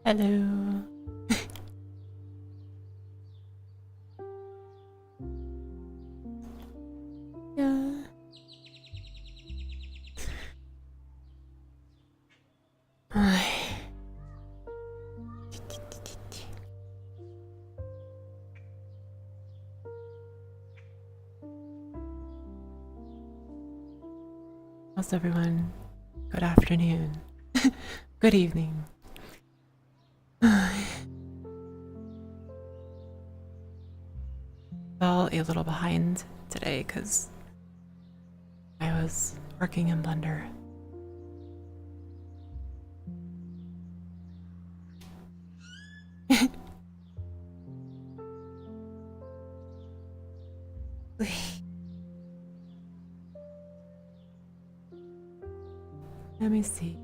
Hello. Yeah. How's everyone? Good afternoon. Good evening. Fell a little behind today because I was working in Blender. Let me see.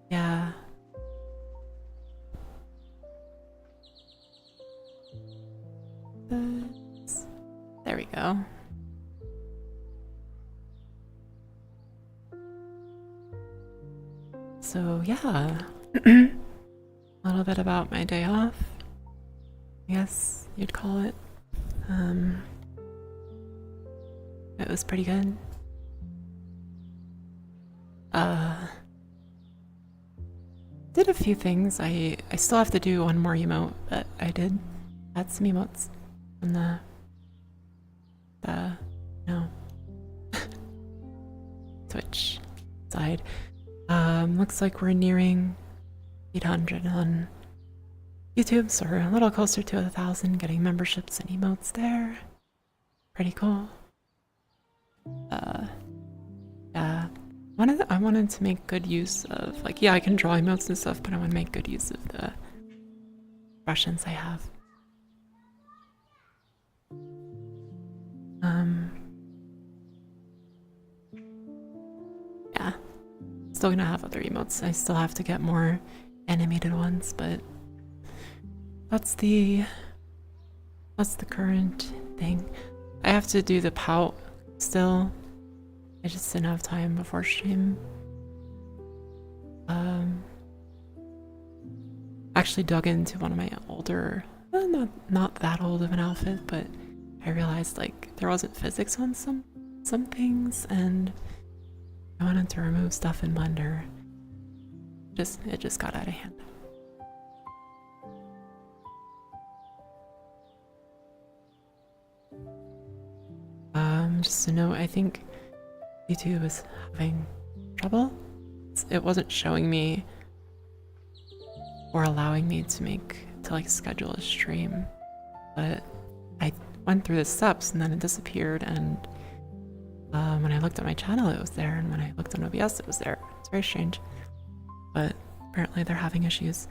Yeah. There we go. So yeah, a little bit about my day off, I guess you'd call it. It was pretty good. Did a few things. I still have to do one more emote, but I did add some emotes on the no Twitch side. Looks like we're nearing 800 on YouTube, so we're a little closer to 1,000, getting memberships and emotes there. Pretty cool. Yeah. I wanted to make good use of, like, yeah, I can draw emotes and stuff, but I want to make good use of the expressions I have. Yeah. Still gonna have other emotes. I still have to get more animated ones, but that's the current thing. I have to do the pout still. I just didn't have time before stream. Actually dug into one of my older, not that old of an outfit, but I realized like there wasn't physics on some things, and I wanted to remove stuff in Blender. It just got out of hand. Just to note, I think YouTube is having trouble. It wasn't showing me or allowing me to like schedule a stream, but I went through the steps and then it disappeared, and when I looked at my channel it was there, and when I looked on OBS it was there. It's very strange, but apparently they're having issues.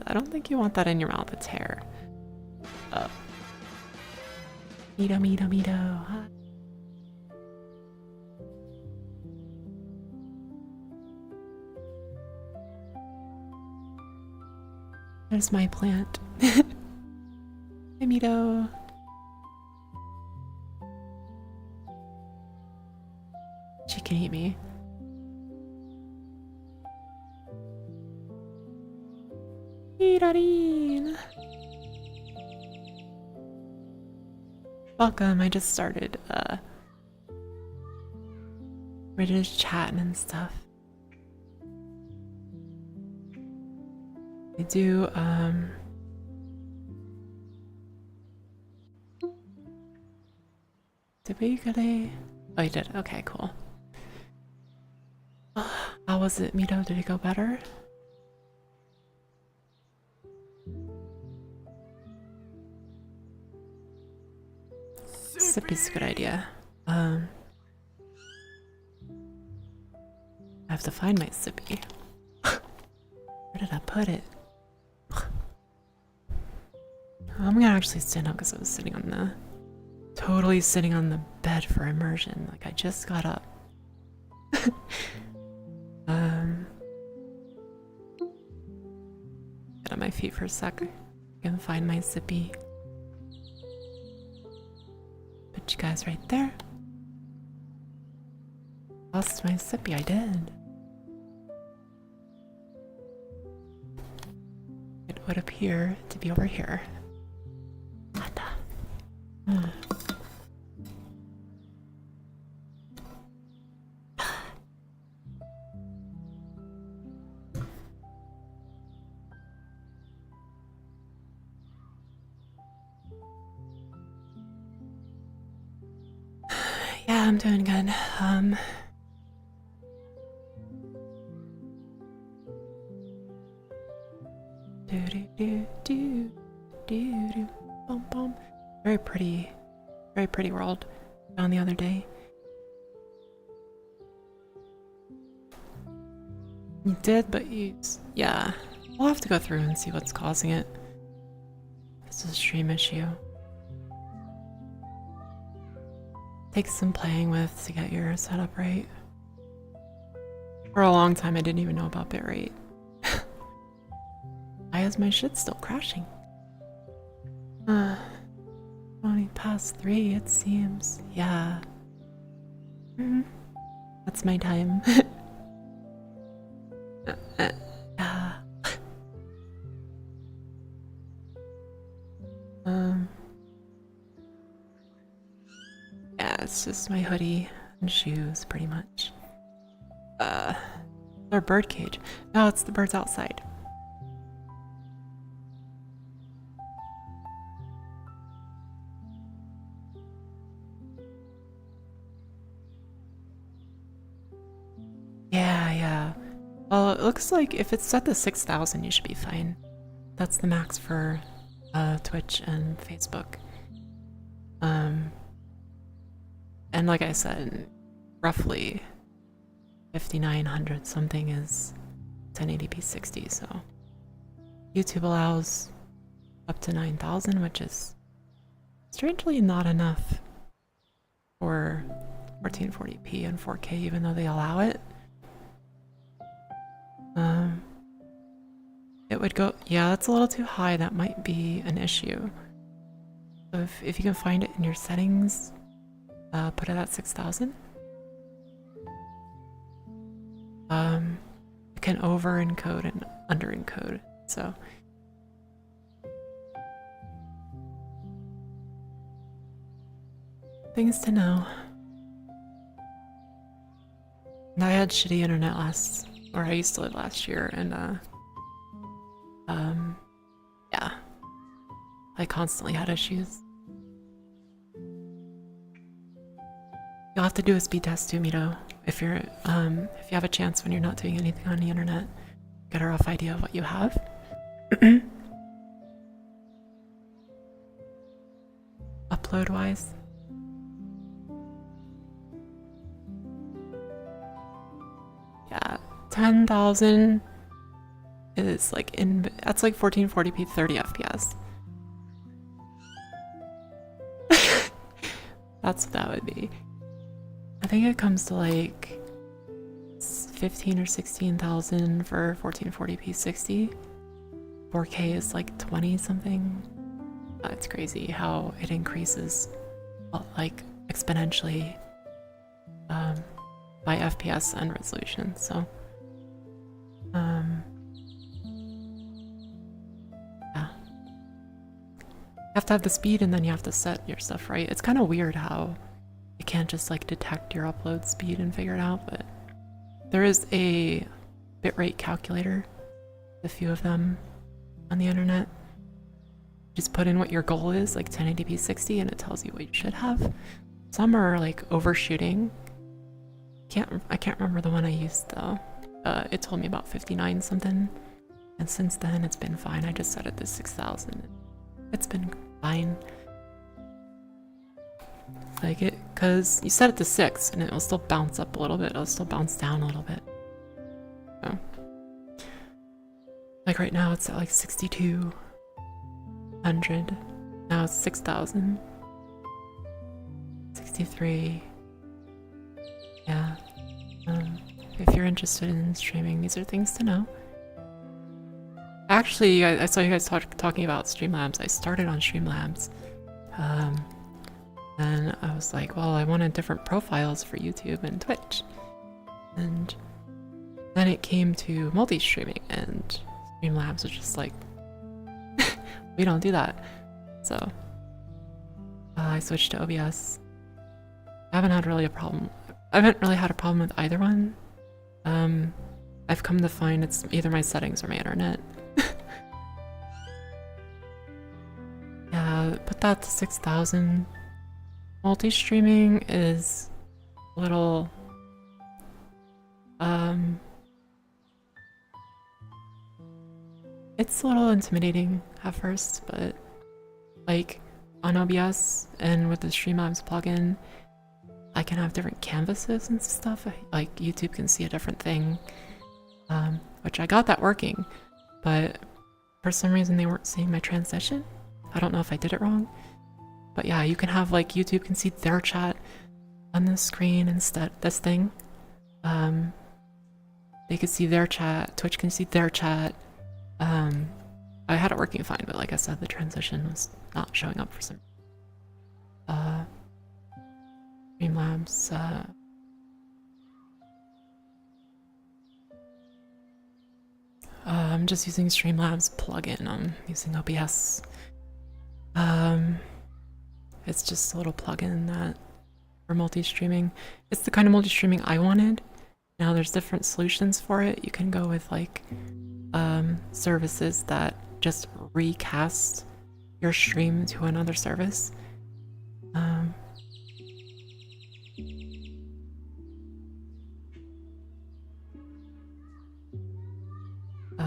I don't think you want that in your mouth. It's hair. Oh. Mito. Hi. There's my plant. Hi, Mito. She can eat me. Welcome, I just started, we're just chatting and stuff. I do, did we get a... Oh, you did, okay, cool. How was it, Mito? Did it go better? Sippy's a good idea. I have to find my sippy. Where did I put it? I'm gonna actually stand up because I was totally sitting on the bed for immersion. Like, I just got up. my feet for a sec. I can find my zippy. Put you guys right there. Lost my zippy, I did. It would appear to be over here. Yeah, I'm doing good. Bum bum. Very pretty world. Found the other day. You did, but yeah. We'll have to go through and see what's causing it. It's a stream issue. Takes some playing with to get your setup right. For a long time, I didn't even know about bitrate. Why is my shit still crashing? Only past 3, it seems. Yeah. That's my time. Yeah, it's just my hoodie and shoes, pretty much. Or bird cage. No, it's the birds outside. Yeah. Well, it looks like if it's set to 6,000, you should be fine. That's the max for Twitch and Facebook. And like I said, roughly 5,900 something is 1080p 60, so YouTube allows up to 9,000, which is strangely not enough for 1440p and 4K, even though they allow it. It would go, yeah, that's a little too high. That might be an issue. So if you can find it in your settings, put it at 6,000. It can over encode and under encode, so. Things to know. And I had shitty internet I used to live last year, and yeah, I constantly had issues. You'll have to do a speed test too, Mito. If you have a chance when you're not doing anything on the internet, get a rough idea of what you have. Upload wise. Yeah, 10,000 is like that's like 1440p 30 FPS. That's what that would be. I think it comes to like 15 or 16,000 for 1440p 60. 4K is like 20 something. It's crazy how it increases like exponentially by FPS and resolution. So yeah, you have to have the speed and then you have to set your stuff right. It's kind of weird how you can't just like detect your upload speed and figure it out, but there is a bitrate calculator, a few of them on the internet. Just put in what your goal is, like 1080p 60, and it tells you what you should have. Some are like overshooting. I can't remember the one I used though. It told me about 59 something, and since then it's been fine. I just set it to 6,000. It's been fine. Like it, cause you set it to 6 and it will still bounce up a little bit. It'll still bounce down a little bit. So, like right now it's at like 6,200. Now it's 6,000. 63. Yeah. If you're interested in streaming, these are things to know. I actually, I saw you guys talking about Streamlabs. I started on Streamlabs. And I was like, well, I wanted different profiles for YouTube and Twitch. And then it came to multi-streaming, and Streamlabs was just like, we don't do that. So I switched to OBS. I haven't had really a problem. I haven't really had a problem with either one. I've come to find it's either my settings or my internet. Yeah, put that to 6,000. Multi-streaming is a little, it's a little intimidating at first, but like on OBS and with the Streamlabs plugin, I can have different canvases and stuff. Like YouTube can see a different thing, which I got that working, but for some reason they weren't seeing my transition. I don't know if I did it wrong, but yeah, you can have like YouTube can see their chat on the screen instead. This thing, they could see their chat. Twitch can see their chat. I had it working fine, but like I said, the transition was not showing up for some. Streamlabs. I'm just using Streamlabs plugin. I'm using OBS. It's just a little plugin that for multi-streaming. It's the kind of multi-streaming I wanted. Now there's different solutions for it. You can go with like services that just recast your stream to another service. I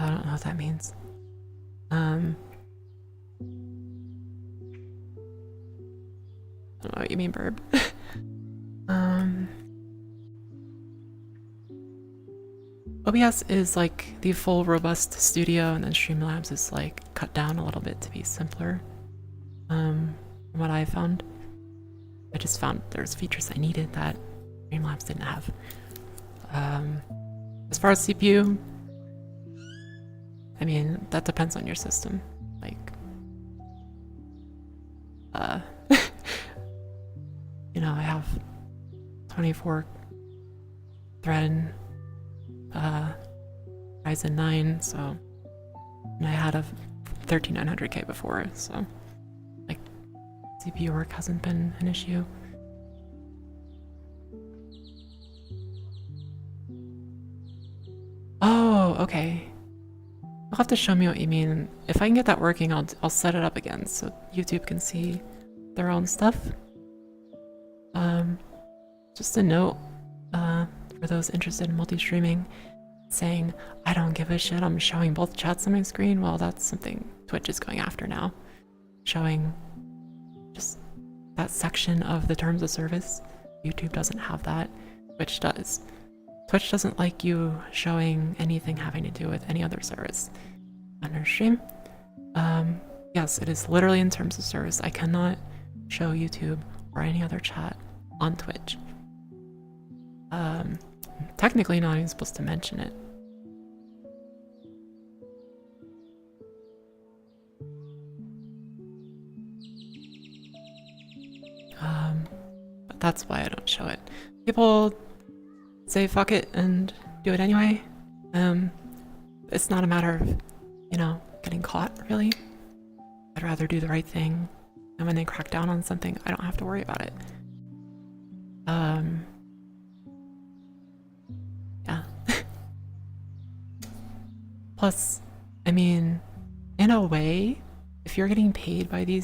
don't know what that means. I don't know what you mean, Burb. OBS is like the full robust studio, and then Streamlabs is like cut down a little bit to be simpler. From what I found, I just found there's features I needed that Streamlabs didn't have. As far as CPU, I mean, that depends on your system. Like, you know, I have 24 thread, Ryzen 9, so, and I had a 13900K before, so, like, CPU work hasn't been an issue. Oh, okay. You'll have to show me what you mean. If I can get that working, I'll set it up again so YouTube can see their own stuff. Just a note for those interested in multi-streaming, saying, I don't give a shit, I'm showing both chats on my screen. Well, that's something Twitch is going after now. Showing just that section of the terms of service. YouTube doesn't have that. Twitch does. Twitch doesn't like you showing anything having to do with any other service on your stream. Yes, it is literally in terms of service. I cannot show YouTube or any other chat on Twitch. Technically not even supposed to mention it. But that's why I don't show it. People say fuck it and do it anyway. It's not a matter of, you know, getting caught, really. I'd rather do the right thing, and when they crack down on something, I don't have to worry about it. Yeah. Plus, I mean, in a way, if you're getting paid by the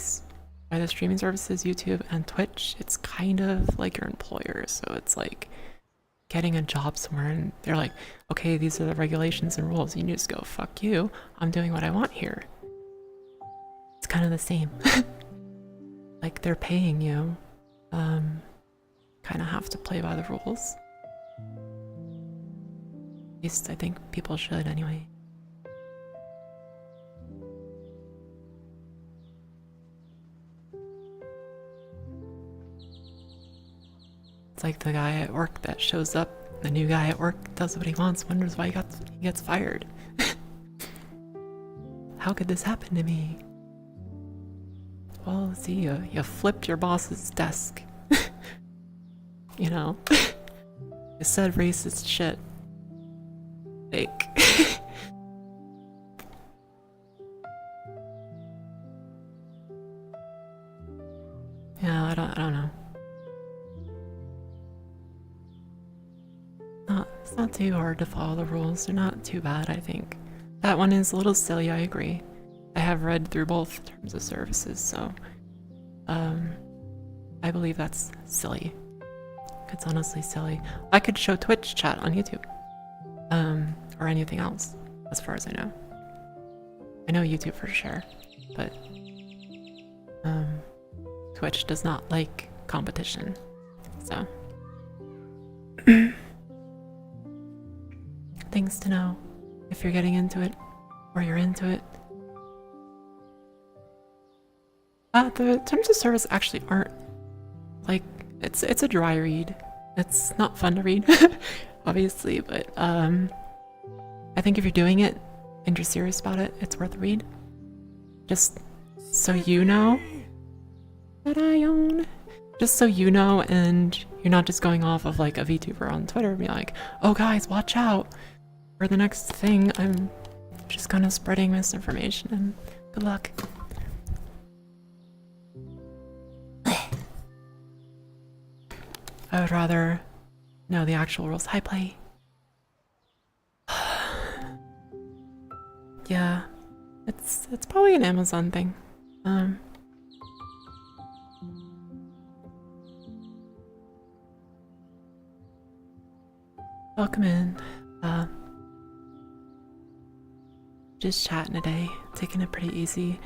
streaming services, YouTube and Twitch, it's kind of like your employer, so it's like getting a job somewhere and they're like, okay, these are the regulations and rules. You just go, fuck you, I'm doing what I want here. It's kind of the same. Like, they're paying you. Kind of have to play by the rules. At least I think people should anyway. It's like the guy at work that shows up, the new guy at work does what he wants, wonders why he gets fired. How could this happen to me? Well, see, you flipped your boss's desk. You know? You said racist shit. Fake. Yeah, I don't know. It's not too hard to follow the rules. They're not too bad, I think. That one is a little silly, I agree. I have read through both terms of services, so I believe that's silly. It's honestly silly. I could show Twitch chat on YouTube. Or anything else, as far as I know. I know YouTube for sure, but Twitch does not like competition, so things to know if you're getting into it or you're into it. The terms of service actually aren't like it's a dry read. It's not fun to read, obviously, but I think if you're doing it and you're serious about it, it's worth a read. Just so you know that I own. Just so you know, and you're not just going off of like a VTuber on Twitter and be like, oh guys, watch out for the next thing. I'm just kind of spreading misinformation, and good luck. I would rather know the actual rules. Hi, Play. Yeah, it's probably an Amazon thing. Welcome in. Just chatting today, taking it pretty easy.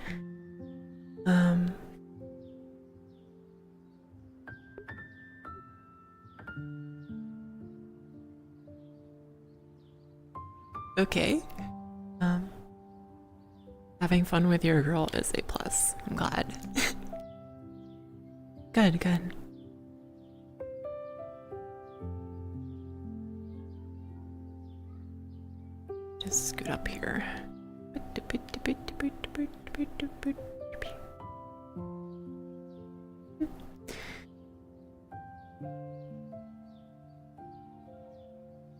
Okay. Having fun with your girl is a plus. I'm glad. Good, good. Just scoot up here.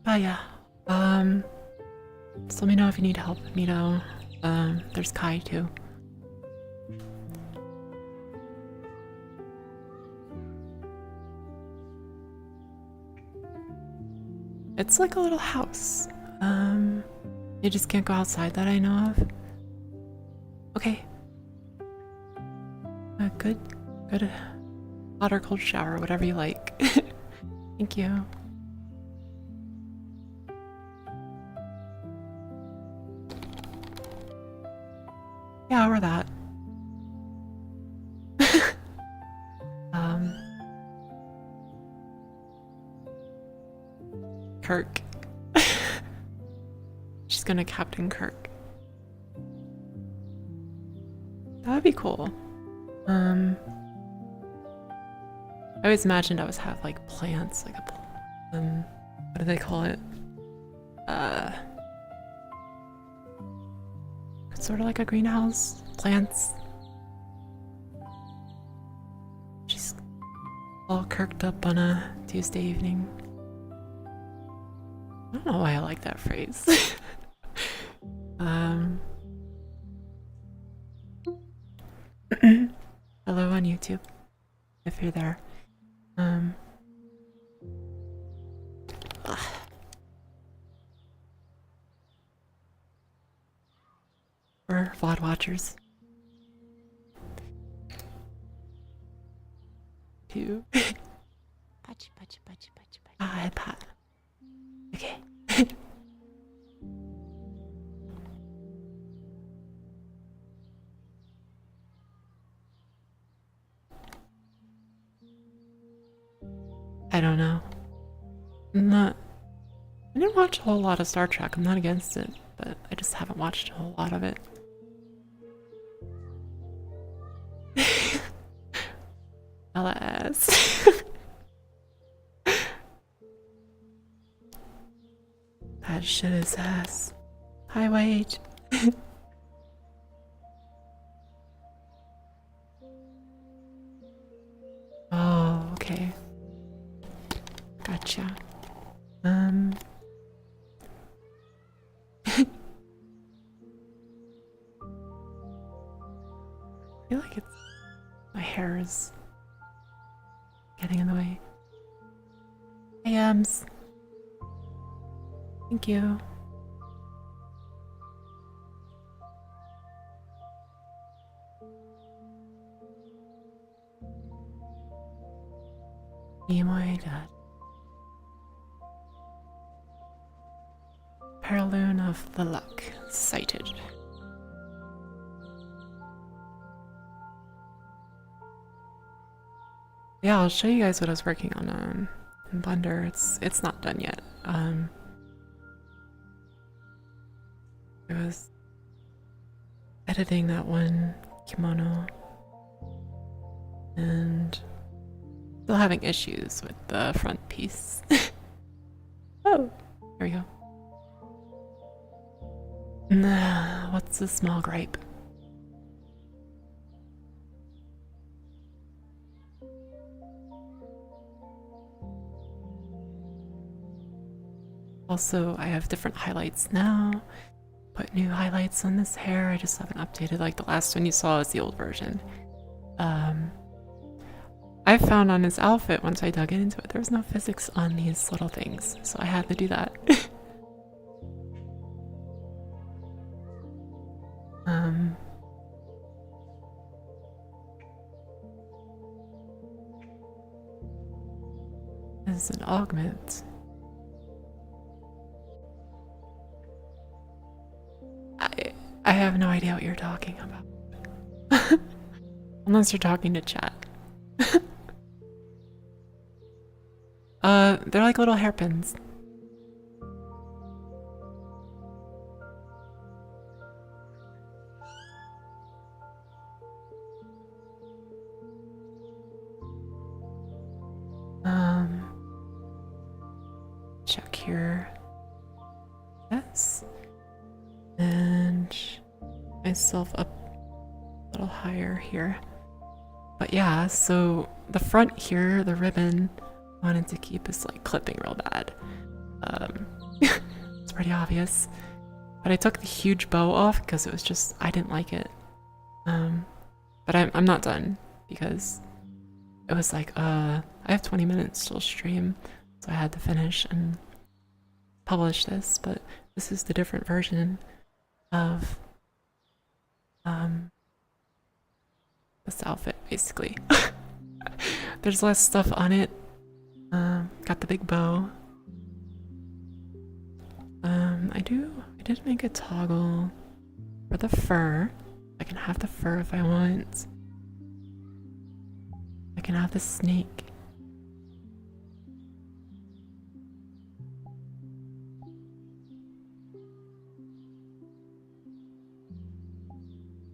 But yeah, just let me know if you need help, you know. There's Kai too. It's like a little house. You just can't go outside that I know of. Okay. Good hot or cold shower, whatever you like. Thank you. Yeah, or that. Kirk. She's gonna Captain Kirk. That would be cool. I always imagined I would have like plants, like a what do they call it? It's sort of like a greenhouse. Plants. She's all kirked up on a Tuesday evening. I don't know why I like that phrase. Hello on YouTube, if you're there. For VOD watchers. Two. Ah, Pat. Okay. I don't know. I didn't watch a whole lot of Star Trek. I'm not against it, but I just haven't watched a whole lot of it. LS. That shit is ass. Hi, Wade. I feel like it's my hair is getting in the way. Hey, Ems. Thank you. Nimoy dad. Paraloon of the Luck sighted. Yeah, I'll show you guys what I was working on in Blender. It's not done yet. I was editing that one kimono and still having issues with the front piece. Oh, there we go. Nah, what's the small gripe? Also, I have different highlights now. Put new highlights on this hair. I just haven't updated. Like the last one you saw is the old version. I found on his outfit once I dug into it, there was no physics on these little things, so I had to do that. This is an augment. I have no idea what you're talking about. Unless you're talking to chat. They're like little hairpins. Check here. Yes. And myself up a little higher here. But yeah, so the front here, the ribbon, I wanted to keep is like clipping real bad. It's pretty obvious. But I took the huge bow off because it was just, I didn't like it. But I'm not done because it was like, I have 20 minutes till stream, so I had to finish and publish this, but this is the different version of this outfit, basically. There's less stuff on it. Got the big bow. I did make a toggle for the fur. I can have the fur if I want. I can have the snake.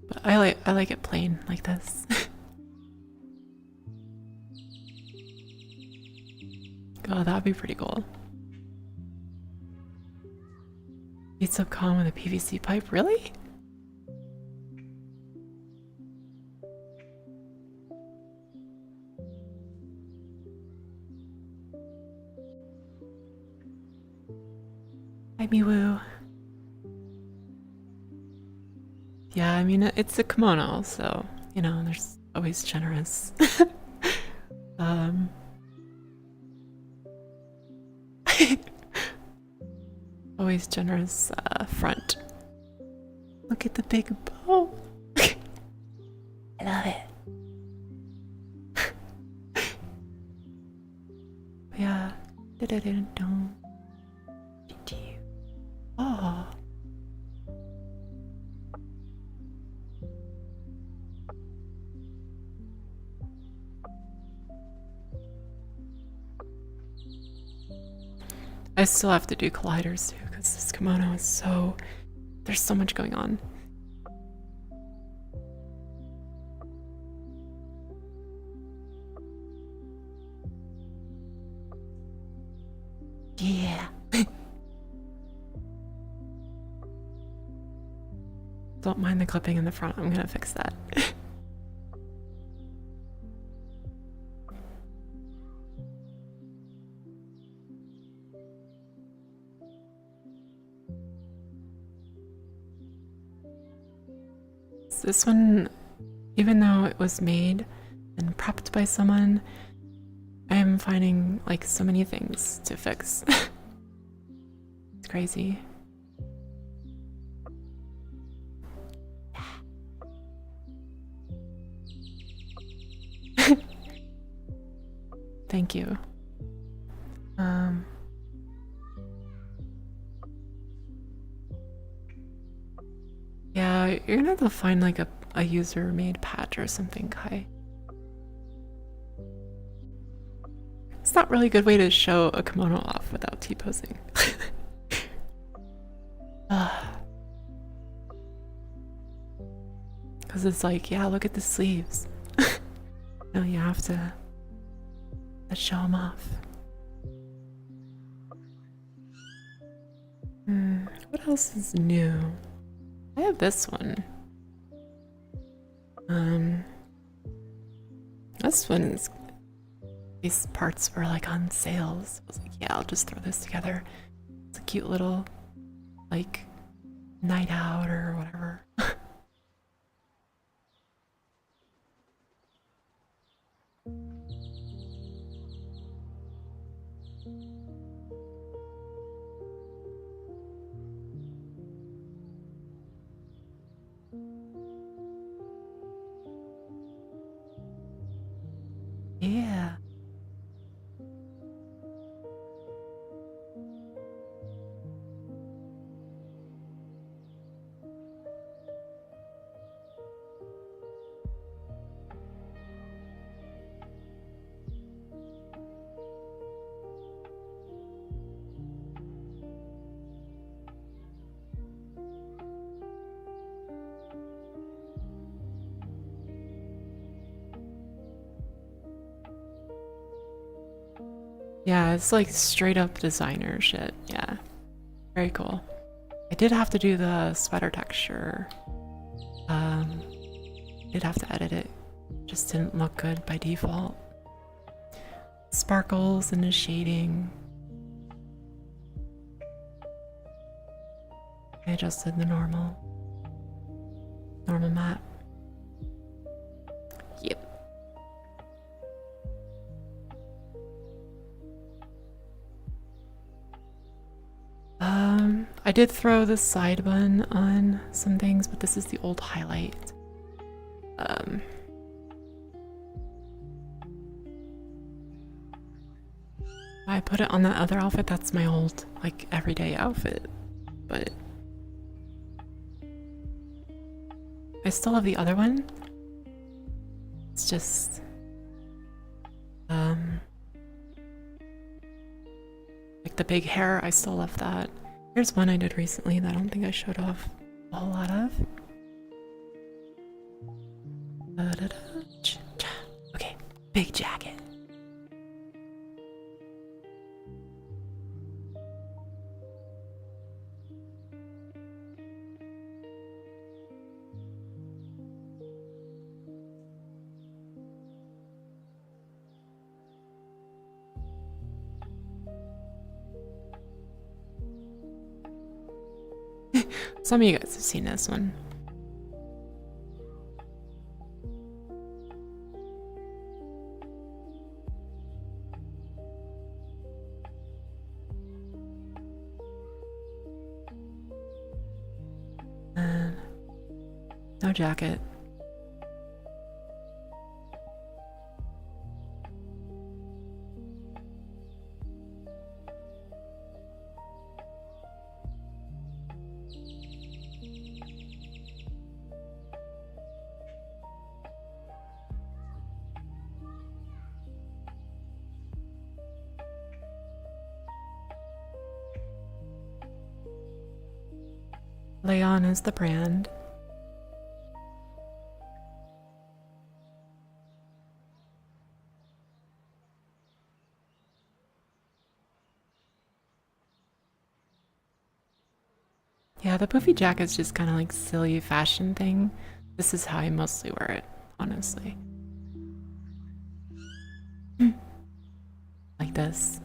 But I like it plain like this. Oh, that'd be pretty cool. Beats up con with a PVC pipe, really? Hi, Miwoo. Yeah, I mean, it's a kimono, so, you know, there's always generous. Always generous front. Look at the big bow. I love it. Yeah. Oh. I still have to do colliders too, because this kimono is so... There's so much going on. Yeah. Don't mind the clipping in the front, I'm gonna fix that. This one Even though it was made and prepped by someone, I am finding like so many things to fix. It's crazy. Thank you. Yeah, you're gonna have to find like a user-made patch or something, Kai. It's not really a good way to show a kimono off without T-posing. Because it's like, yeah, look at the sleeves. No, you have to show them off. What else is new? I have this one. This one is, these parts were like on sales. I was like, yeah, I'll just throw this together. It's a cute little, like, night out or whatever. Yeah. Yeah, it's like straight up designer shit. Yeah. Very cool. I did have to do the sweater texture. Did have to edit it. Just didn't look good by default. Sparkles and the shading. I adjusted the normal map. Yep. I did throw the side bun on some things, but this is the old highlight. I put it on that other outfit, that's my old, like, everyday outfit. But I still have the other one. It's just like the big hair, I still left that. Here's one I did recently that I don't think I showed off a whole lot of. Okay, big jacket. Some of you guys have seen this one. And no jacket. Leon is the brand. Yeah, the poofy jacket's just kind of like silly fashion thing. This is how I mostly wear it, honestly. Like this.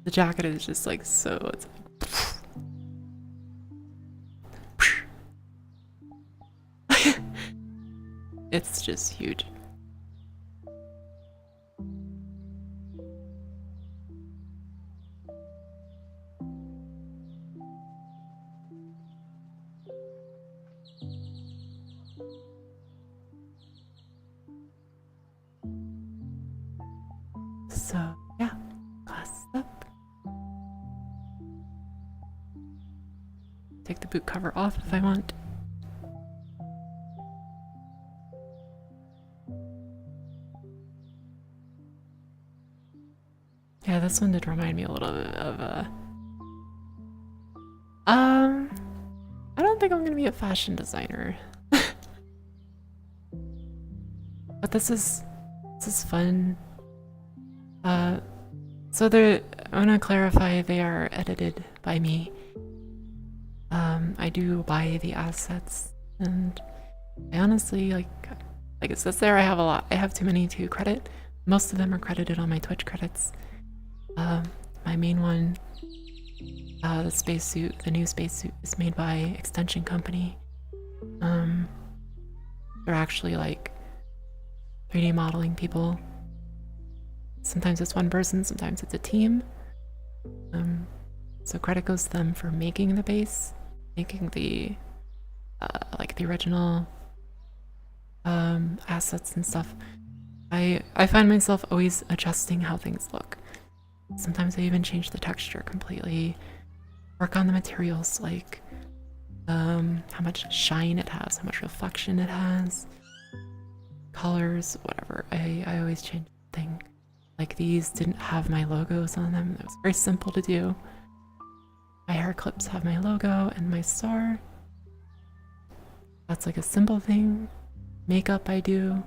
The jacket is just like so, it's like it's just huge. So yeah, class up. Take the boot cover off if I want. Yeah, this one did remind me a little bit of I don't think I'm gonna be a fashion designer. But this is fun. So I wanna clarify they are edited by me. I do buy the assets, and I honestly like it says there I have a lot. I have too many to credit. Most of them are credited on my Twitch credits. My main one, the spacesuit, the new spacesuit, is made by Extension Company. They're actually like 3D modeling people. Sometimes it's one person, sometimes it's a team. So credit goes to them for making the base, making the like the original assets and stuff. I find myself always adjusting how things look. Sometimes I even change the texture completely, work on the materials, like how much shine it has, how much reflection it has, colors, whatever. I always change the thing. Like these didn't have my logos on them. It was very simple to do. My hair clips have my logo and my star. That's like a simple thing. Makeup I do.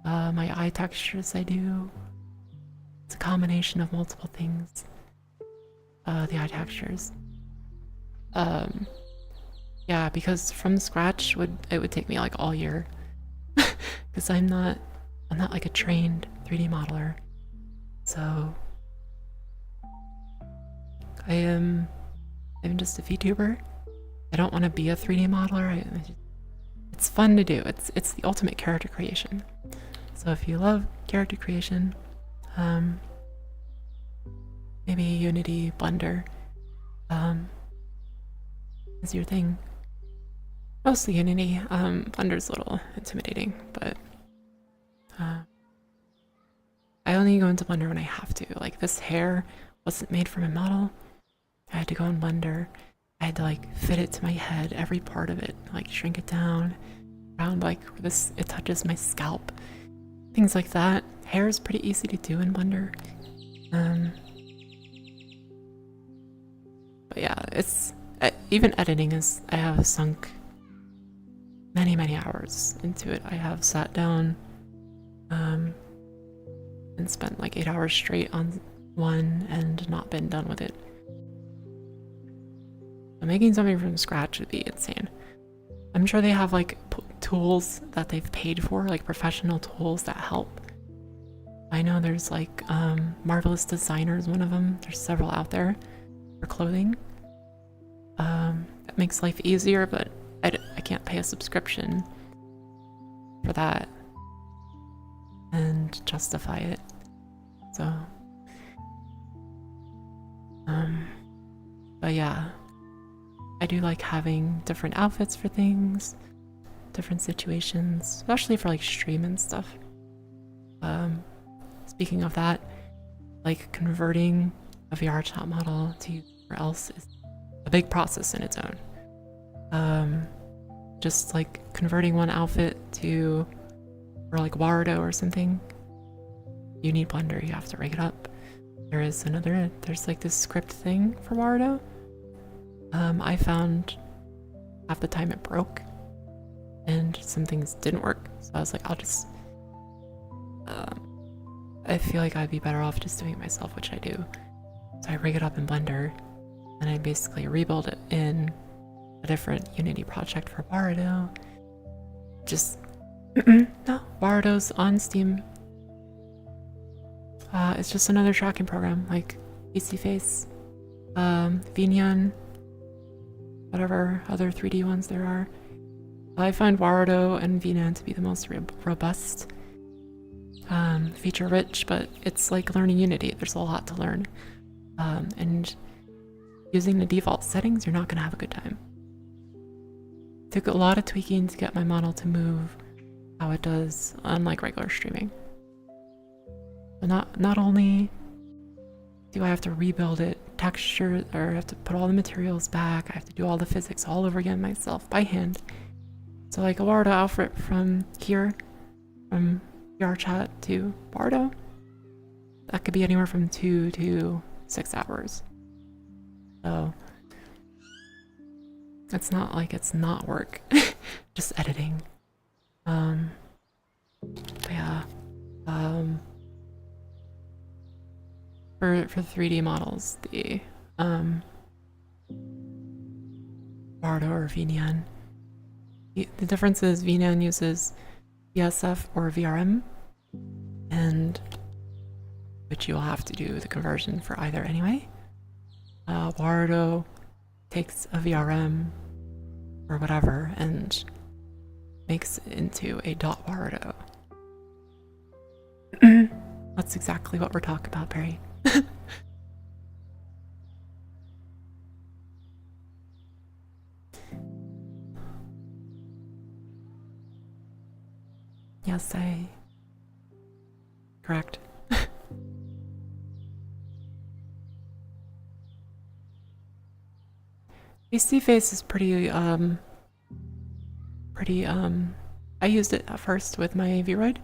My eye textures I do. It's a combination of multiple things. The eye textures. Yeah, because from scratch it would take me like all year. Because I'm not like a trained 3D modeler. So I'm just a VTuber. I don't want to be a 3D modeler. It's fun to do. It's the ultimate character creation. So if you love character creation, maybe Unity, Blender is your thing. Mostly Unity. Blender's a little intimidating, but I only go into Blender when I have to. Like this hair wasn't made for my model. I had to go in Blender. I had to like fit it to my head, every part of it, like shrink it down around like where it touches my scalp. Things like that. Hair is pretty easy to do in Blender. But yeah, even editing is, I have sunk many hours into it. I have sat down and spent like 8 hours straight on one and not been done with it. So making something from scratch would be insane. I'm sure they have like tools that they've paid for, like professional tools that help. I know there's like Marvelous Designer is one of them. There's several out there for clothing. That makes life easier, but I can't pay a subscription for that and justify it. So, but yeah, I do like having different outfits for things, different situations, especially for like stream and stuff. Speaking of that, like converting a VR chat model to somewhere else is a big process in its own. Just like converting one outfit to, or like Warudo or something, you need Blender, you have to rig it up. There's like this script thing for Warudo. I found half the time it broke and some things didn't work. So I was like, I feel like I'd be better off just doing it myself, which I do. So I rig it up in Blender and I basically rebuild it in a different Unity project for Warudo. Just, no, Warudo's on Steam. It's just another tracking program like PCFace, Vinion, whatever other 3D ones there are. I find Warudo and VNAN to be the most robust, feature-rich, but it's like learning Unity. There's a lot to learn. And using the default settings, you're not going to have a good time. It took a lot of tweaking to get my model to move how it does, unlike regular streaming. But not only do I have to rebuild it, texture, or I have to put all the materials back, I have to do all the physics all over again myself by hand. So like a Warudo outfit from here, from VR chat to Warudo, that could be anywhere from 2 to 6 hours. So it's not like it's not work, just editing. But yeah, for 3D models, the Warudo or VNAN. The difference is VNAN uses VSF or VRM, and which you'll have to do the conversion for either anyway. Warudo takes a VRM or whatever and makes it into a .warudo. That's exactly what we're talking about, Perry. Yes, correct. AC face is pretty, I used it at first with my Vroid.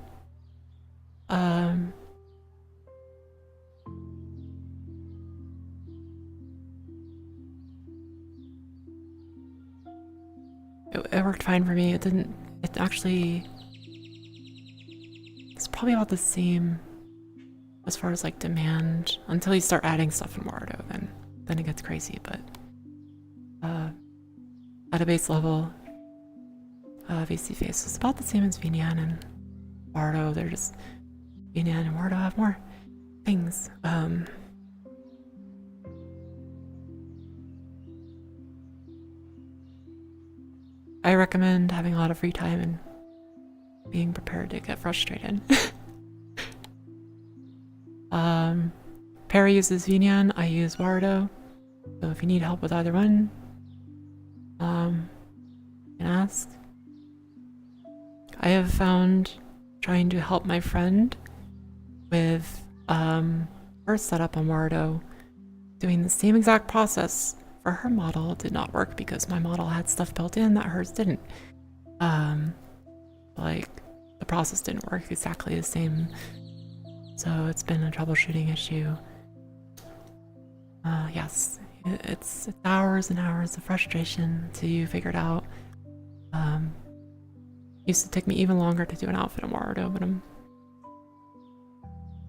It worked fine for me. It actually, it's probably about the same as far as like demand until you start adding stuff in Warudo, then it gets crazy, but at a base level, VC face is about the same as VNAN and Warudo. They're just, VNAN and Warudo have more things. I recommend having a lot of free time and being prepared to get frustrated. Perry uses VNAN, I use Warudo. So if you need help with either one, you can ask. I have found trying to help my friend with her setup on Warudo, doing the same exact process for her model did not work because my model had stuff built in that hers didn't. Like the process didn't work exactly the same. So it's been a troubleshooting issue. Yes, it's hours and hours of frustration till you figure it out. Used to take me even longer to do an outfit in Warudo, but I'm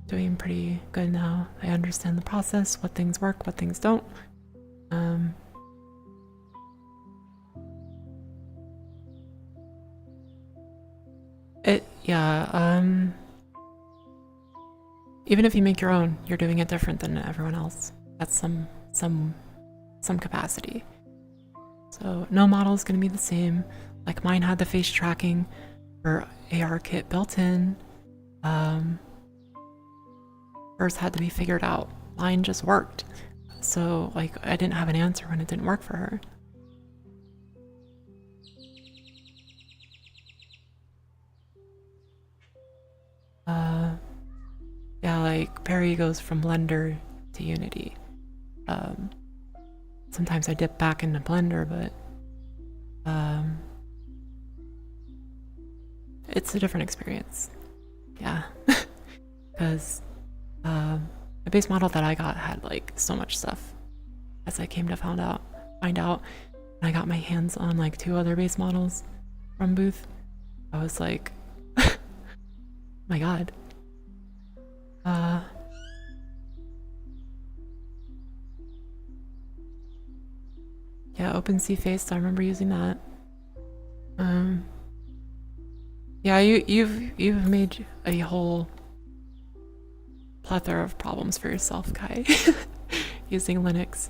doing pretty good now. I understand the process, what things work, what things don't. Even if you make your own, you're doing it different than everyone else. That's some capacity. So no model is going to be the same. Like mine had the face tracking for AR kit built in. Hers had to be figured out. Mine just worked. So like I didn't have an answer when it didn't work for her. Yeah, like Perry goes from Blender to Unity. Sometimes I dip back into Blender, but it's a different experience. Yeah, because the base model that I got had like so much stuff. As I came to find out, and I got my hands on like 2 other base models from Booth. I was like, my god. Yeah, OpenSea Face, I remember using that. Yeah, you've made a whole plethora of problems for yourself, Kai, using Linux.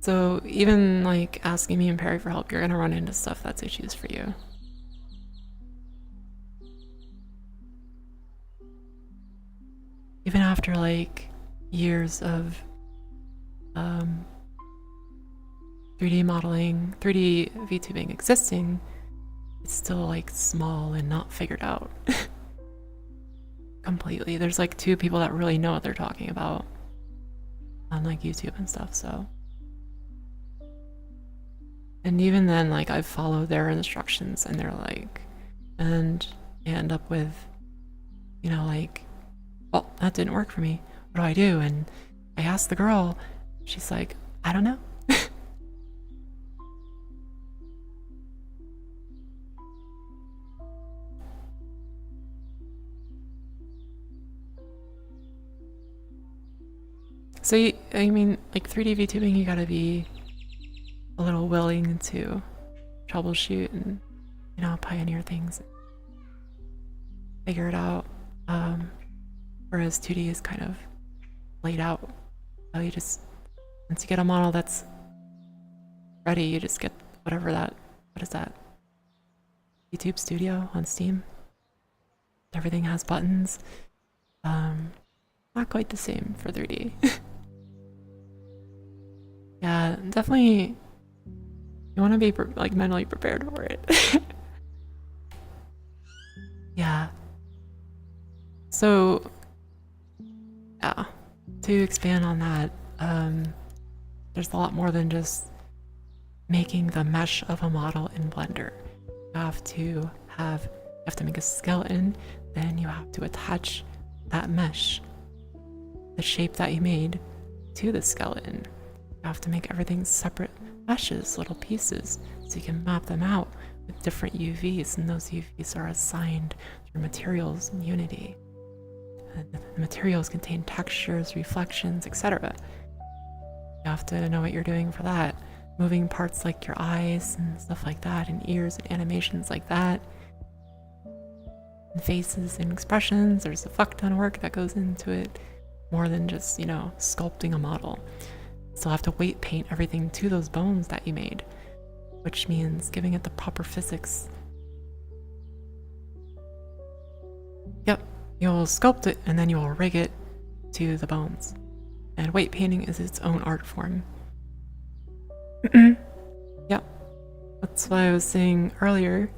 So even like asking me and Perry for help, you're gonna run into stuff that's issues for you. Even after like years of 3D modeling, 3D VTubing existing, it's still like small and not figured out completely. There's like 2 people that really know what they're talking about on like YouTube and stuff, so. And even then, like I've followed their instructions and they're like, and you end up with, you know, like, well, that didn't work for me. What do I do? And I asked the girl, she's like, I don't know. So, I mean, like 3D VTubing, you gotta be a little willing to troubleshoot and, you know, pioneer things, figure it out. Whereas 2D is kind of laid out. So you just, once you get a model that's ready, you just get whatever that, what is that? YouTube Studio on Steam. Everything has buttons. Not quite the same for 3D. Yeah, definitely. You want to be like mentally prepared for it. Yeah. So, yeah. To expand on that, there's a lot more than just making the mesh of a model in Blender. You have to make a skeleton, then you have to attach that mesh, the shape that you made, to the skeleton. You have to make everything separate meshes, little pieces, so you can map them out with different UVs, and those UVs are assigned through materials in Unity. And the materials contain textures, reflections, etc. You have to know what you're doing for that. Moving parts like your eyes and stuff like that, and ears and animations like that. And faces and expressions. There's a fuck ton of work that goes into it, more than just, you know, sculpting a model. Still have to weight paint everything to those bones that you made, which means giving it the proper physics. Yep, you'll sculpt it and then you'll rig it to the bones. And weight painting is its own art form. Yep, that's why I was saying earlier,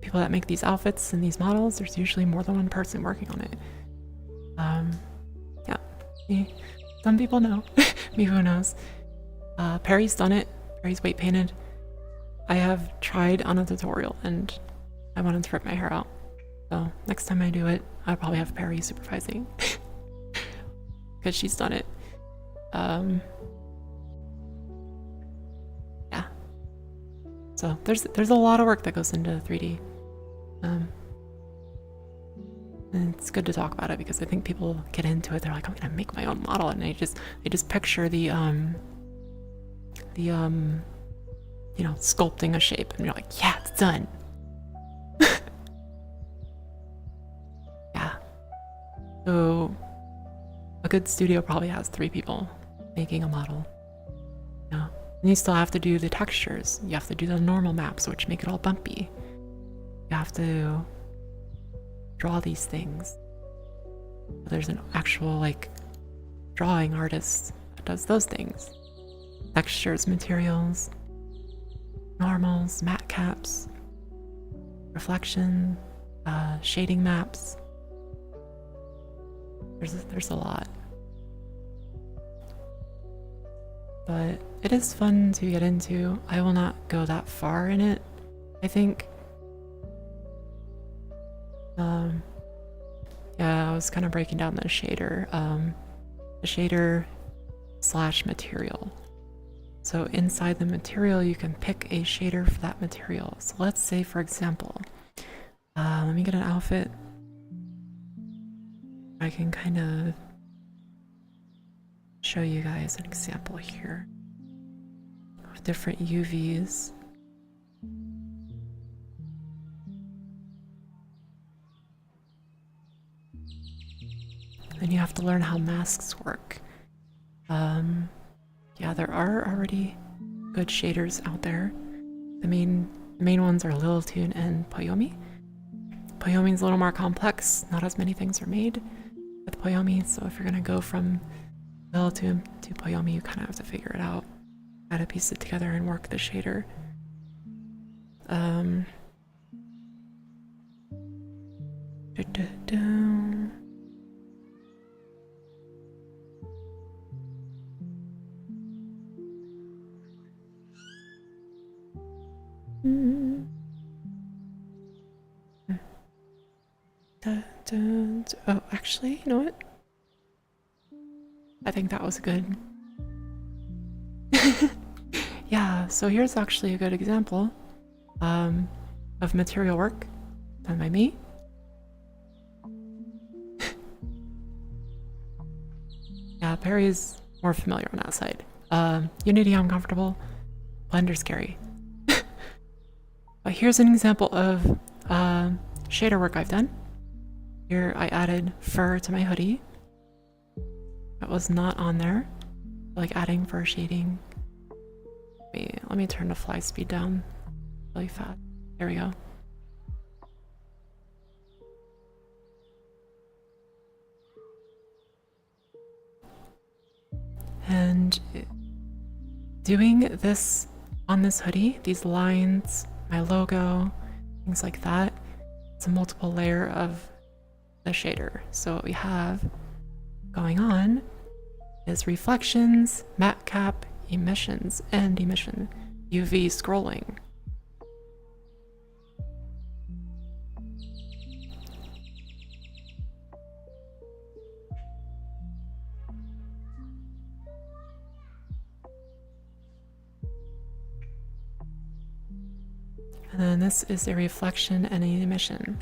people that make these outfits and these models, there's usually more than one person working on it. Yeah, some people know. Me, who knows? Perry's done it. Perry's weight painted. I have tried on a tutorial and I wanted to rip my hair out. So next time I do it, I'll probably have Perry supervising. Because she's done it. Yeah. So there's a lot of work that goes into 3D. And it's good to talk about it because I think people get into it. They're like, I'm gonna make my own model, and they just picture the you know, sculpting a shape, and you're like, yeah, it's done. Yeah. So a good studio probably has 3 people making a model. Yeah. And you still have to do the textures. You have to do the normal maps, which make it all bumpy. You have to draw these things. There's an actual like drawing artist that does those things. Textures, materials, normals, matte caps, reflection, shading maps. There's a lot. But it is fun to get into. I will not go that far in it, I think. Yeah, I was kind of breaking down the shader slash material. So inside the material, you can pick a shader for that material. So let's say, for example, let me get an outfit. I can kind of show you guys an example here of different UVs. Then you have to learn how masks work. Yeah, there are already good shaders out there. The main ones are Lilitune and Poyomi. Poyomi's a little more complex. Not as many things are made with Poyomi, so if you're gonna go from Lilitune to Poyomi, you kind of have to figure it out, how to piece it together and work the shader. Oh, actually, you know what? I think that was good. Yeah, so here's actually a good example of material work done by me. Yeah, Perry's more familiar on that side. Unity, I'm comfortable. Blender's scary. But here's an example of shader work I've done. Here I added fur to my hoodie. That was not on there. Like adding fur shading. Let me turn the fly speed down really fast. There we go. And doing this on this hoodie, these lines, my logo, things like that, it's a multiple layer of the shader. So what we have going on is reflections, matte cap, emissions, and emission UV scrolling. And then this is a reflection and an emission.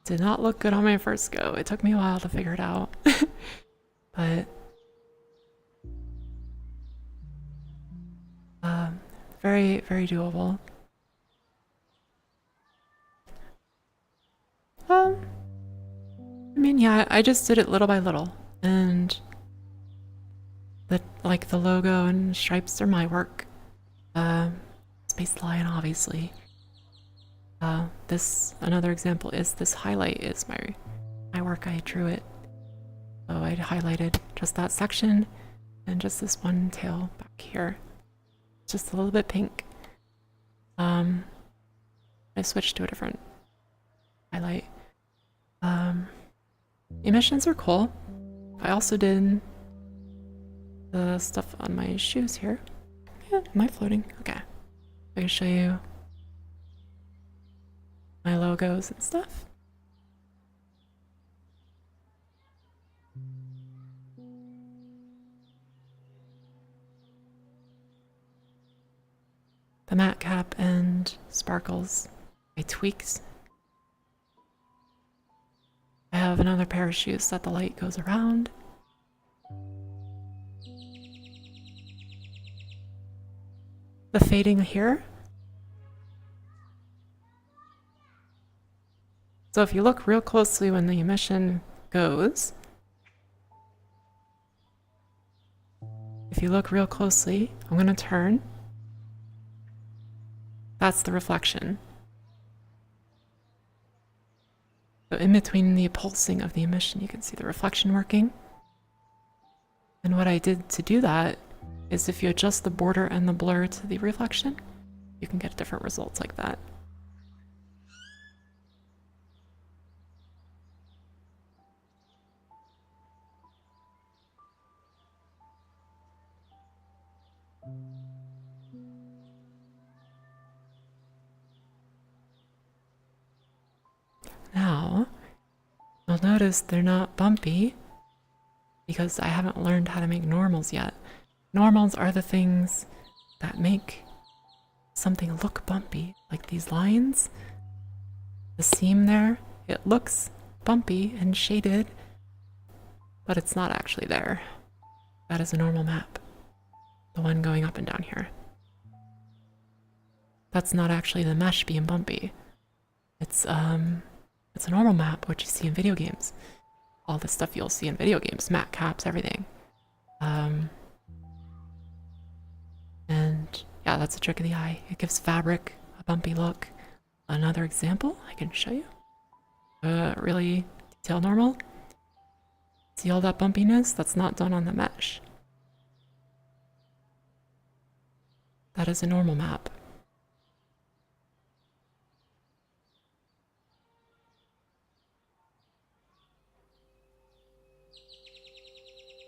Did not look good on my first go. It took me a while to figure it out. But very, very doable. I mean, yeah, I just did it little by little, and the logo and stripes are my work. Space Lion, obviously. Another example is this highlight is my work. I drew it. So I highlighted just that section and just this one tail back here. Just a little bit pink. I switched to a different highlight. Emissions are cool. I also did the stuff on my shoes here. Yeah, am I floating? Okay. I can show you my logos and stuff. The matte cap and sparkles. I tweaked. I have another pair of shoes that the light goes around. The fading here. So if you look real closely when the emission goes, if you look real closely, I'm going to turn. That's the reflection. So in between the pulsing of the emission, you can see the reflection working. And what I did to do that is if you adjust the border and the blur to the reflection, you can get different results like that. Now, you'll notice they're not bumpy because I haven't learned how to make normals yet. Normals are the things that make something look bumpy, like these lines. The seam there, it looks bumpy and shaded, but it's not actually there. That is a normal map. The one going up and down here. That's not actually the mesh being bumpy. It's a normal map, which you see in video games. All the stuff you'll see in video games, mat caps, everything. And yeah, that's a trick of the eye. It gives fabric a bumpy look. Another example I can show you. Really detail normal. See all that bumpiness? That's not done on the mesh. That is a normal map.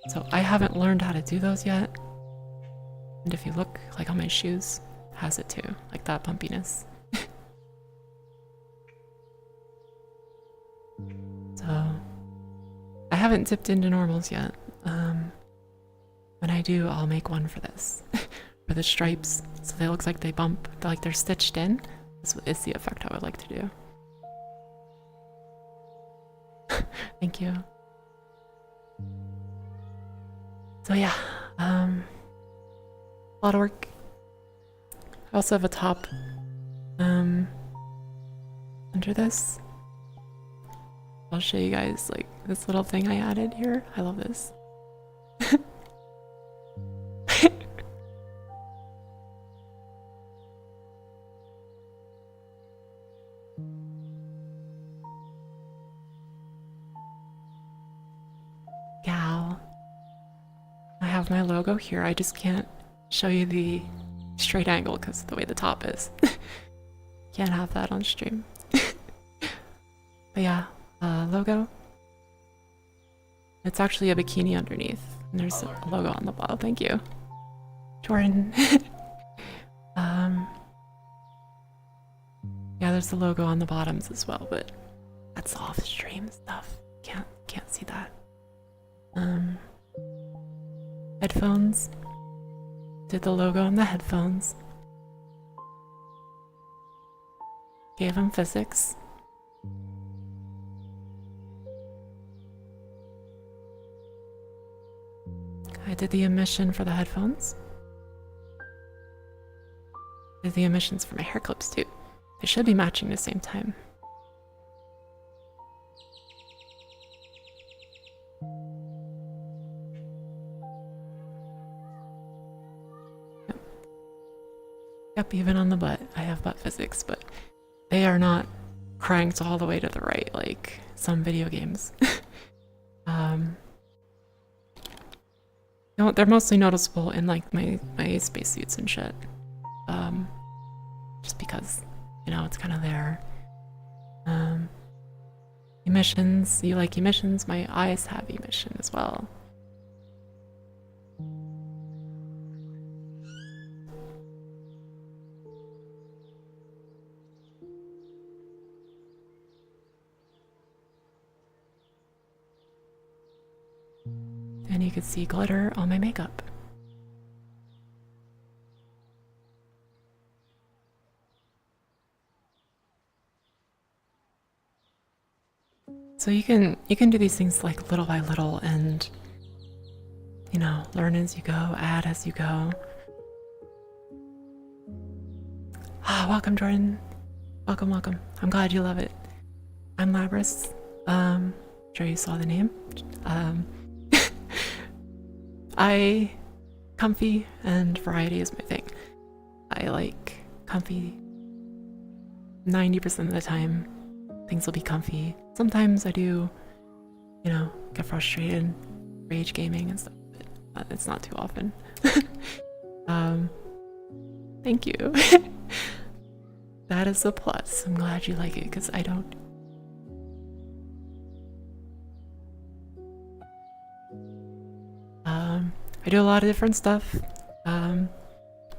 So I haven't learned how to do those yet. And if you look, like on my shoes, it has it too, like that bumpiness. So I haven't dipped into normals yet. When I do, I'll make one for this. For the stripes, so they look like they bump, like they're stitched in. This is the effect I would like to do. Thank you. So yeah, a lot of work. I also have a top under this. I'll show you guys like this little thing I added here. I love this. Gal. I have my logo here. I just can't show you the straight angle because of the way the top is. Can't have that on stream. But yeah, logo. It's actually a bikini underneath. And there's a logo on the bottom. Thank you, Jordan. Yeah, there's the logo on the bottoms as well, but that's off stream stuff. Can't see that. Headphones. Did the logo on the headphones. Gave them physics. I did the emission for the headphones. Did the emissions for my hair clips too. They should be matching the same time. Yep, even on the butt. I have butt physics, but they are not cranked all the way to the right like some video games. No, they're mostly noticeable in like my spacesuits and shit. Just because, you know, it's kind of there. Emissions, you like emissions? My eyes have emission as well. And you could see glitter on my makeup. So you can do these things like little by little and, you know, learn as you go, add as you go. Ah, welcome Jordan. Welcome, welcome. I'm glad you love it. I'm Labris. Sure you saw the name. Comfy and variety is my thing. I like comfy 90% of the time. Things will be comfy. Sometimes I do, you know, get frustrated, rage gaming and stuff, but it's not too often. Thank you. That is a plus. I'm glad you like it because I don't. I do a lot of different stuff.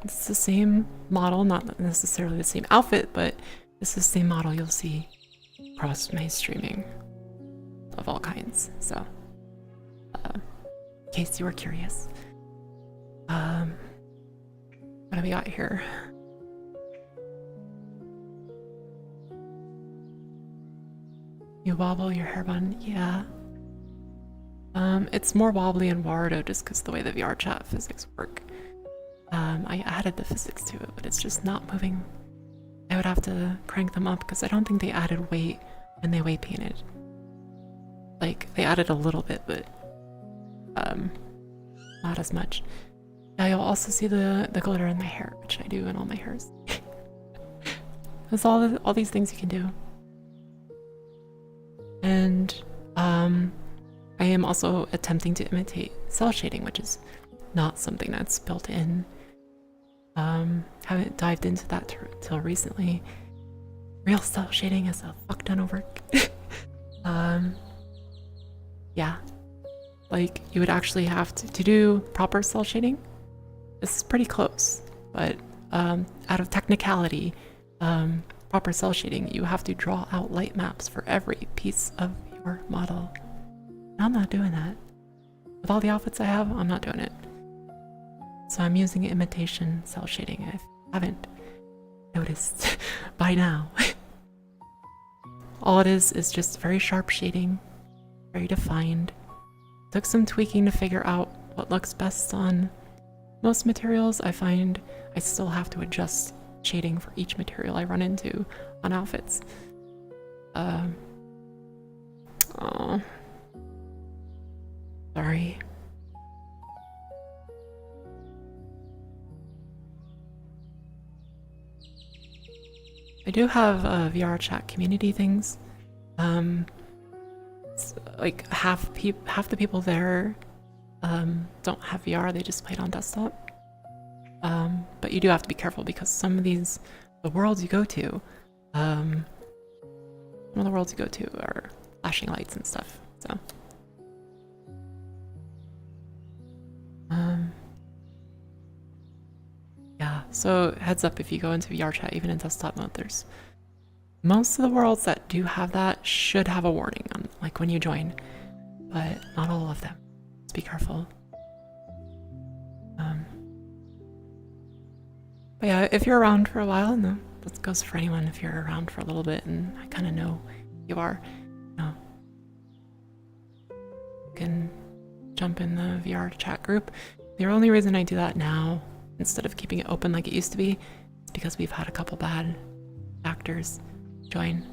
It's the same model, not necessarily the same outfit, but it's the same model you'll see across my streaming of all kinds. So, in case you were curious. What do we got here? You wobble your hair bun, yeah. It's more wobbly in Warudo just because the way the VR chat physics work. I added the physics to it, but it's just not moving. I would have to crank them up because I don't think they added weight when they weight painted. Like, they added a little bit, but not as much. Yeah, you'll also see the glitter in my hair, which I do in all my hairs. There's all these things you can do. And I am also attempting to imitate cell shading, which is not something that's built in. Haven't dived into that till recently. Real cell shading is a fuck ton of work. Yeah, like you would actually have to do proper cell shading. This is pretty close, but out of technicality, proper cell shading, you have to draw out light maps for every piece of your model. And I'm not doing that. With all the outfits I have, I'm not doing it. So I'm using imitation cell shading if you haven't noticed by now. All it is just very sharp shading, very defined. Took some tweaking to figure out what looks best on most materials. I find I still have to adjust shading for each material I run into on outfits. Oh, sorry. I do have VR chat community things. Like half the people there don't have VR, they just play it on desktop. But you do have to be careful because some of the worlds you go to, are flashing lights and stuff, so. Yeah, so heads up if you go into VR chat, even in desktop mode, there's most of the worlds that do have that should have a warning on, like when you join, but not all of them. Just be careful. But yeah, if you're around for a while, no, that goes for anyone. If you're around for a little bit, and I kind of know you are, you can jump in the VR chat group. The only reason I do that now, instead of keeping it open like it used to be, is because we've had a couple bad actors join.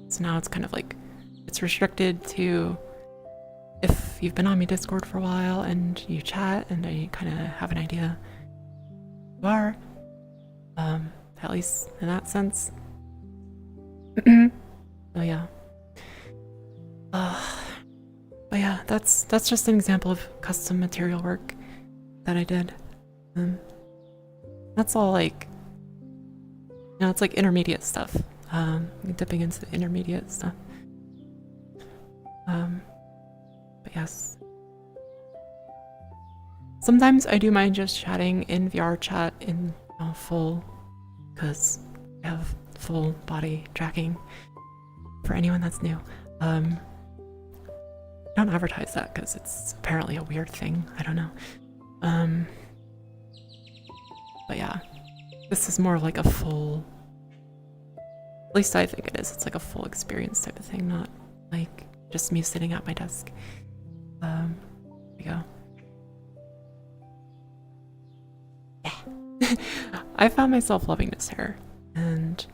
So now it's kind of like, it's restricted to if you've been on my Discord for a while and you chat and I kind of have an idea who you are, at least in that sense. So yeah. But yeah, that's just an example of custom material work that I did. That's all like, it's like intermediate stuff. Dipping into the intermediate stuff. But yes. Sometimes I do mind just chatting in VR chat in full, because I have full body tracking for anyone that's new. Don't advertise that because it's apparently a weird thing. I don't know. But yeah, this is more like a full, at least I think it is. It's like a full experience type of thing, not like just me sitting at my desk. There we go. Yeah. I found myself loving this hair, and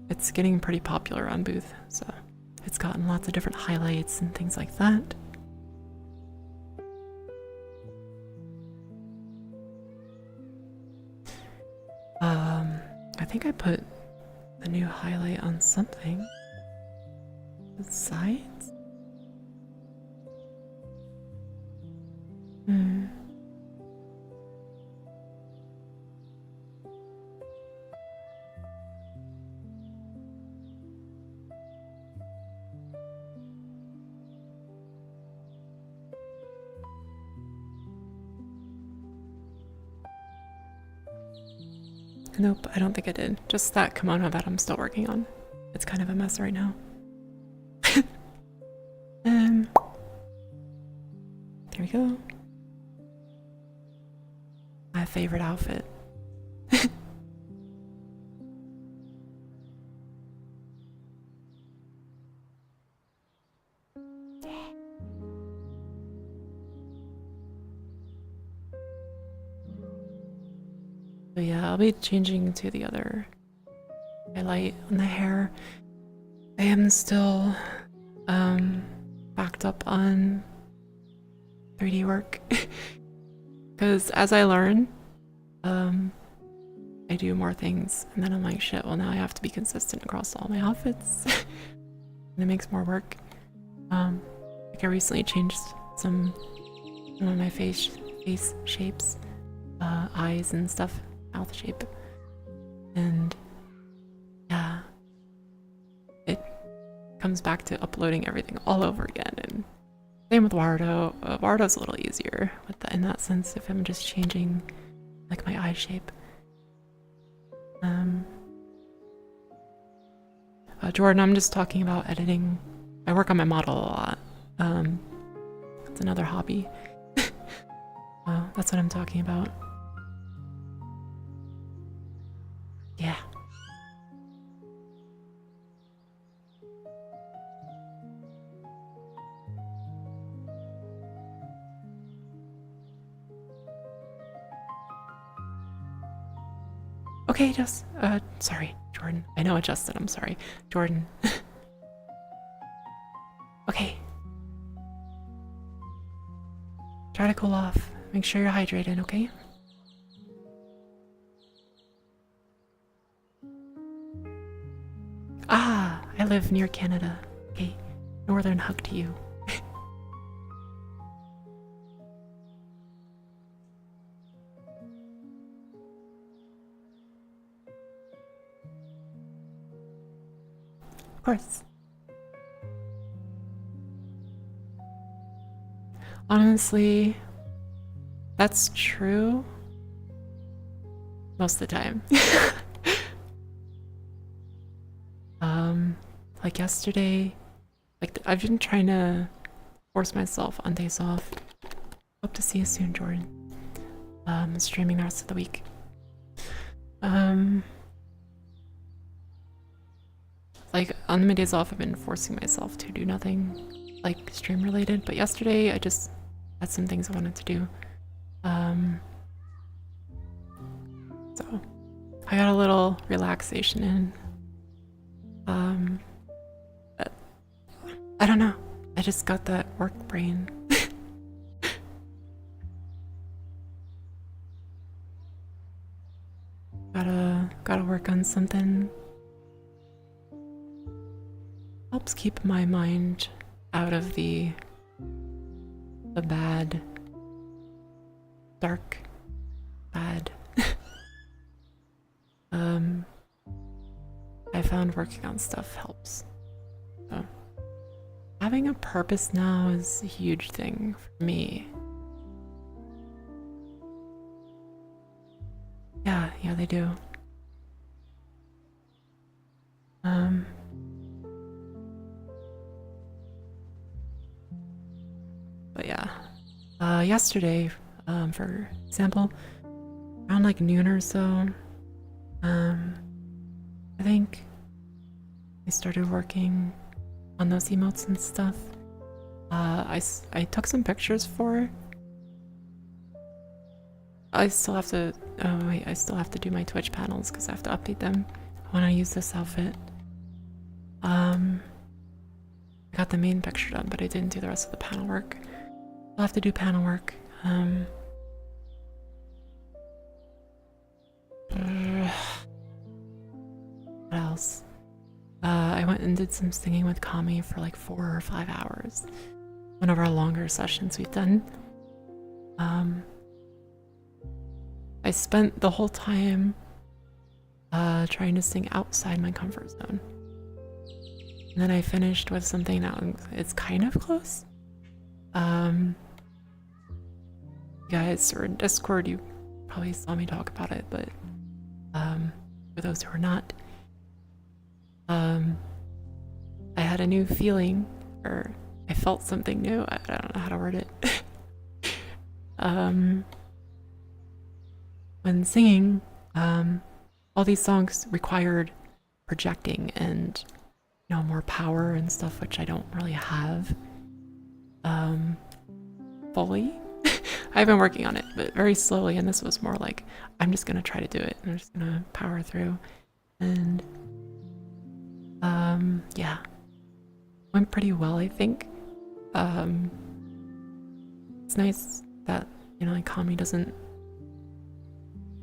it's getting pretty popular on Booth, so it's gotten lots of different highlights and things like that. I think I put the new highlight on something. The sides? Nope, I don't think I did. Just that kimono that I'm still working on. It's kind of a mess right now. There we go. My favorite outfit. But yeah, I'll be changing to the other highlight on the hair. I am still backed up on 3D work because as I learn, I do more things, and then I'm like, shit, well now I have to be consistent across all my outfits. And it makes more work. Like I recently changed some of my face shapes, eyes and stuff, mouth shape, and yeah, it comes back to uploading everything all over again. And same with Wardo. Wardo's a little easier with that, in that sense, if I'm just changing like my eye shape. Jordan, I'm just talking about editing. I work on my model a lot. It's another hobby. That's what I'm talking about. Yeah. Okay, sorry, Jordan. I know adjusted, I'm sorry. Jordan. Okay. Try to cool off. Make sure you're hydrated, okay? Ah, I live near Canada. Okay, northern hug to you. Of course. Honestly, that's true most of the time. Like yesterday, like I've been trying to force myself on days off. Hope to see you soon, Jordan. Streaming the rest of the week. Like on my days off, I've been forcing myself to do nothing like stream related, but yesterday I just had some things I wanted to do. So I got a little relaxation in. But I don't know. I just got that work brain. Gotta work on something. Helps keep my mind out of the bad, dark, bad. I found working on stuff helps. So having a purpose now is a huge thing for me. Yeah, they do. But yeah, yesterday, for example, around like noon or so, I think I started working on those emotes and stuff. I took some pictures for. I still have to. Oh wait, I still have to do my Twitch panels because I have to update them. I want to use this outfit. I got the main picture done, but I didn't do the rest of the panel work. I'll have to do panel work. What else? I went and did some singing with Kami for like 4 or 5 hours. One of our longer sessions we've done. I spent the whole time trying to sing outside my comfort zone. And then I finished with something that it's kind of close. You guys are in Discord, you probably saw me talk about it, but for those who are not, I had a new feeling, or I felt something new. I don't know how to word it. When singing, all these songs required projecting and, you know, more power and stuff, which I don't really have fully. I've been working on it, but very slowly, and this was more like, I'm just gonna try to do it, and I'm just gonna power through. And, yeah. Went pretty well, I think. It's nice that, you know, like, Kami doesn't...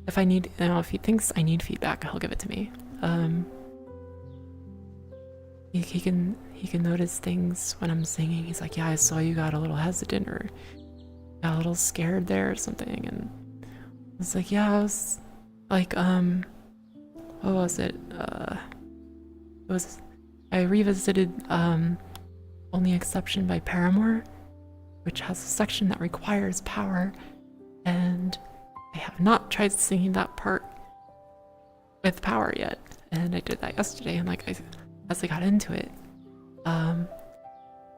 If I need, you know, if he thinks I need feedback, he'll give it to me. He can notice things when I'm singing. He's like, yeah, I saw you got a little hesitant or got a little scared there or something. And I was like, yeah, I was like, what was it? I revisited Only Exception by Paramore, which has a section that requires power, and I have not tried singing that part with power yet. And I did that yesterday, and like as I got into it, it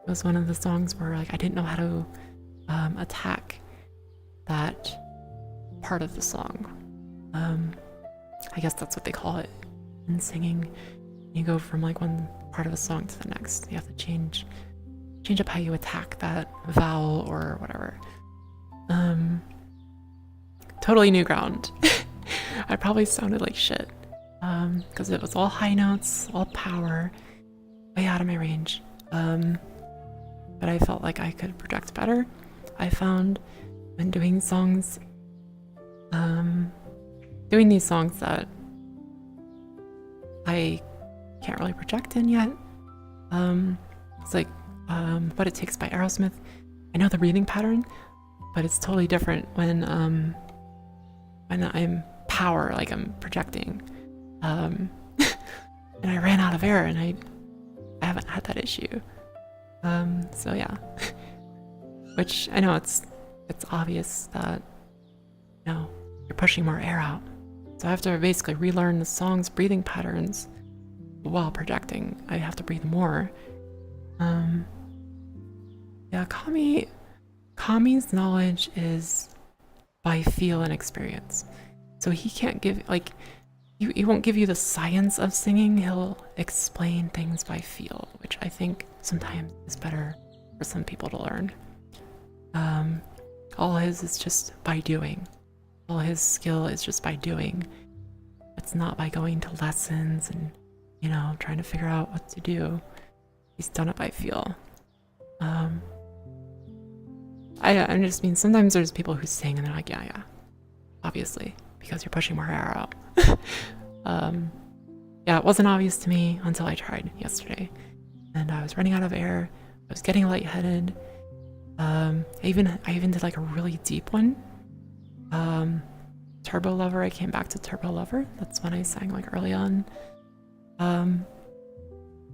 was one of the songs where like I didn't know how to attack that part of the song. I guess that's what they call it in singing. You go from like one part of a song to the next. You have to change up how you attack that vowel or whatever. Totally new ground. I probably sounded like shit because it was all high notes, all power, way out of my range. But I felt like I could project better. I found when doing these songs that I can't really project in yet. It's like What It Takes by Aerosmith. I know the breathing pattern, but it's totally different when I'm power, like I'm projecting. And I ran out of air, and I haven't had that issue. So yeah. Which I know it's obvious that, you know, you're pushing more air out. So I have to basically relearn the song's breathing patterns while projecting. I have to breathe more. Yeah, Kami's knowledge is by feel and experience. So he can't give, like, he won't give you the science of singing. He'll explain things by feel, which I think sometimes is better for some people to learn. All his is just by doing. All his skill is just by doing. It's not by going to lessons and, you know, trying to figure out what to do. He's done it by feel. I just mean, sometimes there's people who sing and they're like, yeah, obviously, because you're pushing more air out. Yeah, it wasn't obvious to me until I tried yesterday. And I was running out of air. I was getting lightheaded. I even did like a really deep one. Turbo Lover, I came back to Turbo Lover. That's when I sang like early on.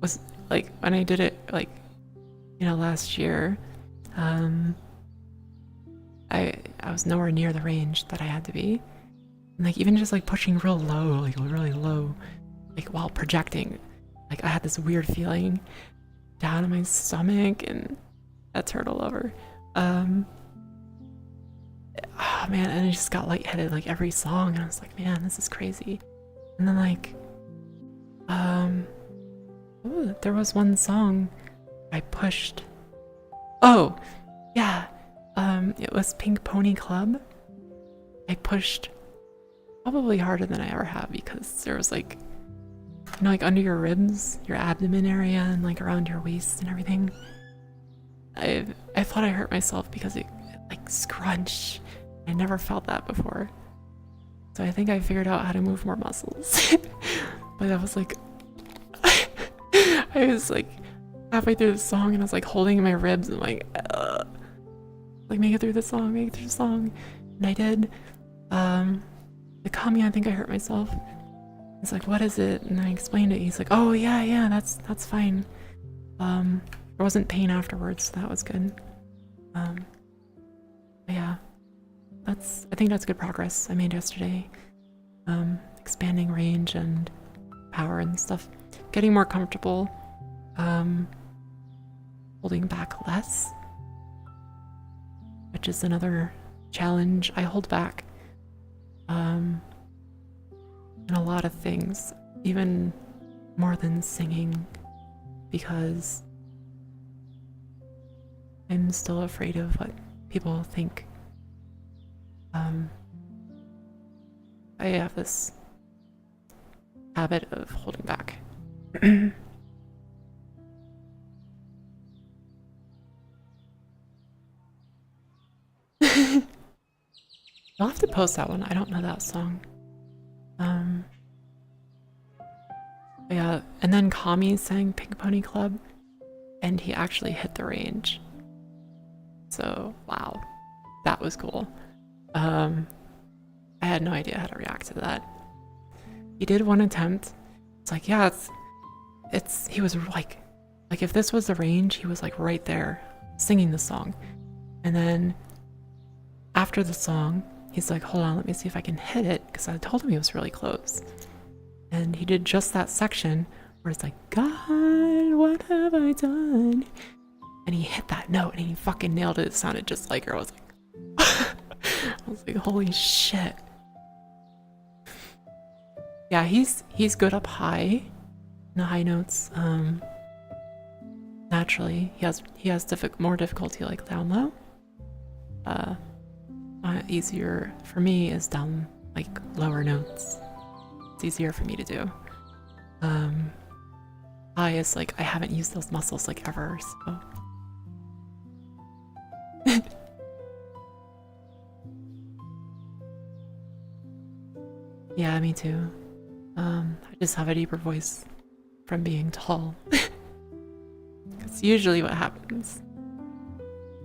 Was like when I did it like, you know, last year, I was nowhere near the range that I had to be. And like even just like pushing real low, like really low, like while projecting, like I had this weird feeling down in my stomach and at Turtle Lover. Oh man, and I just got lightheaded like every song, and I was like, man, this is crazy. And then like, there was one song I pushed. Oh, yeah, it was Pink Pony Club. I pushed probably harder than I ever have because there was like, you know, like under your ribs, your abdomen area, and like around your waist and everything. I thought I hurt myself because it like scrunched. I never felt that before. So I think I figured out how to move more muscles. But I was like, I was like halfway through the song and I was like holding my ribs and like make it through the song, make it through the song. And I did. The Kami, I think I hurt myself. He's like, what is it? And I explained it. He's like, oh yeah, that's fine. There wasn't pain afterwards, so that was good. Yeah, I think that's good progress I made yesterday. Expanding range and power and stuff. Getting more comfortable. Holding back less, which is another challenge. I hold back in a lot of things, even more than singing, because I'm still afraid of what people think Um, I have this habit of holding back. I'll have to post that one. I don't know that song. Yeah, and then Kami sang Pink Pony Club, and he actually hit the range. So, wow, that was cool. I had no idea how to react to that. He did one attempt. It's like, yeah, he was like if this was the range, he was like right there singing the song. And then after the song, he's like, hold on, let me see if I can hit it, because I told him he was really close. And he did just that section where it's like, God, what have I done? And he hit that note and he fucking nailed it. It sounded just like her. I was like, holy shit. Yeah, he's good up high, in the high notes. Naturally, he has more difficulty like down low. Easier for me is down like lower notes. It's easier for me to do. High is like I haven't used those muscles like ever, so. Yeah, me too. I just have a deeper voice from being tall. That's usually what happens.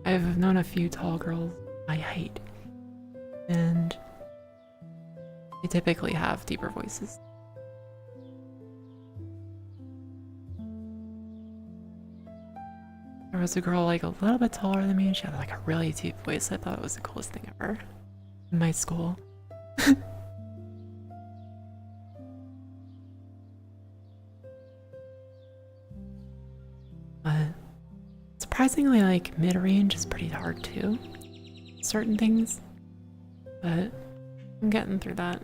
I've known a few tall girls my height, and they typically have deeper voices. There was a girl like a little bit taller than me, and she had like a really deep voice. I thought it was the coolest thing ever in my school. But surprisingly, like mid-range is pretty hard too. Certain things, but I'm getting through that.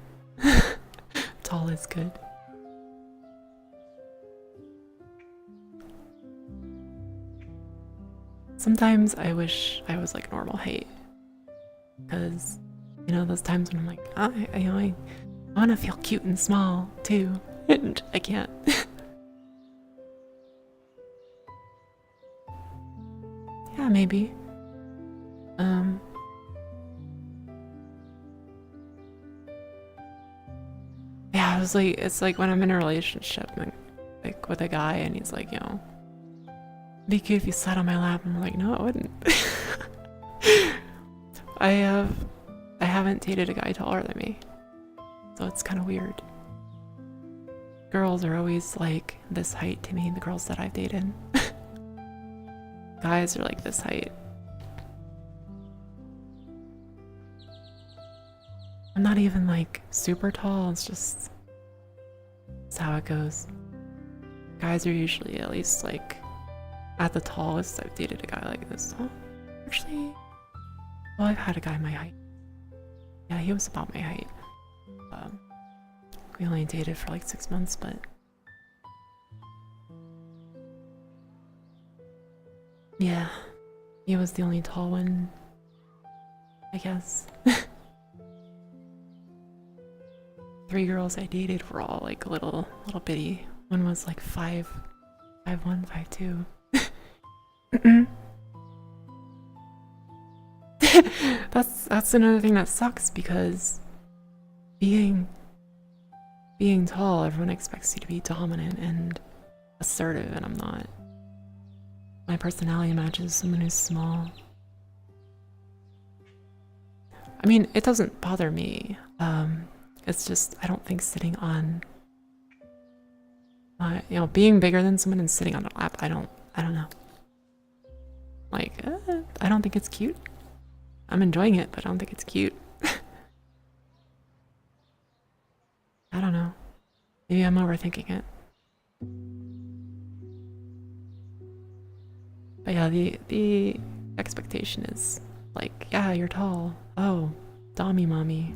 Tall is good. Sometimes I wish I was like normal height, because you know those times when I'm like, I want to feel cute and small too, and I can't. Yeah, maybe. Yeah, it's like when I'm in a relationship, like with a guy, and he's like, you know, be cute if you sat on my lap, and we're like, no, I wouldn't. I haven't dated a guy taller than me, so it's kind of weird. Girls are always like this height to me, the girls that I've dated. Guys are like this height. I'm not even like super tall, it's how it goes. Guys are usually at least like at the tallest. I've dated a guy like this tall. Actually, well, I've had a guy my height. Yeah, he was about my height. We only dated for like 6 months, but yeah, he was the only tall one, I guess. 3 girls I dated were all like little bitty. One was like 5'1", 5'2". That's another thing that sucks, because being tall, everyone expects you to be dominant and assertive, and I'm not. My personality matches someone who's small. I mean, it doesn't bother me. It's just I don't think sitting on, you know, being bigger than someone and sitting on a lap. I don't know. Like, I don't think it's cute. I'm enjoying it, but I don't think it's cute. I don't know. Maybe I'm overthinking it. But yeah, the expectation is like, yeah, you're tall. Oh, Dommy mommy.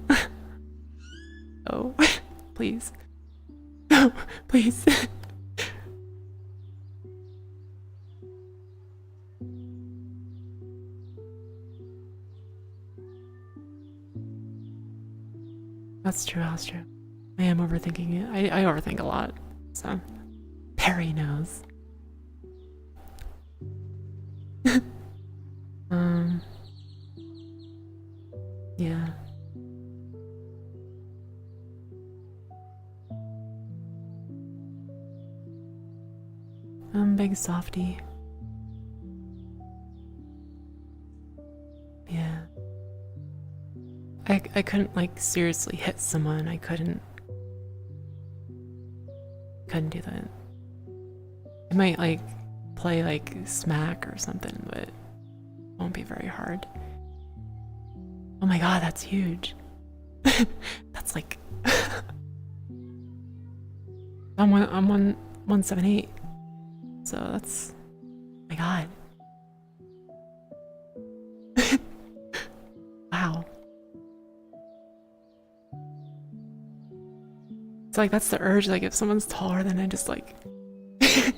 Oh, please. Oh, please. That's true, that's true. I am overthinking it. I overthink a lot, so Perry knows. um, yeah. Big softy. Yeah. I couldn't like seriously hit someone. I couldn't do that. I might like play like smack or something, but it won't be very hard. Oh my god, that's huge. That's like I'm 178. So that's my god. Wow. It's like that's the urge, like if someone's taller than I just like oh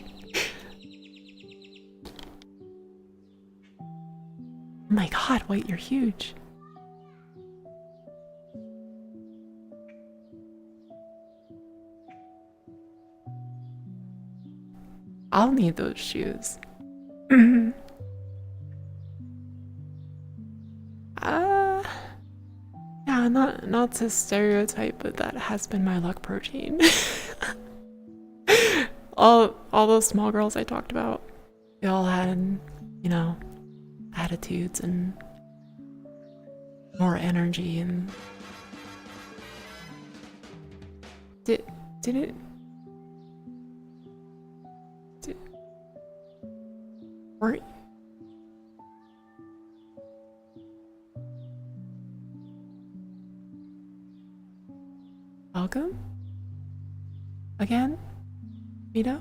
my god, wait, you're huge. I'll need those shoes. Yeah, not to stereotype, but that has been my luck protein. all those small girls I talked about, they all had, you know, attitudes and more energy and did it were welcome again, Mito?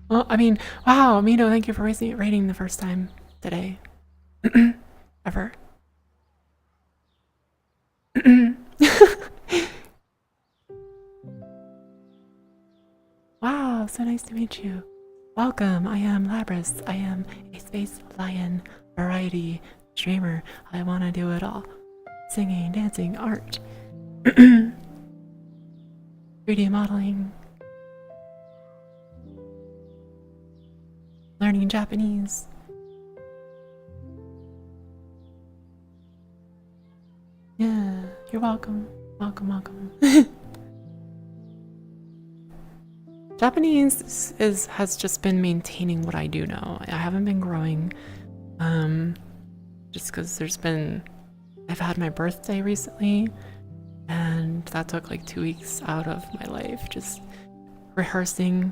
Well, I mean, wow, Mito, thank you for rating the first time today. Ever. Wow, so nice to meet you. Welcome, I am Labris. I am a space lion variety streamer. I want to do it all. Singing, dancing, art, 3D modeling, learning Japanese. Yeah, you're welcome. Welcome. Japanese has just been maintaining what I do know. I haven't been growing, just because I've had my birthday recently, and that took like 2 weeks out of my life, just rehearsing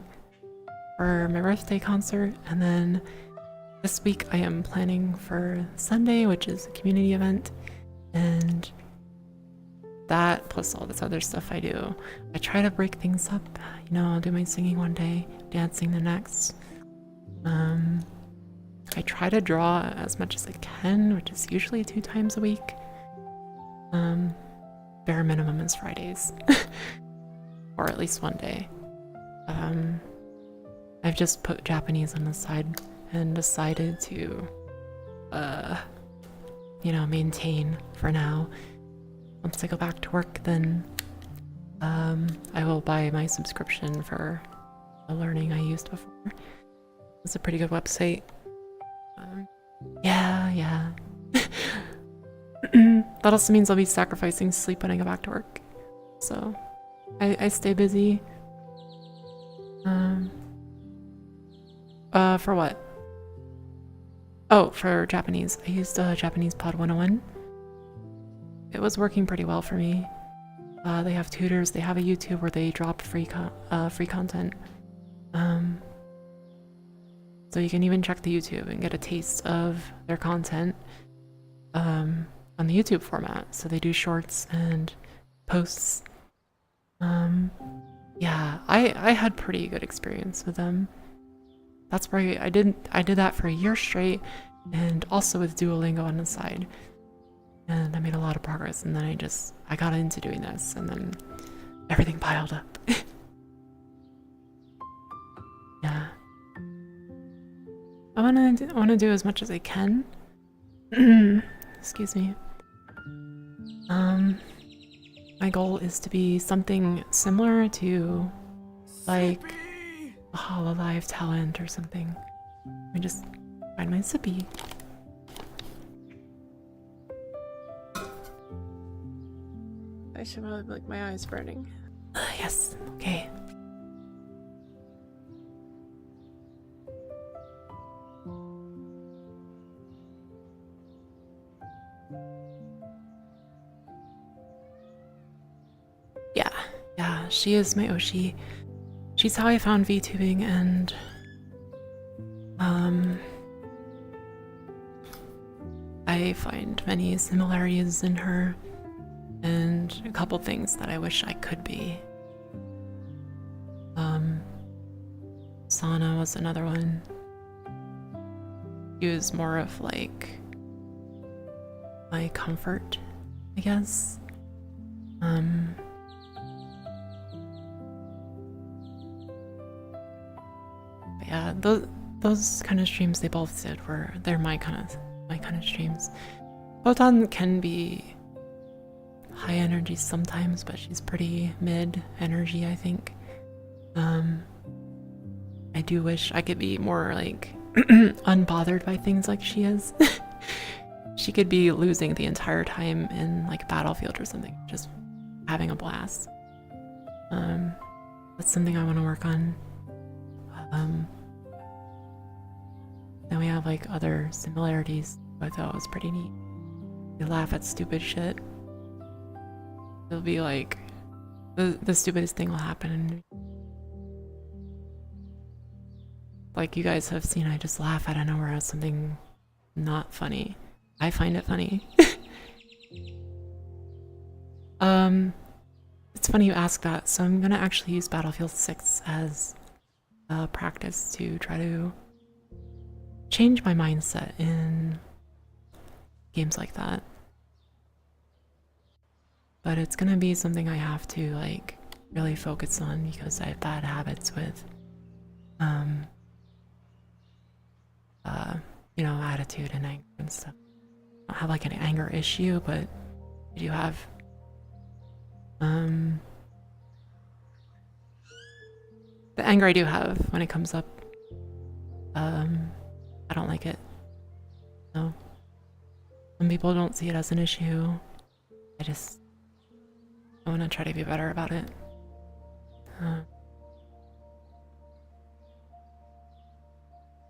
for my birthday concert. And then this week I am planning for Sunday, which is a community event, and that plus all this other stuff I do. I try to break things up, you know, I'll do my singing one day, dancing the next. I try to draw as much as I can, which is usually 2 times a week. Bare minimum is Fridays, or at least one day. I've just put Japanese on the side and decided to, you know, maintain for now. Once I go back to work, then I will buy my subscription for the learning I used before. It's a pretty good website. Yeah. That also means I'll be sacrificing sleep when I go back to work. So I stay busy. For what? Oh, for Japanese. I used Japanese Pod 101. It was working pretty well for me. They have tutors. They have a YouTube where they drop free content. So you can even check the YouTube and get a taste of their content on the YouTube format. So they do shorts and posts. Yeah, I had pretty good experience with them. That's where I did that for a year straight, and also with Duolingo on the side. And I made a lot of progress, and then I got into doing this, and then everything piled up. Yeah. I wanna do as much as I can. Excuse me. Um, my goal is to be something similar to like a Hololive talent or something. Let me just find my sippy. I should have like my eyes burning. Yes, okay. Yeah, she is my Oshi. She's how I found VTubing, and I find many similarities in her and a couple things that I wish I could be. Sana was another one. She was more of like my comfort, I guess. Yeah, those kind of streams they both did they're my kind of streams. Photon can be high energy sometimes, but she's pretty mid energy, I think. I do wish I could be more like unbothered by things like she is. She could be losing the entire time in like Battlefield or something, just having a blast. That's something I want to work on. Then we have like other similarities, which I thought was pretty neat. We laugh at stupid shit. It'll be like the stupidest thing will happen, and like you guys have seen, I just laugh out of nowhere at something not funny. I find it funny. It's funny you ask that, so I'm gonna actually use Battlefield 6 as a practice to try to change my mindset in games like that. But it's gonna be something I have to like really focus on because I have bad habits with you know, attitude and anger and stuff. I don't have like an anger issue, but I do have the anger I do have when it comes up, I don't like it. So some people don't see it as an issue. I want to try to be better about it.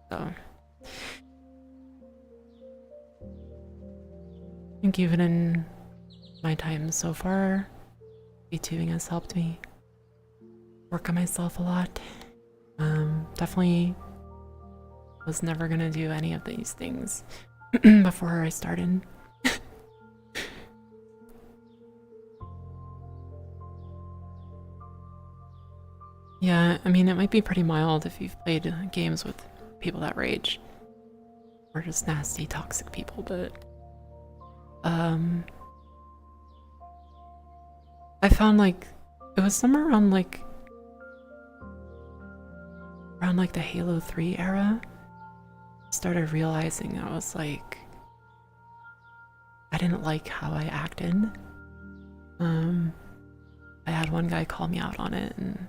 So I think even in my time so far, VTubing has helped me work on myself a lot. Definitely was never gonna do any of these things before I started. Yeah, I mean, it might be pretty mild if you've played games with people that rage. Or just nasty, toxic people, but I found like it was somewhere around like the Halo 3 era. I started realizing I was like I didn't like how I acted. I had one guy call me out on it, and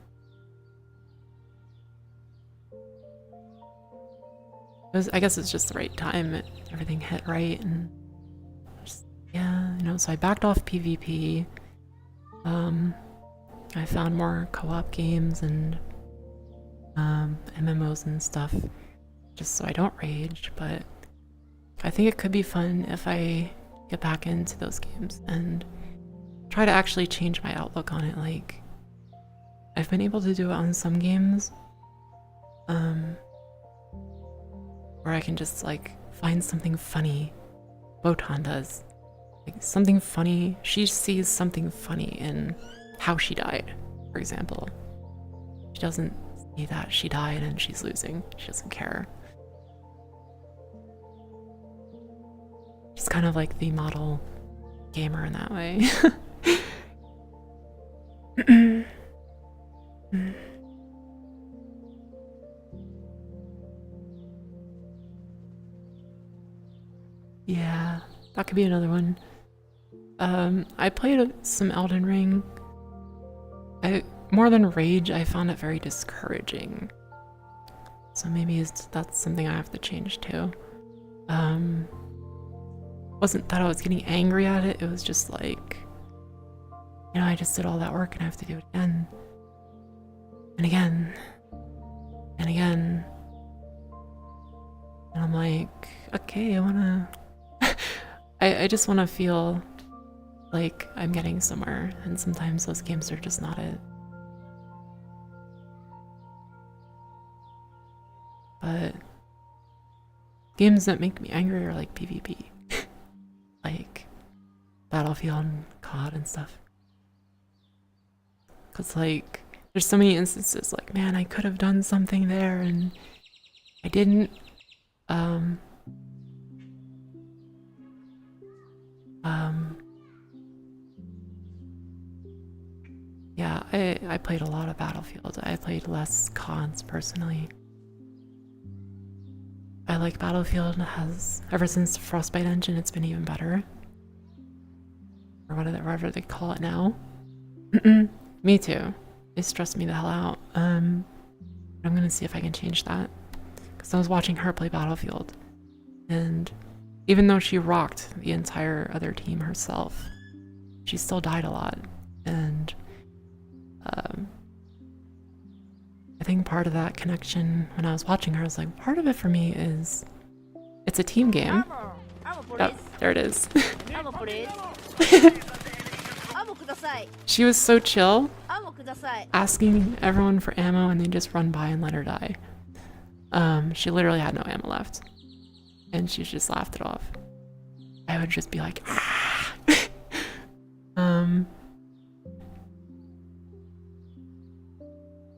I guess it's just the right time. Everything hit right, and just, yeah, you know. So I backed off PvP. I found more co-op games and MMOs and stuff, just so I don't rage. But I think it could be fun if I get back into those games and try to actually change my outlook on it. Like, I've been able to do it on some games, where I can just like find something funny. Wotan does. Like something funny. She sees something funny in how she died, for example. She doesn't see that she died and she's losing. She doesn't care. She's kind of like the model gamer in that way. Yeah, that could be another one. I played some Elden Ring. More than Rage, I found it very discouraging. So maybe that's something I have to change too. Wasn't that I was getting angry at it, it was just like, you know, I just did all that work and I have to do it again. And again. And again. And I'm like, okay, I wanna... I just wanna feel like I'm getting somewhere, and sometimes those games are just not it. But games that make me angry are like PvP. Like Battlefield and COD and stuff. Cause like, there's so many instances like, man, I could have done something there and I didn't. Yeah, I played a lot of Battlefield. I played less CODs personally. I like Battlefield. Has ever since the Frostbite engine, it's been even better. Or whatever they call it now. Me too. It stressed me the hell out. I'm gonna see if I can change that. Because I was watching her play Battlefield. And even though she rocked the entire other team herself, she still died a lot. And I think part of that connection when I was watching her, I was like, part of it for me is it's a team game. Yep, there it is. She was so chill, asking everyone for ammo and they just run by and let her die. She literally had no ammo left. And she just laughed it off. I would just be like, ah!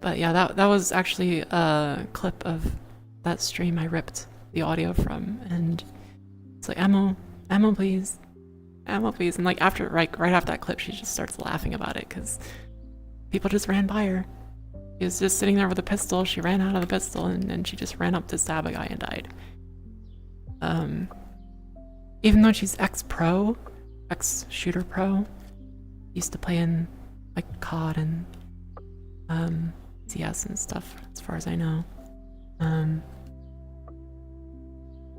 But yeah, that was actually a clip of that stream I ripped the audio from, and it's like, ammo please, ammo please. And like after, right after that clip, she just starts laughing about it because people just ran by her. She was just sitting there with a pistol. She ran out of the pistol and then she just ran up to stab a guy and died. Even though she's ex-pro, ex-shooter pro, used to play in like COD and CS and stuff, as far as I know.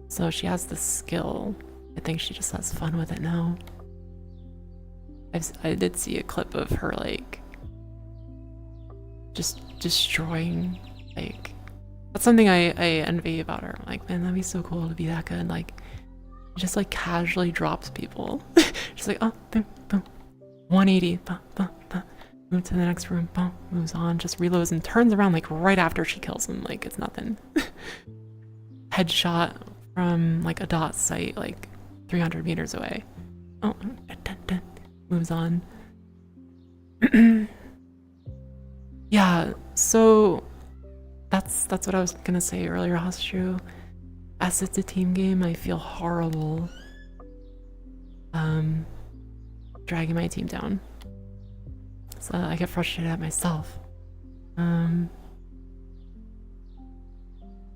So she has the skill. I think she just has fun with it now. I did see a clip of her like just destroying, like, that's something I envy about her. I'm like, man, that'd be so cool to be that good. Like, just like casually drops people. She's like, oh, boom, boom, 180, boom, boom, boom. Move to the next room, boom, moves on, just reloads and turns around like right after she kills him, like it's nothing. Headshot from like a dot site like 300 meters away. Oh, moves on. Yeah, so that's what I was gonna say earlier, Hostru. As it's a team game, I feel horrible dragging my team down. So I get frustrated at myself.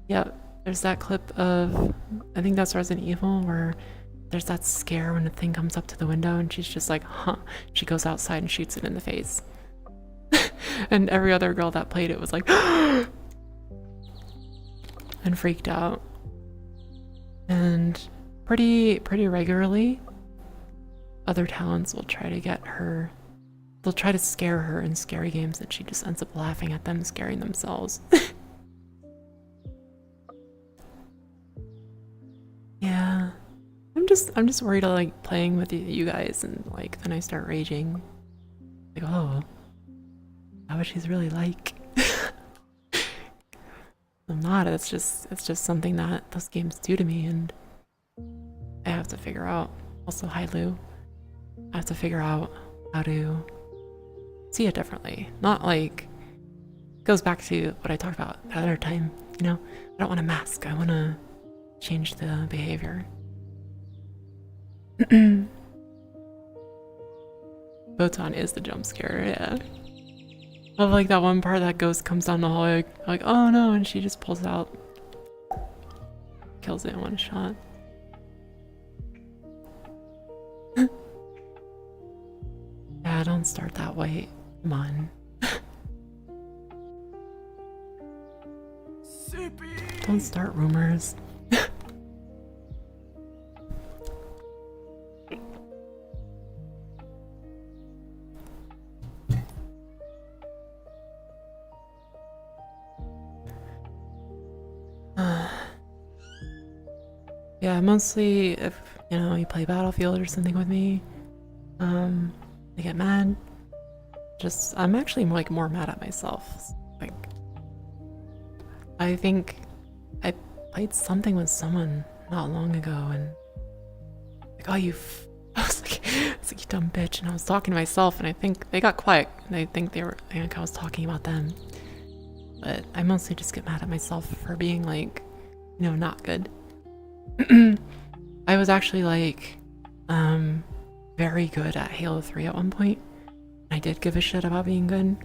Yeah, there's that clip of, I think that's Resident Evil, where there's that scare when the thing comes up to the window and she's just like, huh. She goes outside and shoots it in the face. And every other girl that played it was like, and freaked out. And pretty regularly, other talents will try to get her. They'll try to scare her in scary games and she just ends up laughing at them scaring themselves. Yeah. I'm just worried of like playing with you guys and like then I start raging. Like, oh, how what she's really like. I'm not, it's just something that those games do to me and I have to figure out. Also, hi Lou. I have to figure out how to see it differently. Not like, goes back to what I talked about the other time, you know? I don't want to mask, I want to change the behavior. Photon is the jump scare, yeah. I love like that one part that ghost comes down the hallway, like, oh no, and she just pulls out, kills it in one shot. start that way. Come on. Don't start rumors. Yeah, mostly if, you know, you play Battlefield or something with me, I get mad. I'm actually like more mad at myself. Like, I think I played something with someone not long ago and like, oh, I was like, it's like, you dumb bitch. And I was talking to myself and I think they got quiet. And I think I think I was talking about them. But I mostly just get mad at myself for being like, you know, not good. I was actually like, very good at Halo 3 at one point. I did give a shit about being good.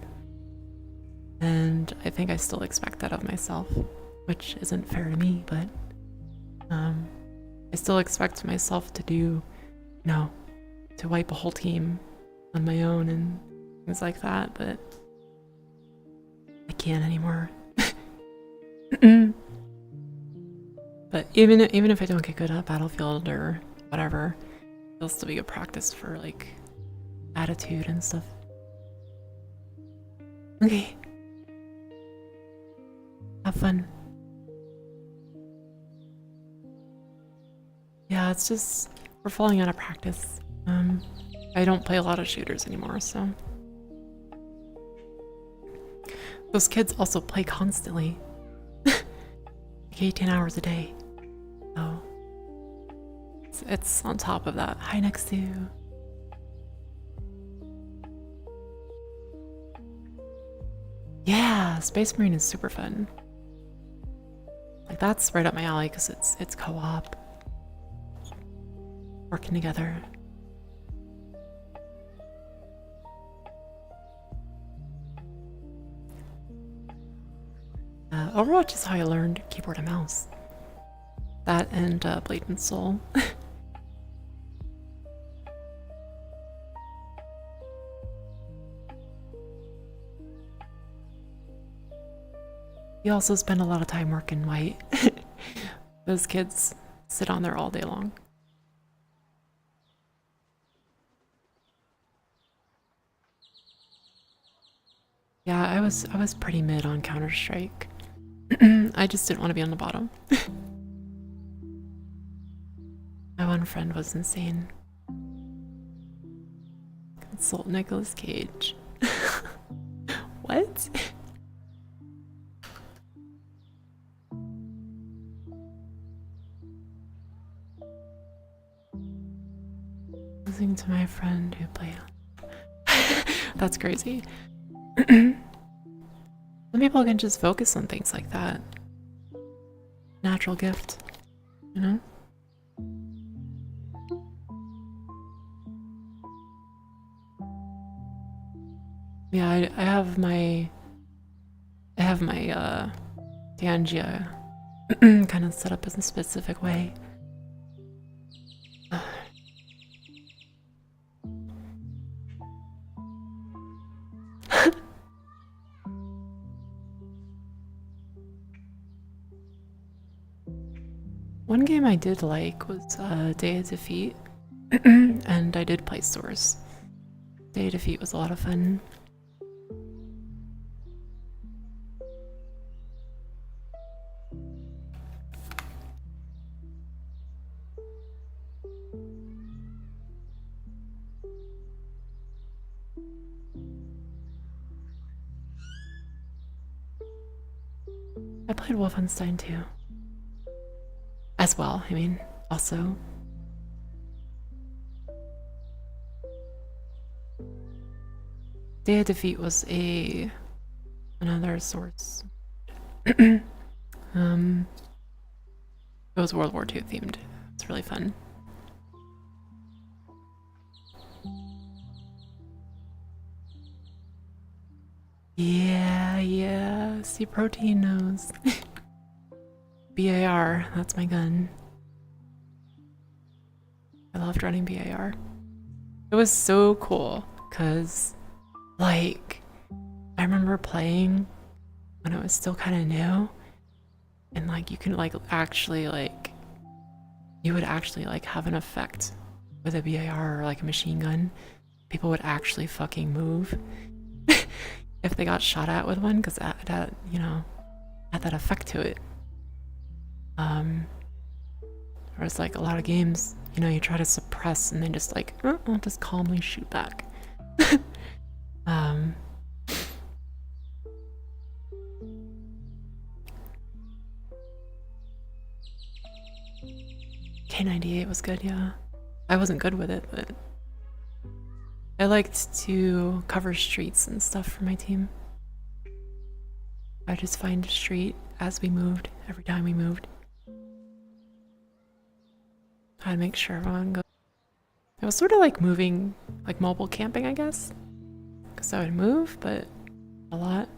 And I think I still expect that of myself, which isn't fair to me, but I still expect myself to do, you know, to wipe a whole team on my own and things like that, but I can't anymore. But even if I don't get good at Battlefield or whatever, it'll still be good practice for like attitude and stuff. Okay. Have fun. Yeah, it's just we're falling out of practice. I don't play a lot of shooters anymore, so those kids also play constantly. Like 18 hours a day. So it's on top of that. Hi, next to you. Yeah, Space Marine is super fun. Like that's right up my alley because it's co-op. Working together. Overwatch is how I learned keyboard and mouse. That and Blade and Soul. You also spend a lot of time working white. Those kids sit on there all day long. Yeah, I was pretty mid on Counter-Strike. I just didn't want to be on the bottom. My one friend was insane. Consult Nicolas Cage. What? Listening to my friend who played on. That's crazy. Some people can just focus on things like that. Natural gift, you know? Yeah, I have my Dangia kind of set up in a specific way. One game I did like was Day of Defeat, and I did play Source. Day of Defeat was a lot of fun. I played Wolfenstein too. As well, I mean, also. Day of Defeat was another Source. It was World War II themed. It's really fun. Yeah, see protein knows. BAR, that's my gun. I loved running BAR. It was so cool Cause like I remember playing when it was still kind of new, and like you can like actually like you would actually like have an effect with a BAR or like a machine gun. People would actually fucking move if they got shot at with one, because that you know had that effect to it. Whereas like a lot of games, you know, you try to suppress and then just like I'll just calmly shoot back. um K98 was good, yeah. I wasn't good with it, but I liked to cover streets and stuff for my team. I just find a street as we moved, every time we moved. I'd make sure everyone goes. It was sort of like moving, like mobile camping, I guess. Because I would move, but a lot.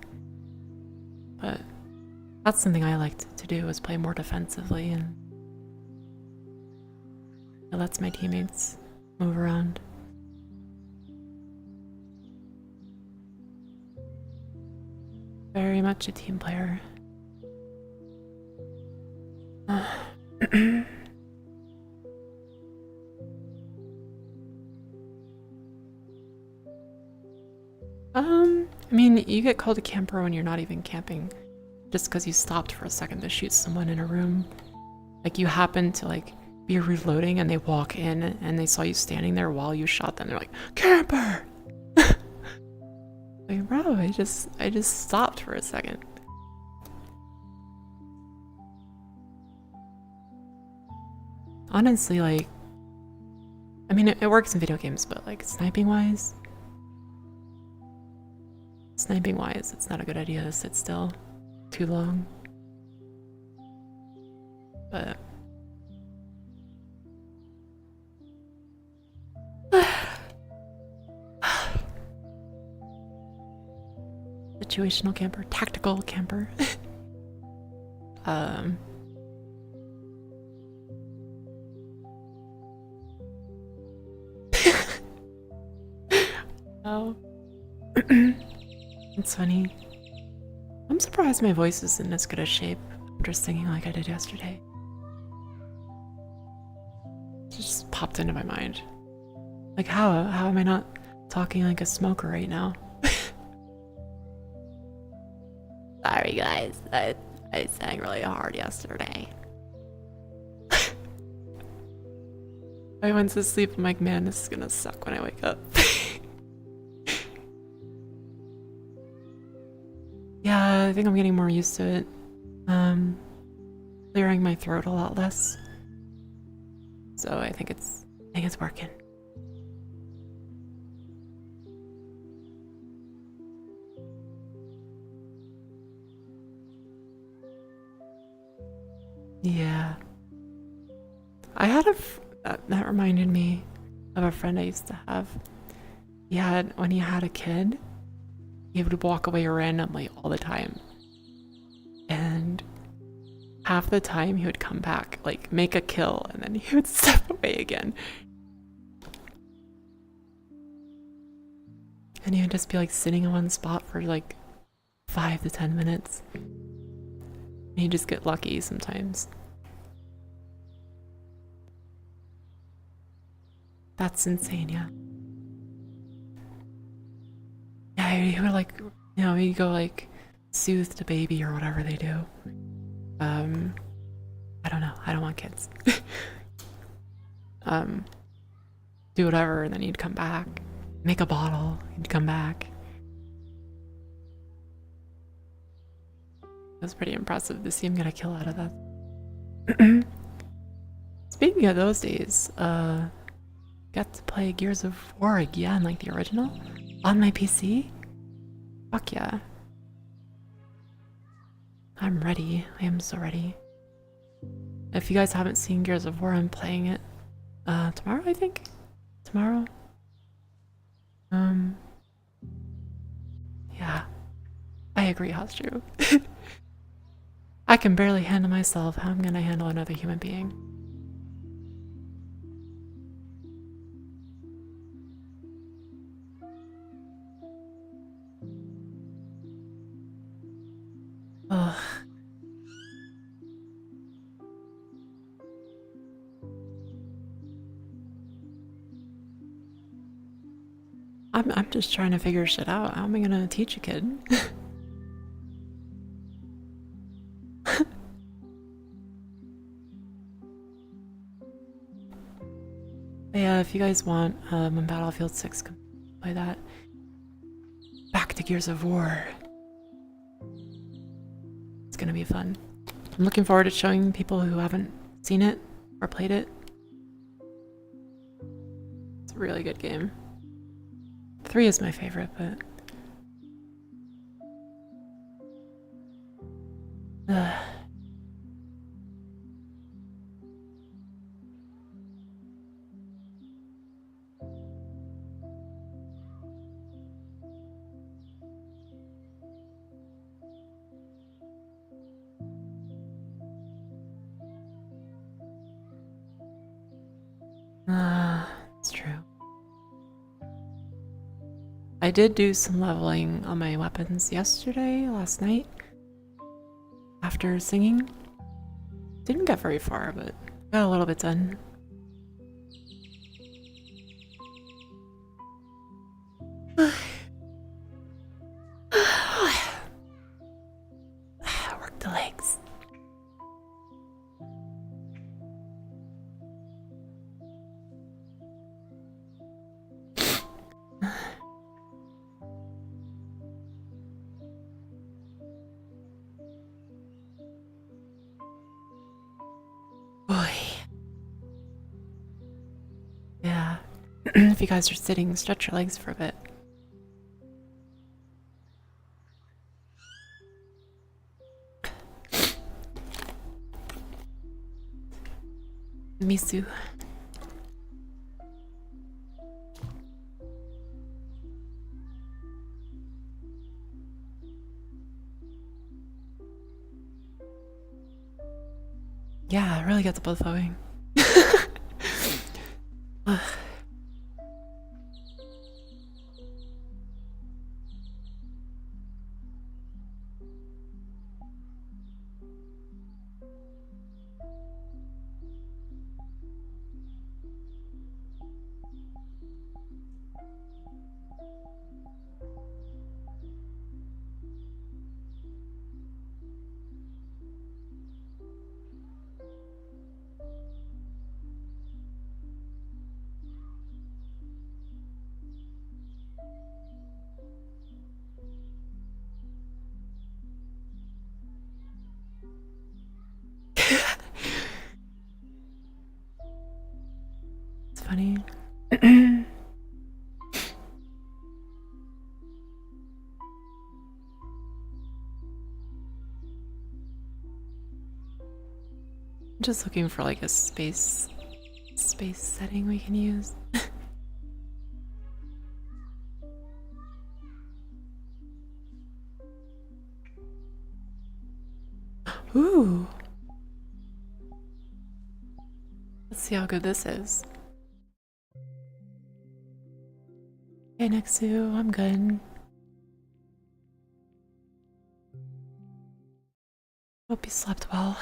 But that's something I liked to do, was play more defensively, and it lets my teammates move around. Very much a team player. I mean, you get called a camper when you're not even camping, just because you stopped for a second to shoot someone in a room. Like you happen to like be reloading and they walk in and they saw you standing there while you shot them. They're like, camper! Like, bro, I just stopped for a second. Honestly, like, I mean, it works in video games, but like sniping wise, it's not a good idea to sit still too long. But situational camper, tactical camper. Oh. It's funny. I'm surprised my voice is in as good a shape after singing like I did yesterday. It just popped into my mind. Like how am I not talking like a smoker right now? Sorry guys, I sang really hard yesterday. I went to sleep, I'm like, man, this is gonna suck when I wake up. Yeah, I think I'm getting more used to it. Clearing my throat a lot less. So I think it's working. Yeah. I had that reminded me of a friend I used to have. When he had a kid, he would walk away randomly all the time. And half the time he would come back, like make a kill, and then he would step away again. And he would just be like sitting in one spot for like 5 to 10 minutes. And he'd just get lucky sometimes. That's insane, yeah. Yeah, he would like, you know, he'd go like soothe the baby or whatever they do. I don't know. I don't want kids. Do whatever, and then he'd come back. Make a bottle, he'd come back. It was pretty impressive to see him get a kill out of that. Speaking of those days, got to play Gears of War again, like the original, on my PC. Fuck yeah. I'm ready. I am so ready. If you guys haven't seen Gears of War, I'm playing it tomorrow, I think. Tomorrow. Yeah. I agree, Hostru. I can barely handle myself. How am I gonna handle another human being? I'm just trying to figure shit out. How am I gonna teach a kid? Yeah, if you guys want when Battlefield 6 can play that. Back to Gears of War. It's gonna be fun. I'm looking forward to showing people who haven't seen it or played it. It's a really good game. 3 is my favorite, but it's true. I did do some leveling on my weapons last night, after singing. Didn't get very far, but got a little bit done. Work the legs. Boy. Yeah. If you guys are sitting, stretch your legs for a bit. Misu. Yeah, it really gets the blood flowing. It's funny. I'm just looking for like a space setting we can use. Ooh. Let's see how good this is. Hey Nexu, I'm good. Hope you slept well.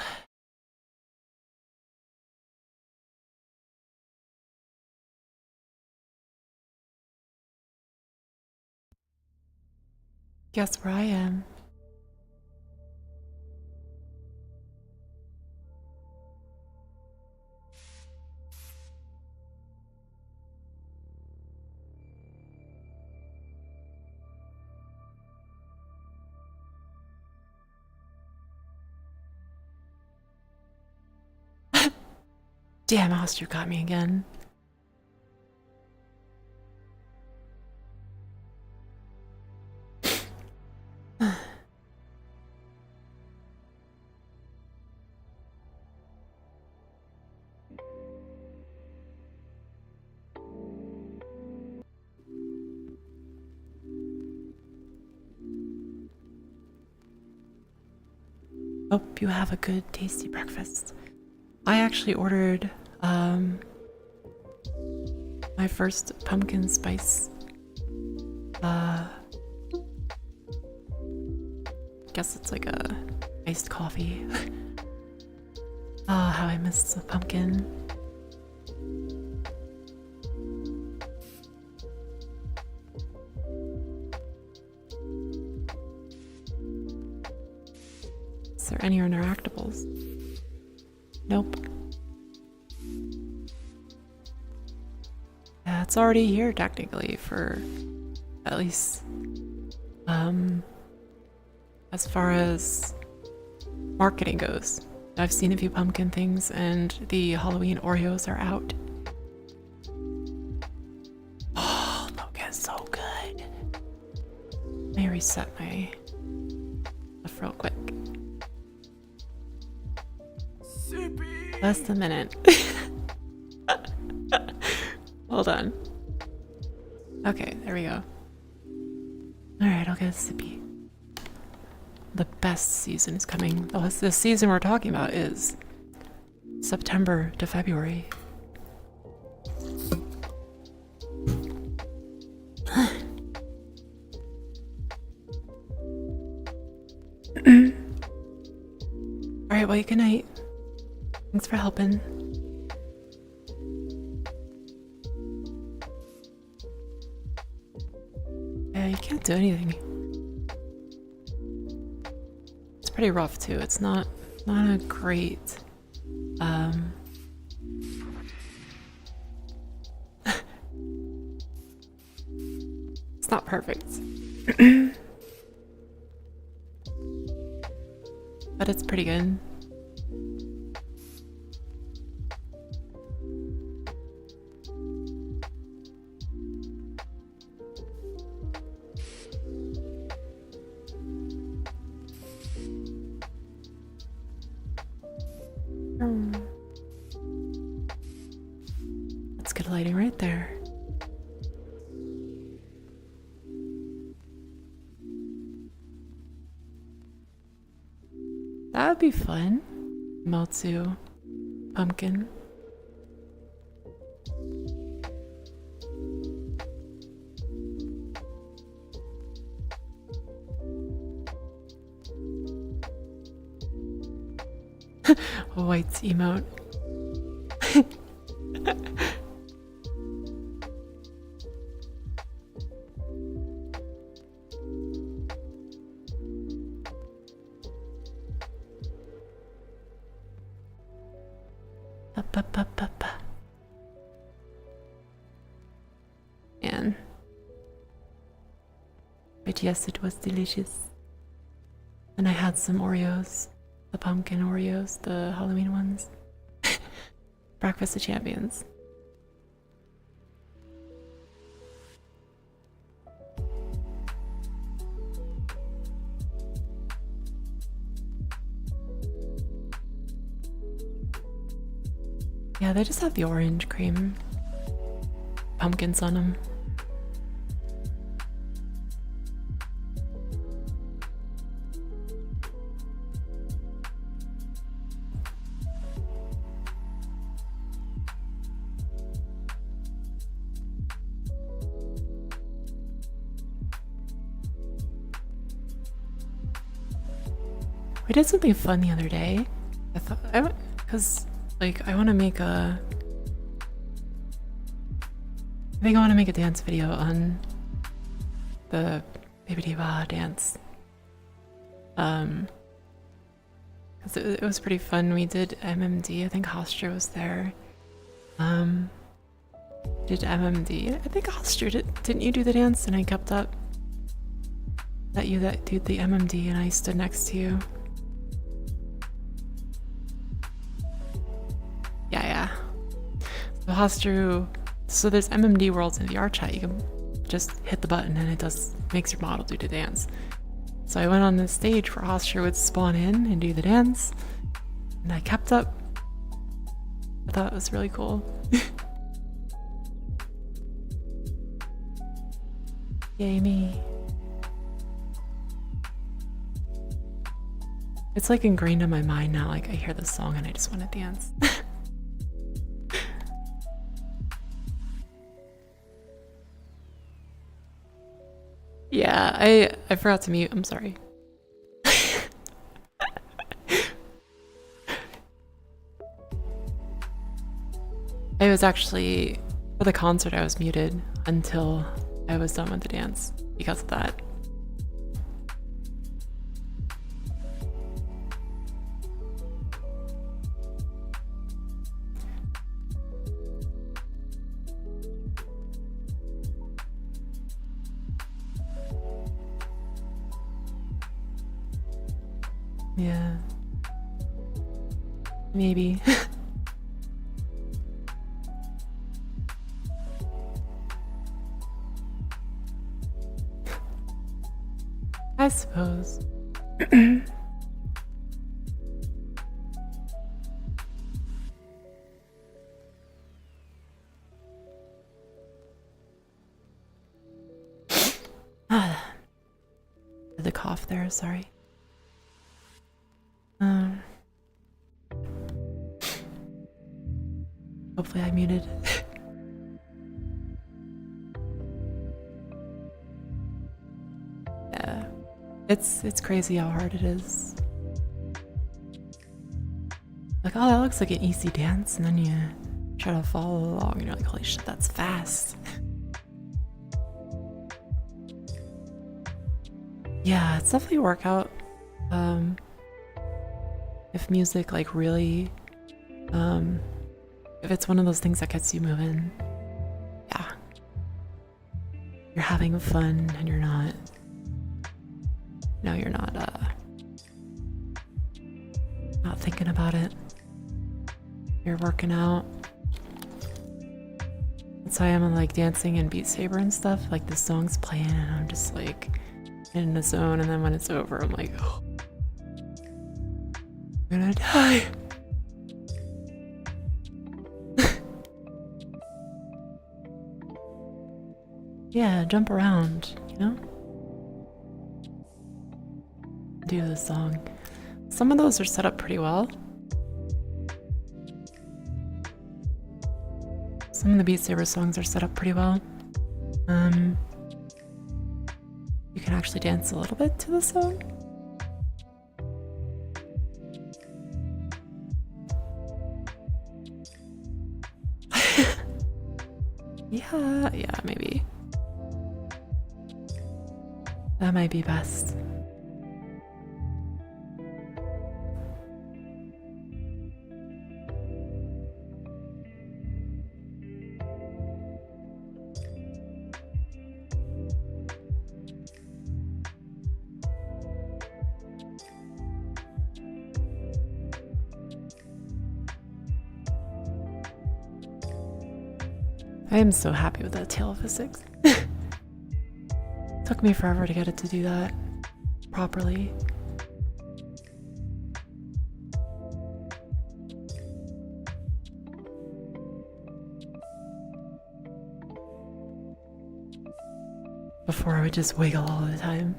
Guess where I am? Damn, Oster got me again. Hope you have a good, tasty breakfast. I actually ordered my first pumpkin spice. Guess it's like a iced coffee. Oh, how I miss the pumpkin. or any interactables. Nope. Yeah, it's already here technically for at least as far as marketing goes. I've seen a few pumpkin things and the Halloween Oreos are out. Oh, look, it's so good. Let me reset my stuff real quick. Sippy. Less than a minute. Hold on. Okay, there we go. Alright, I'll get a sippy. The best season is coming. Oh, the season we're talking about is September to February. Alright, well, good night. Thanks for helping. Yeah, you can't do anything. It's pretty rough too. It's not a great it's not perfect. But it's pretty good. That's good lighting right there. That would be fun. Motsu pumpkin. A white emote. Man. But yes, it was delicious. And I had some Oreos. The pumpkin Oreos, the Halloween ones. Breakfast of Champions. Yeah, they just have the orange cream pumpkins on them. We did something fun the other day. I thought because like I want to make a. I think I want to make a dance video on the Baby Diva dance. Because it was pretty fun. We did MMD. I think Hostra was there. Did MMD. I think Hostra didn't you do the dance? And I kept up. That you that did the MMD and I stood next to you. Yeah. So Hostru, so there's MMD worlds in VR chat. You can just hit the button and it makes your model do the dance. So I went on the stage where Hostru would spawn in and do the dance, and I kept up. I thought it was really cool. Yay me. It's like ingrained in my mind now, like I hear this song and I just want to dance. Yeah, I forgot to mute, I'm sorry. I was actually, for the concert I was muted until I was done with the dance because of that. Yeah. Maybe. I suppose. The cough there, sorry. Hopefully I muted. Yeah. It's crazy how hard it is. Like, oh, that looks like an easy dance, and then you try to follow along, and you're like, holy shit, that's fast. Yeah, it's definitely a workout. If music like really, if it's one of those things that gets you moving, yeah, you're having fun and you're not. No, you're not thinking about it. You're working out. That's why I'm like dancing and Beat Saber and stuff. Like the song's playing and I'm just like in the zone, and then when it's over, I'm like, oh, I'm gonna die. Yeah, jump around, you know? Do the song. Some of those are set up pretty well. Some of the Beat Saber songs are set up pretty well. You can actually dance a little bit to the song. Yeah, maybe. That might be best. I am so happy with that tail of physics. Took me forever to get it to do that properly. Before I would just wiggle all the time.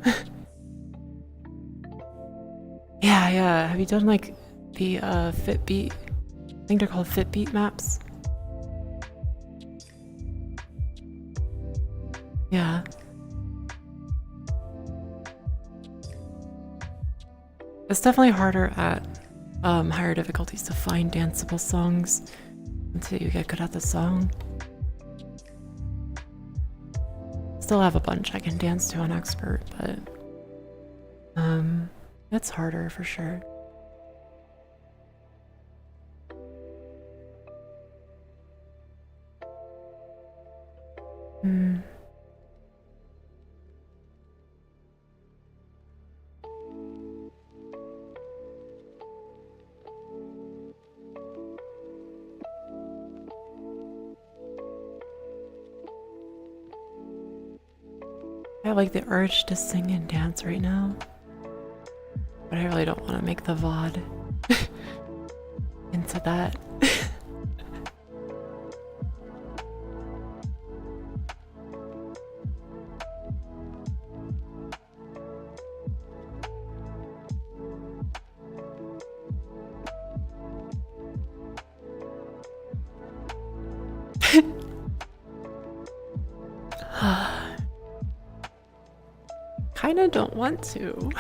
Yeah. Have you done like the Fitbeat? I think they're called Fitbeat maps. Yeah. It's definitely harder at higher difficulties to find danceable songs until you get good at the song. Still have a bunch I can dance to on expert, but it's harder for sure. I have like the urge to sing and dance right now, but I really don't want to make the VOD into that. Kinda don't want to.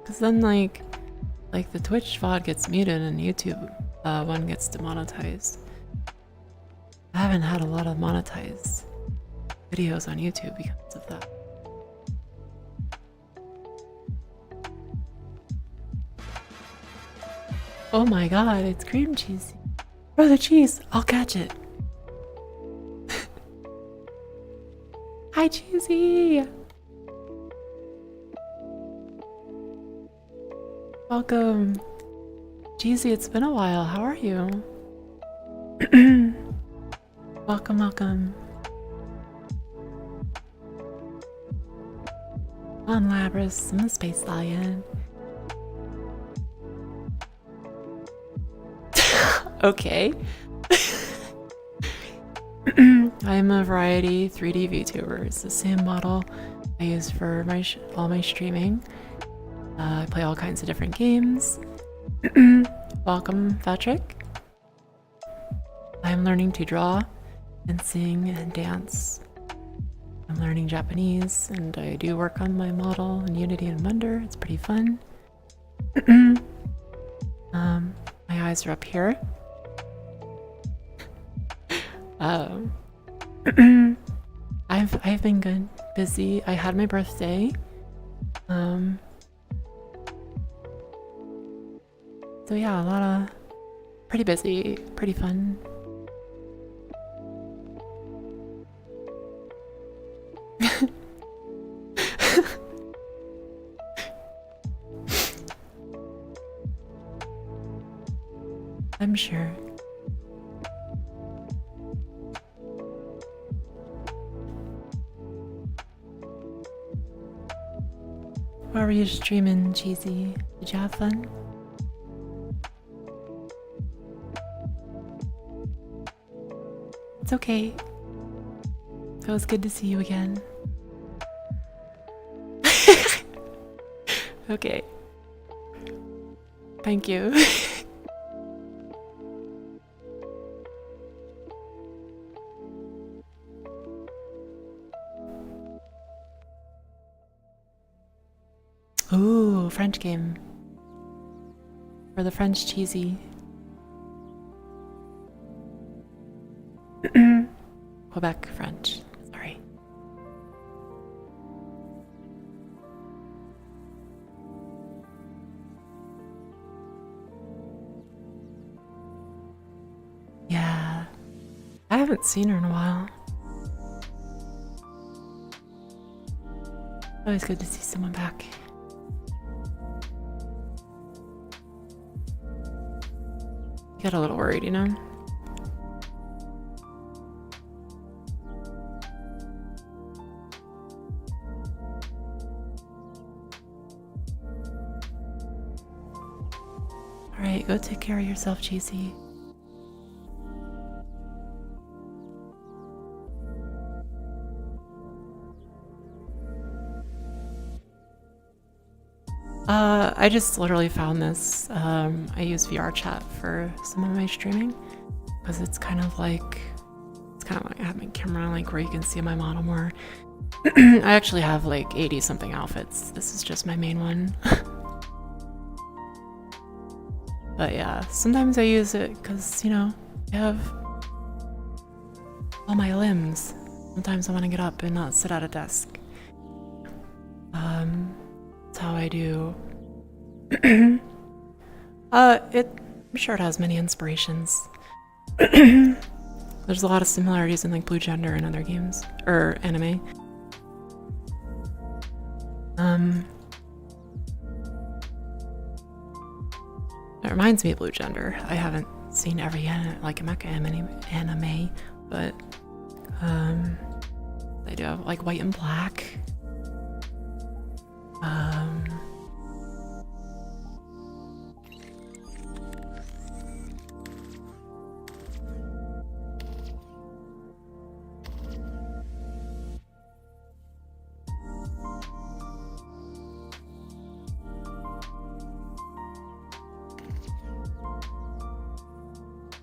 Cause then like the Twitch VOD gets muted and YouTube one gets demonetized. I haven't had a lot of monetized videos on YouTube because of that. Oh my god, it's cream cheese. Throw the cheese, I'll catch it. Hi, Cheesy! Welcome. Jeezy, it's been a while. How are you? Welcome, welcome. I'm Labras. I'm a space lion. Okay. I'm a variety 3D VTuber. It's the same model I use for all my streaming. I play all kinds of different games. Welcome, Patrick. I'm learning to draw and sing and dance. I'm learning Japanese, and I do work on my model in Unity and Blender. It's pretty fun. My eyes are up here. I've been good, busy. I had my birthday. So yeah, a lot of pretty busy, pretty fun. I'm sure. Why were you streaming, Cheesy? Did you have fun? It's okay. It was good to see you again. Okay. Thank you. Ooh, French game. For the French cheesy. Quebec French. Sorry. Yeah. I haven't seen her in a while. Always good to see someone back. Got a little worried, you know? Alright, go take care of yourself, Cheesy. I just literally found this. I use VR chat for some of my streaming because it's kind of like I have my camera like where you can see my model more. I actually have like 80 something outfits. This is just my main one. But yeah, sometimes I use it because, you know, I have all my limbs. Sometimes I want to get up and not sit at a desk. That's how I do. I'm sure it has many inspirations. There's a lot of similarities in like Blue Gender and other games or anime. It reminds me of Blue Gender. I haven't seen every like mecha anime, but they do have like white and black.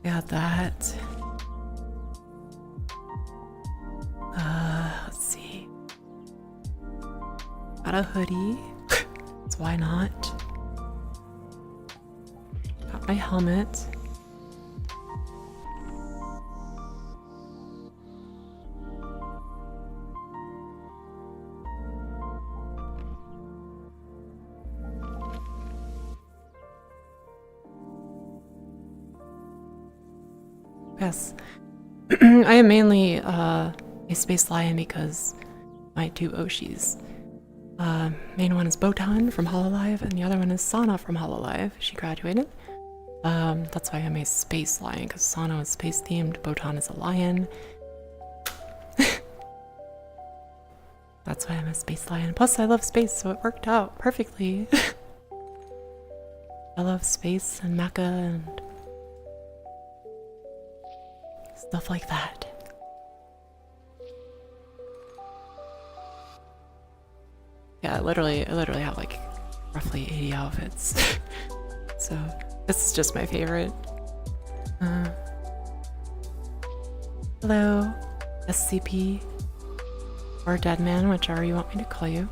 Got that. Let's see. Got a hoodie. So why not? Got my helmet. Yes. I am mainly a space lion because my two Oshis. Main one is Botan from Hololive, and the other one is Sana from Hololive. She graduated. That's why I'm a space lion, because Sana is space themed, Botan is a lion. That's why I'm a space lion. Plus, I love space, so it worked out perfectly. I love space and mecha and stuff like that. Yeah, I literally have like roughly 80 outfits. So this is just my favorite. Hello, SCP or Deadman, whichever you want me to call you.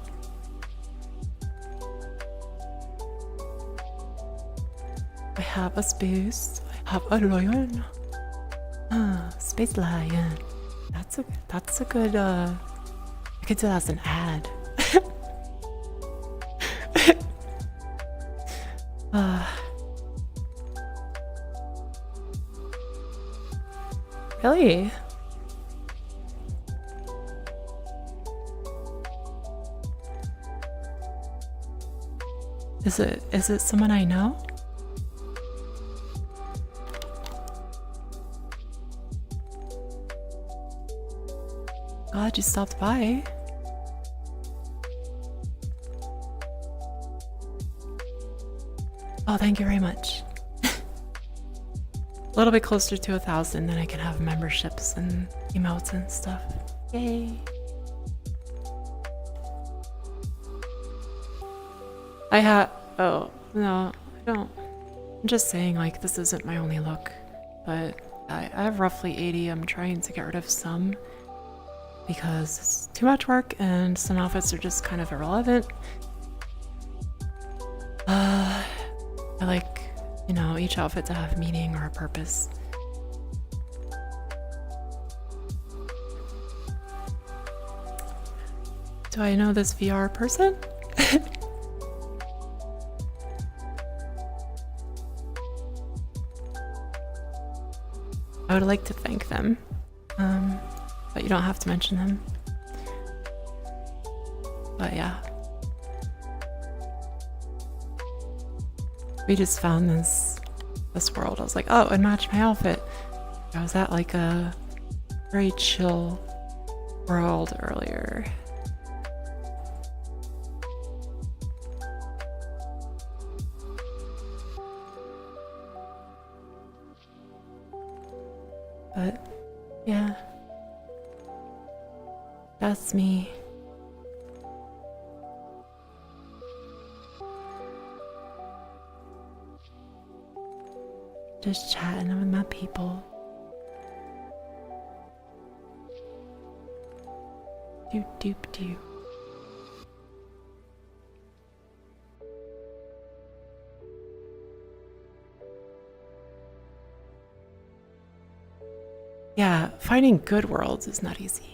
I have a space. I have a lion. Space lion. That's a good I could do that as an ad. Really? Is it someone I know? Glad you stopped by. Oh, thank you very much. A little bit closer to 1,000, then I can have memberships and emotes and stuff. Yay! Oh, no, I don't. I'm just saying, like, this isn't my only look, but I have roughly 80. I'm trying to get rid of some because it's too much work and some outfits are just kind of irrelevant. I like, you know, each outfit to have meaning or a purpose. Do I know this VR person? I would like to thank them, but you don't have to mention them. But yeah. We just found this world. I was like, oh, it matched my outfit. I was at like a very chill world earlier. But yeah, that's me. Just chatting with my people. Doop doop doo. Yeah, finding good worlds is not easy.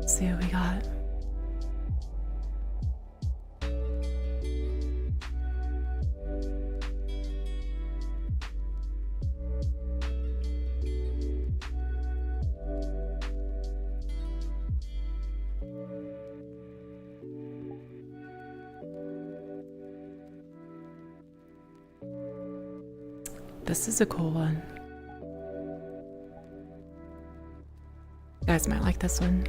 See what we got. This is a cool one. You guys might like this one.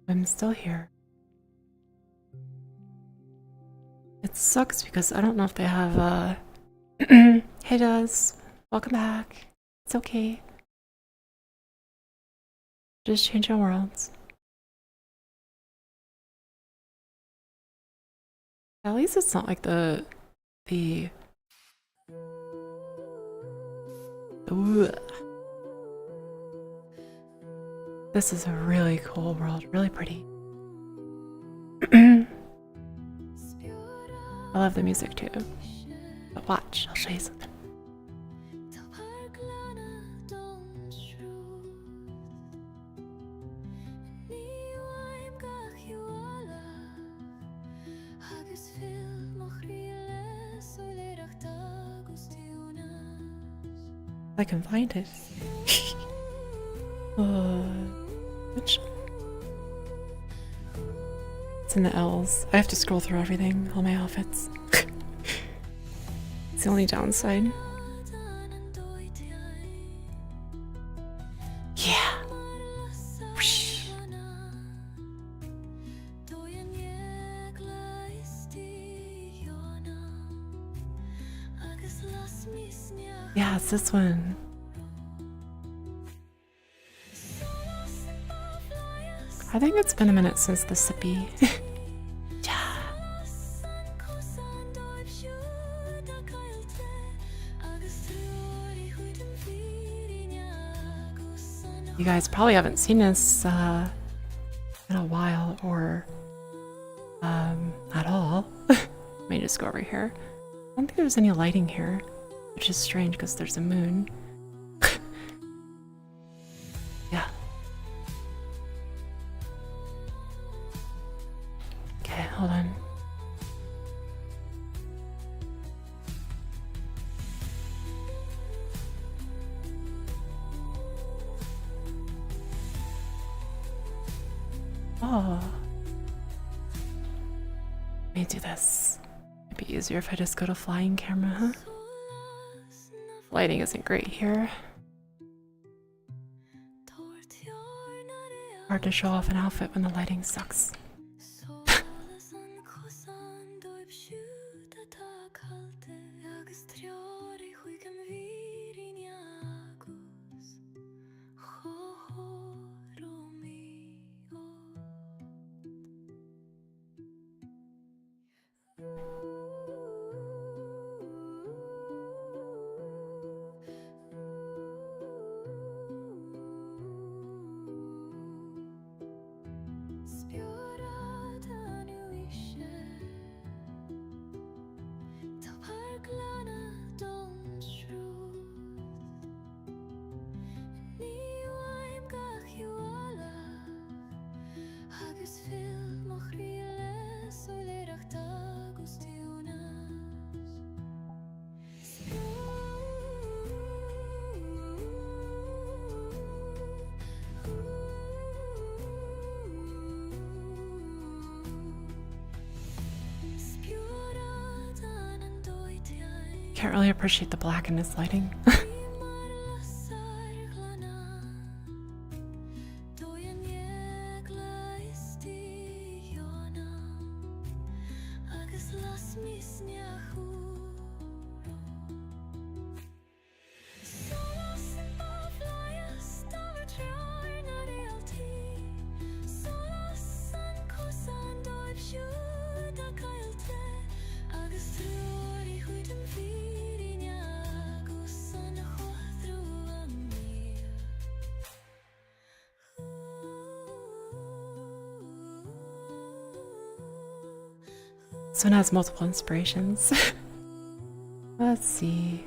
I'm still here. It sucks because I don't know if they have Hey Duz, welcome back. It's okay. Just changing worlds. At least it's not like the Ooh. This is a really cool world, really pretty. love the music too. But watch, I'll show you something. I can find it. Which? It's in the L's. I have to scroll through everything, all my outfits. It's the only downside. Yeah. Whoosh. Yeah, it's this one. I think it's been a minute since the sippy. Yeah. You guys probably haven't seen this in a while or at all. Let me just go over here. I don't think there's any lighting here, which is strange because there's a moon. Yeah. Okay, hold on. Oh. Let me do this. It'd be easier if I just go to flying camera, huh? Lighting isn't great here. Hard to show off an outfit when the lighting sucks. Can't really appreciate the black in this lighting. This one has multiple inspirations. Let's see.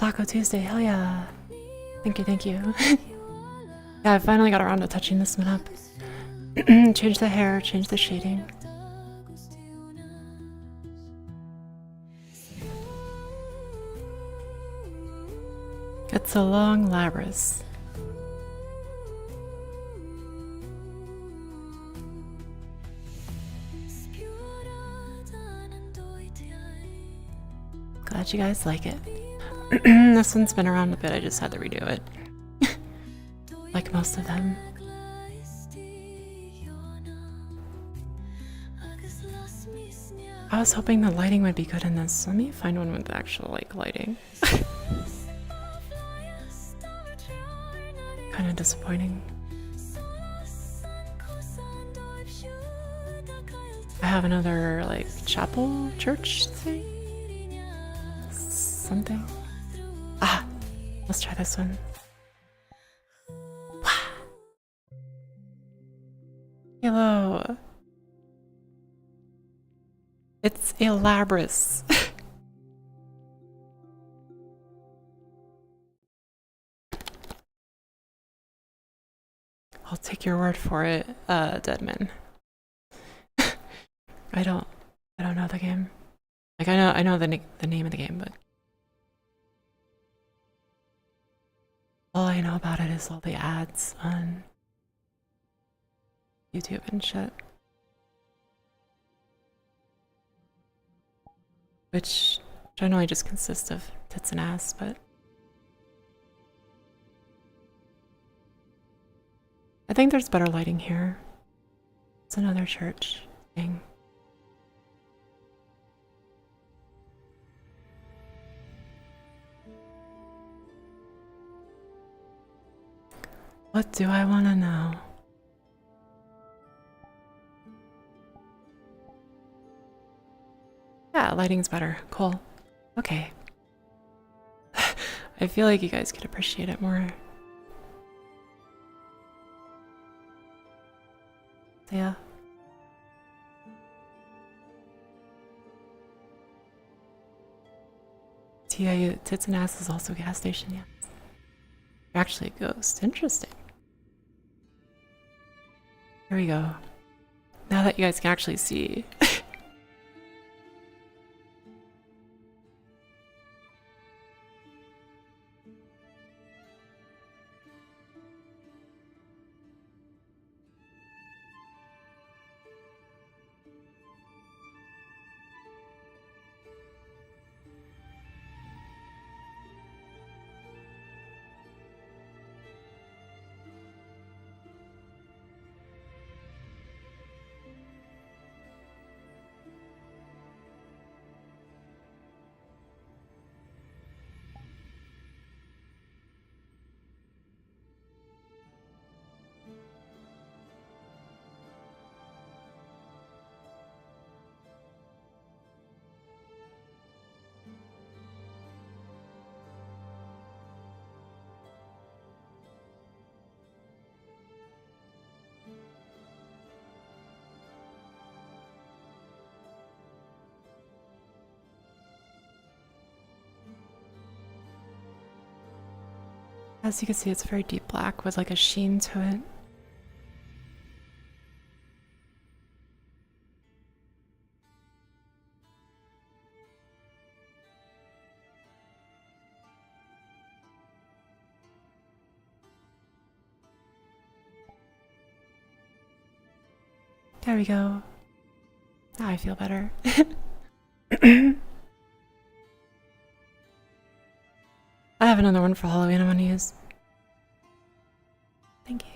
Taco Tuesday, hell yeah. Thank you, thank you. Yeah, I finally got around to touching this one up. Change the hair, change the shading. It's a long labris. Glad you guys like it. This one's been around a bit, I just had to redo it. Like most of them. I was hoping the lighting would be good in this. Let me find one with actual like lighting. Kind of disappointing. I have another like chapel church thing. Something. Ah, let's try this one. Hello. It's a labris. I'll take your word for it, Deadman. I don't know the game. Like I know the name of the game, but all I know about it is all the ads on YouTube and shit. Which generally just consists of tits and ass, but I think there's better lighting here. It's another church thing. What do I want to know? Yeah, lighting's better. Cool. Okay. I feel like you guys could appreciate it more. So yeah. TIU, Tits and Ass is also a gas station, yeah. You're actually a ghost. Interesting. Here we go. Now that you guys can actually see. As you can see, it's very deep black with like a sheen to it. There we go. Now I feel better. I have another one for Halloween I want to use. Thank you.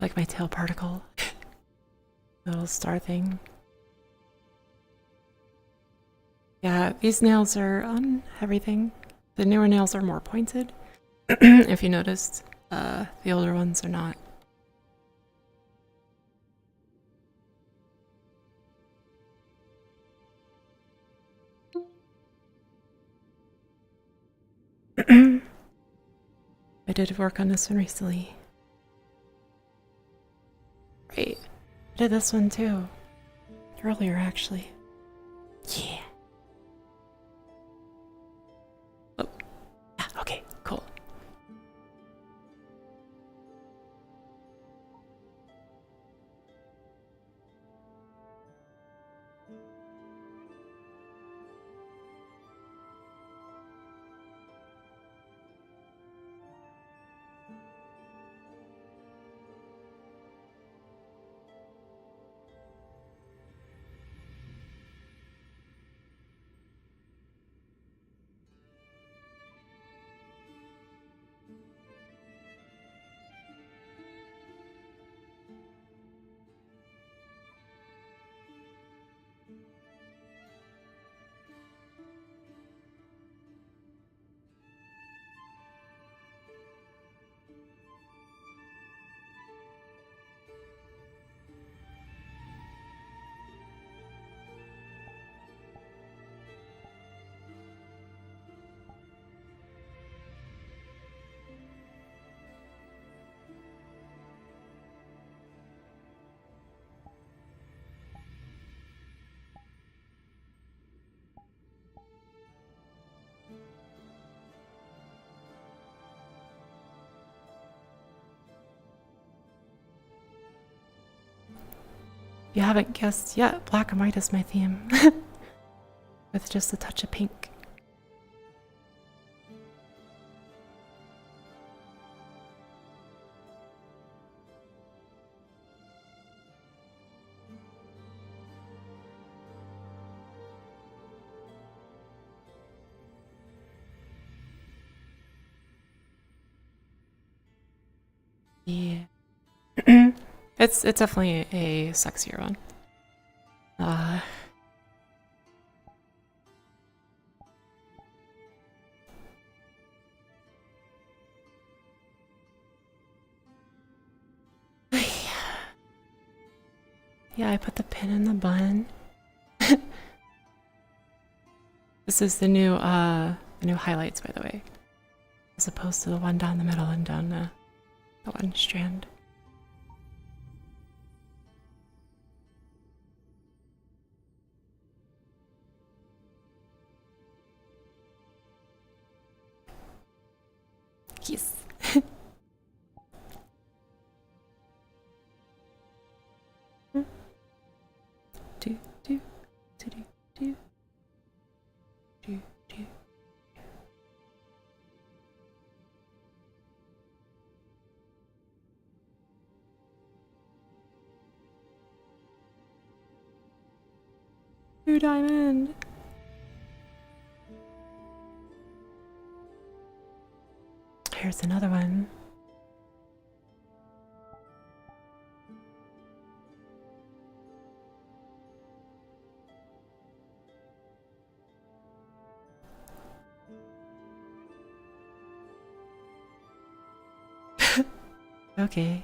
Like my tail particle. Little star thing. Yeah, these nails are on everything. The newer nails are more pointed. If you noticed, the older ones are not. I did work on this one recently. I did this one too. Earlier, actually. Yeah. Oh, yeah, okay, cool. You haven't guessed yet, black and white is my theme. With just a touch of pink. Yeah. It's definitely a sexier one. Yeah, I put the pin in the bun. This is the new highlights, by the way, as opposed to the one down the middle and down the one strand. Yes. do do do do do do do. Blue diamond. Here's another one. Okay.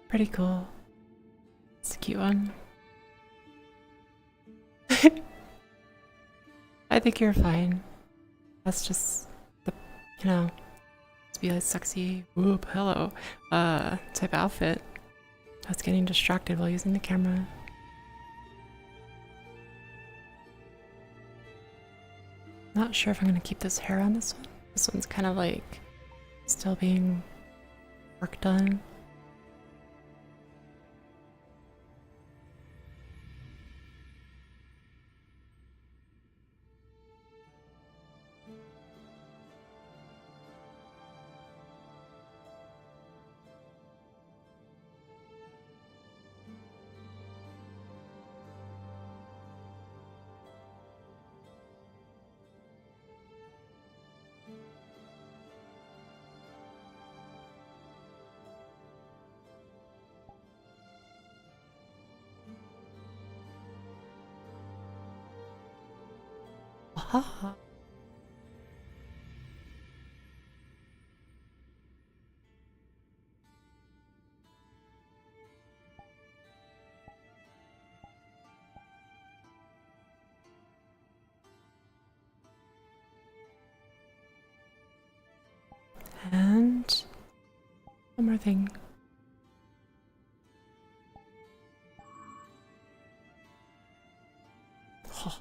Pretty cool. It's a cute one. I think you're fine. That's just the, to be a sexy, whoop, hello, type outfit. I was getting distracted while using the camera. Not sure if I'm gonna keep this hair on this one. This one's kind of like still being worked on. Aha. And one more thing.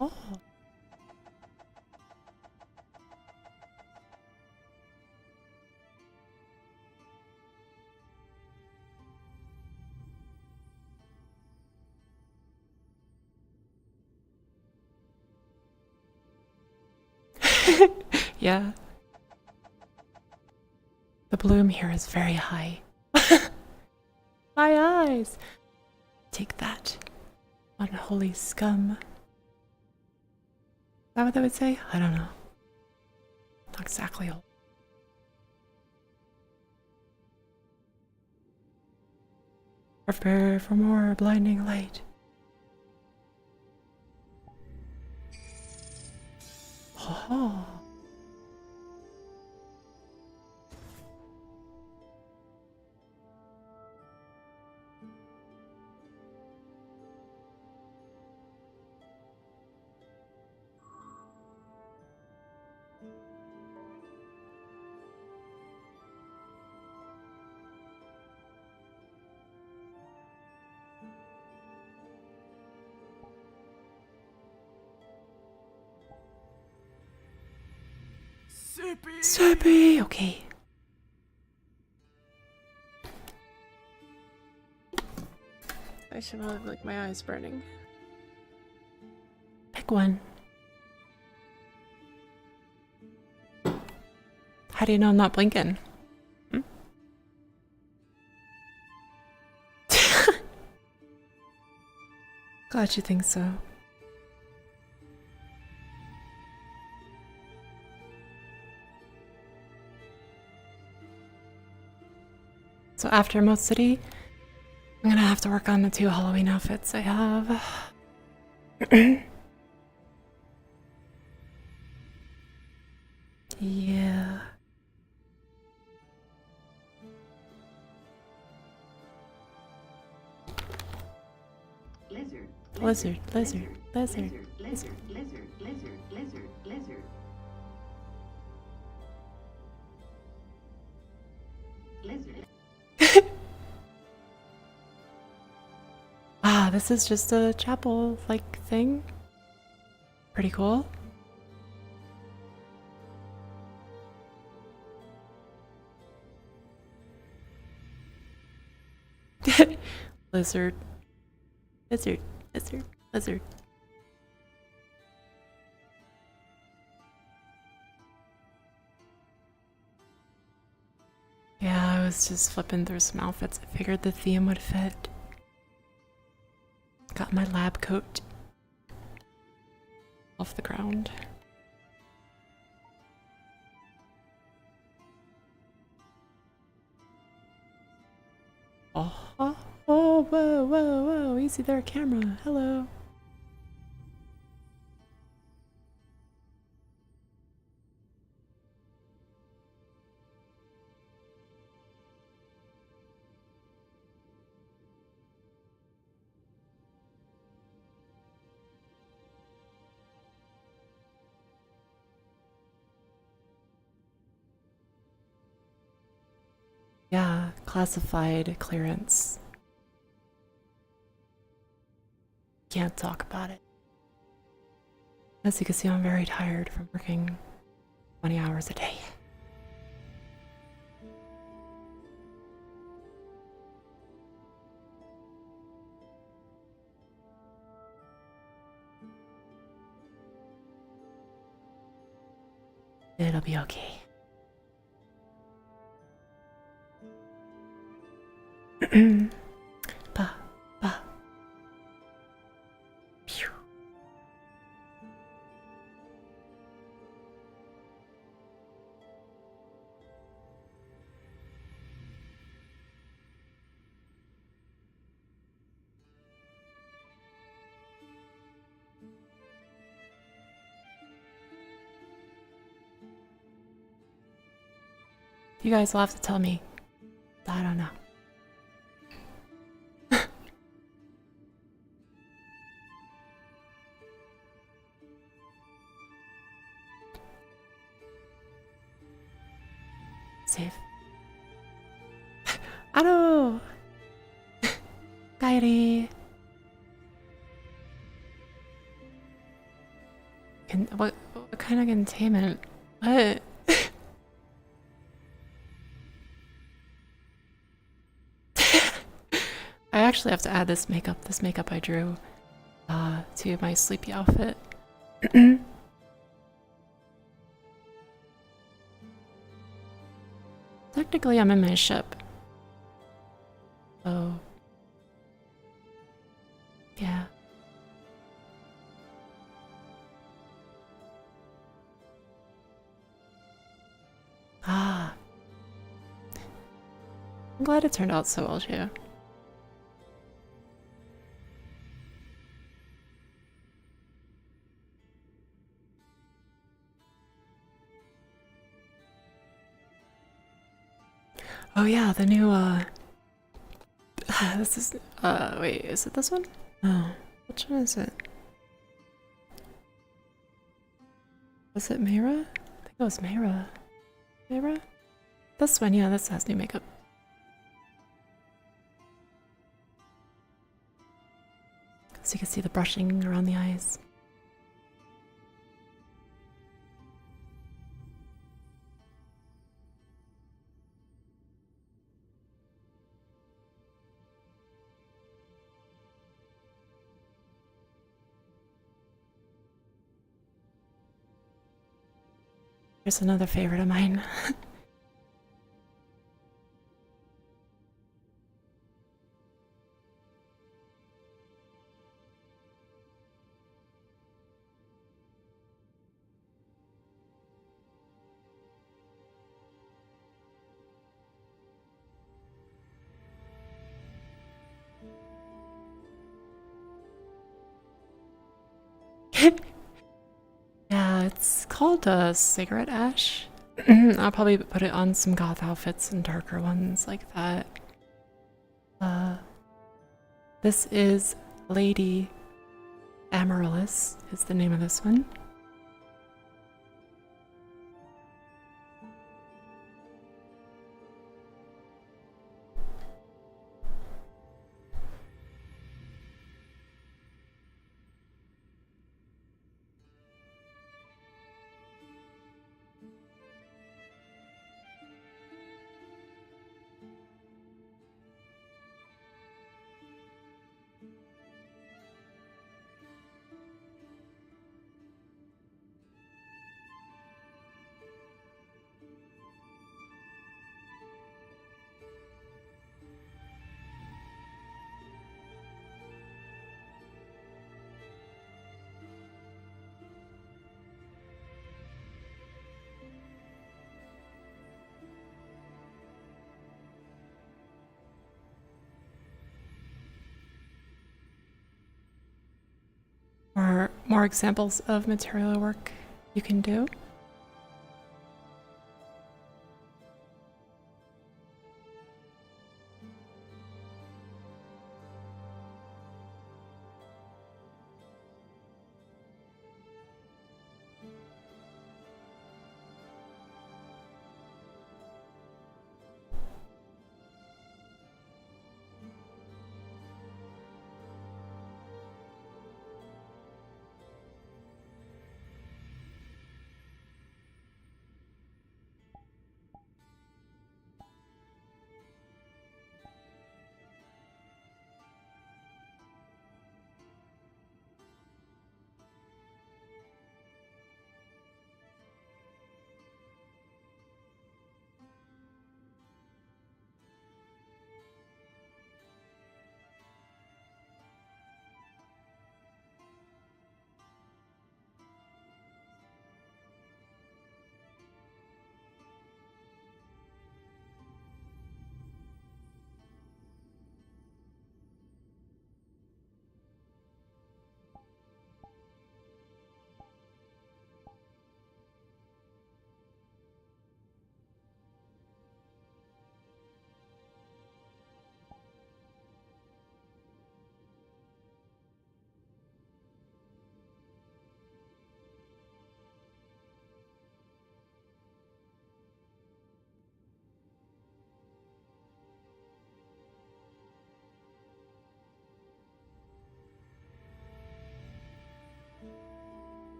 Oh. Yeah. The bloom here is very high. My eyes! Take that, unholy scum. Is that what they would say? I don't know. Not exactly. Prepare for more blinding light. Oh. Soapy! Okay. I should have like my eyes burning. Pick one. How do you know I'm not blinking? Hmm? Glad you think so. So after Moat City, I'm gonna have to work on the 2 Halloween outfits I have. Yeah. Lizard. Lizard, lizard, lizard. Lizard. Lizard. Lizard. Lizard. Lizard. Lizard. Lizard. Ah, this is just a chapel-like thing. Pretty cool. Lizard. Lizard. Lizard. Lizard. Yeah, I was just flipping through some outfits. I figured the theme would fit. Got my lab coat off the ground. Oh, oh, whoa, whoa, whoa. Easy there, camera. Hello. Yeah, classified clearance. Can't talk about it. As you can see, I'm very tired from working 20 hours a day. It'll be okay. Ba, ba. Pew. You guys will have to tell me. I don't know. safe. Aro! Kairi! What kind of containment? What? I actually have to add this makeup I drew to my sleepy outfit. Technically, I'm in my ship. So, yeah. Ah. I'm glad it turned out so well, too. Oh yeah, the new, this is, wait, is it this one? Oh, which one is it? Was it Mayra? I think it was Mayra. Mayra? This one, yeah, this has new makeup. So you can see the brushing around the eyes. Here's another favorite of mine. Yeah, it's called cigarette ash. I'll probably put it on some goth outfits and darker ones like that. This is Lady Amaryllis is the name of this one. Or more examples of material work you can do.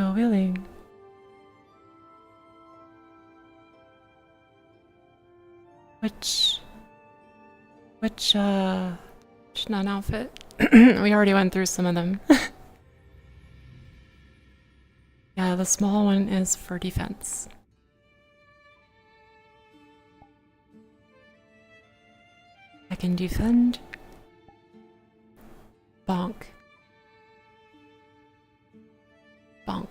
go wheeling. Which nun outfit? We already went through some of them. Yeah, the small one is for defense. I can defend. Bonk. Bonk.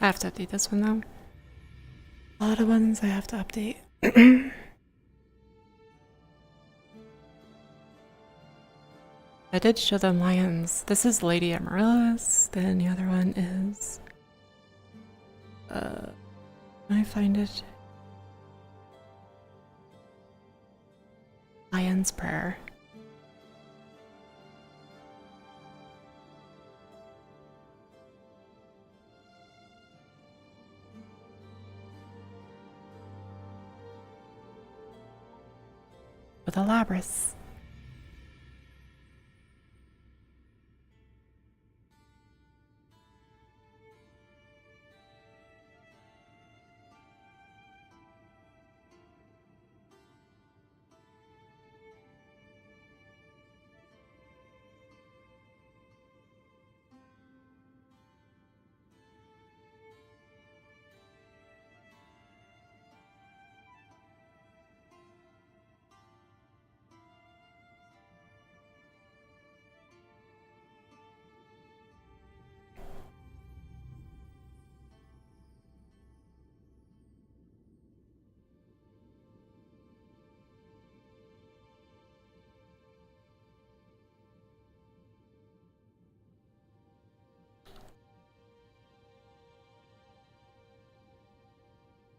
I have to update this one though. A lot of ones I have to update. I did show them lions. This is Lady Amaryllis, then the other one is can I find it? Lion's Prayer. With a Labras.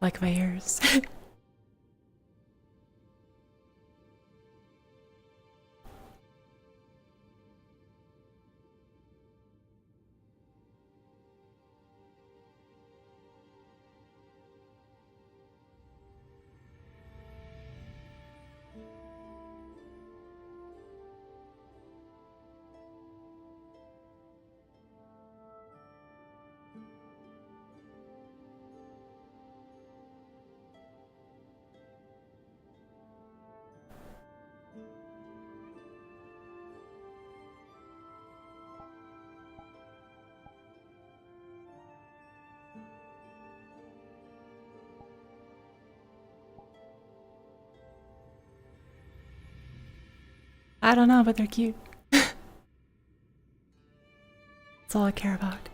Like my ears. I don't know, but they're cute. That's all I care about.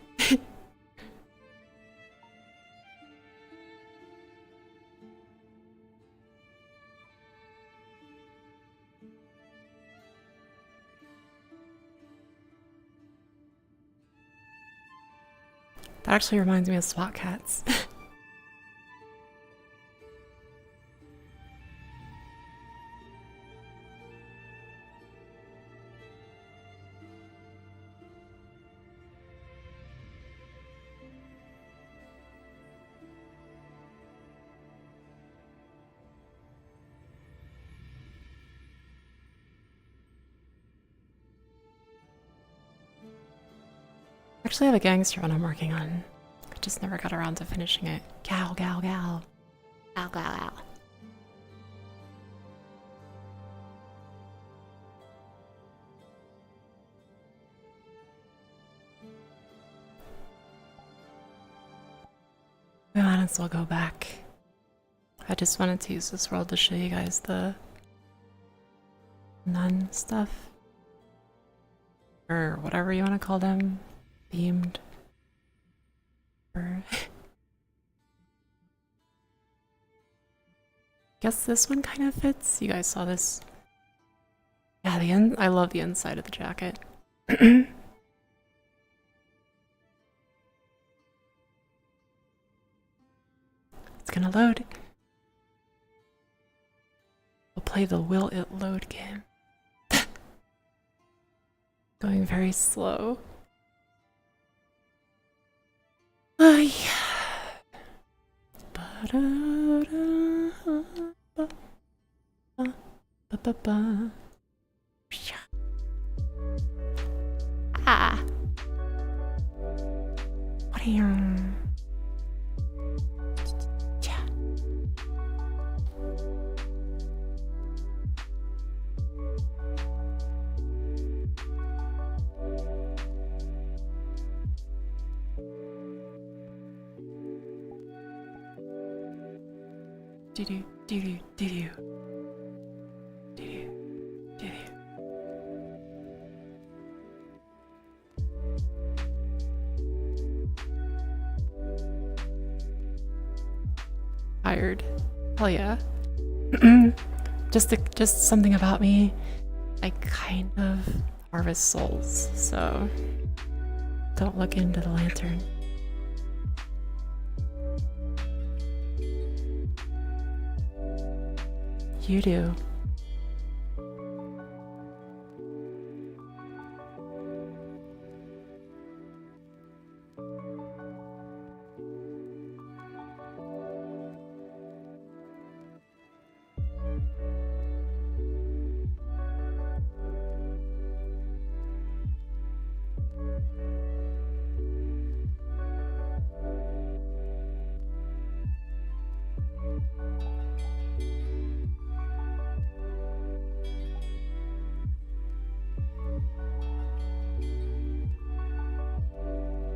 That actually reminds me of SWAT cats. Actually, I have a gangster one I'm working on. I just never got around to finishing it. Gal, gal, gal. Gal, gal, gal. We might as well go back. I just wanted to use this world to show you guys the nun stuff. Or whatever you want to call them. Themed. Or guess this one kind of fits. You guys saw this. Yeah, I love the inside of the jacket. It's gonna load. play the will it load game. Going very slow. Ay. Ah. What are you? Do-do, do-do, do-do. Do-do, do-do. Tired. Hell yeah. just something about me. I kind of harvest souls, so don't look into the lantern. You do.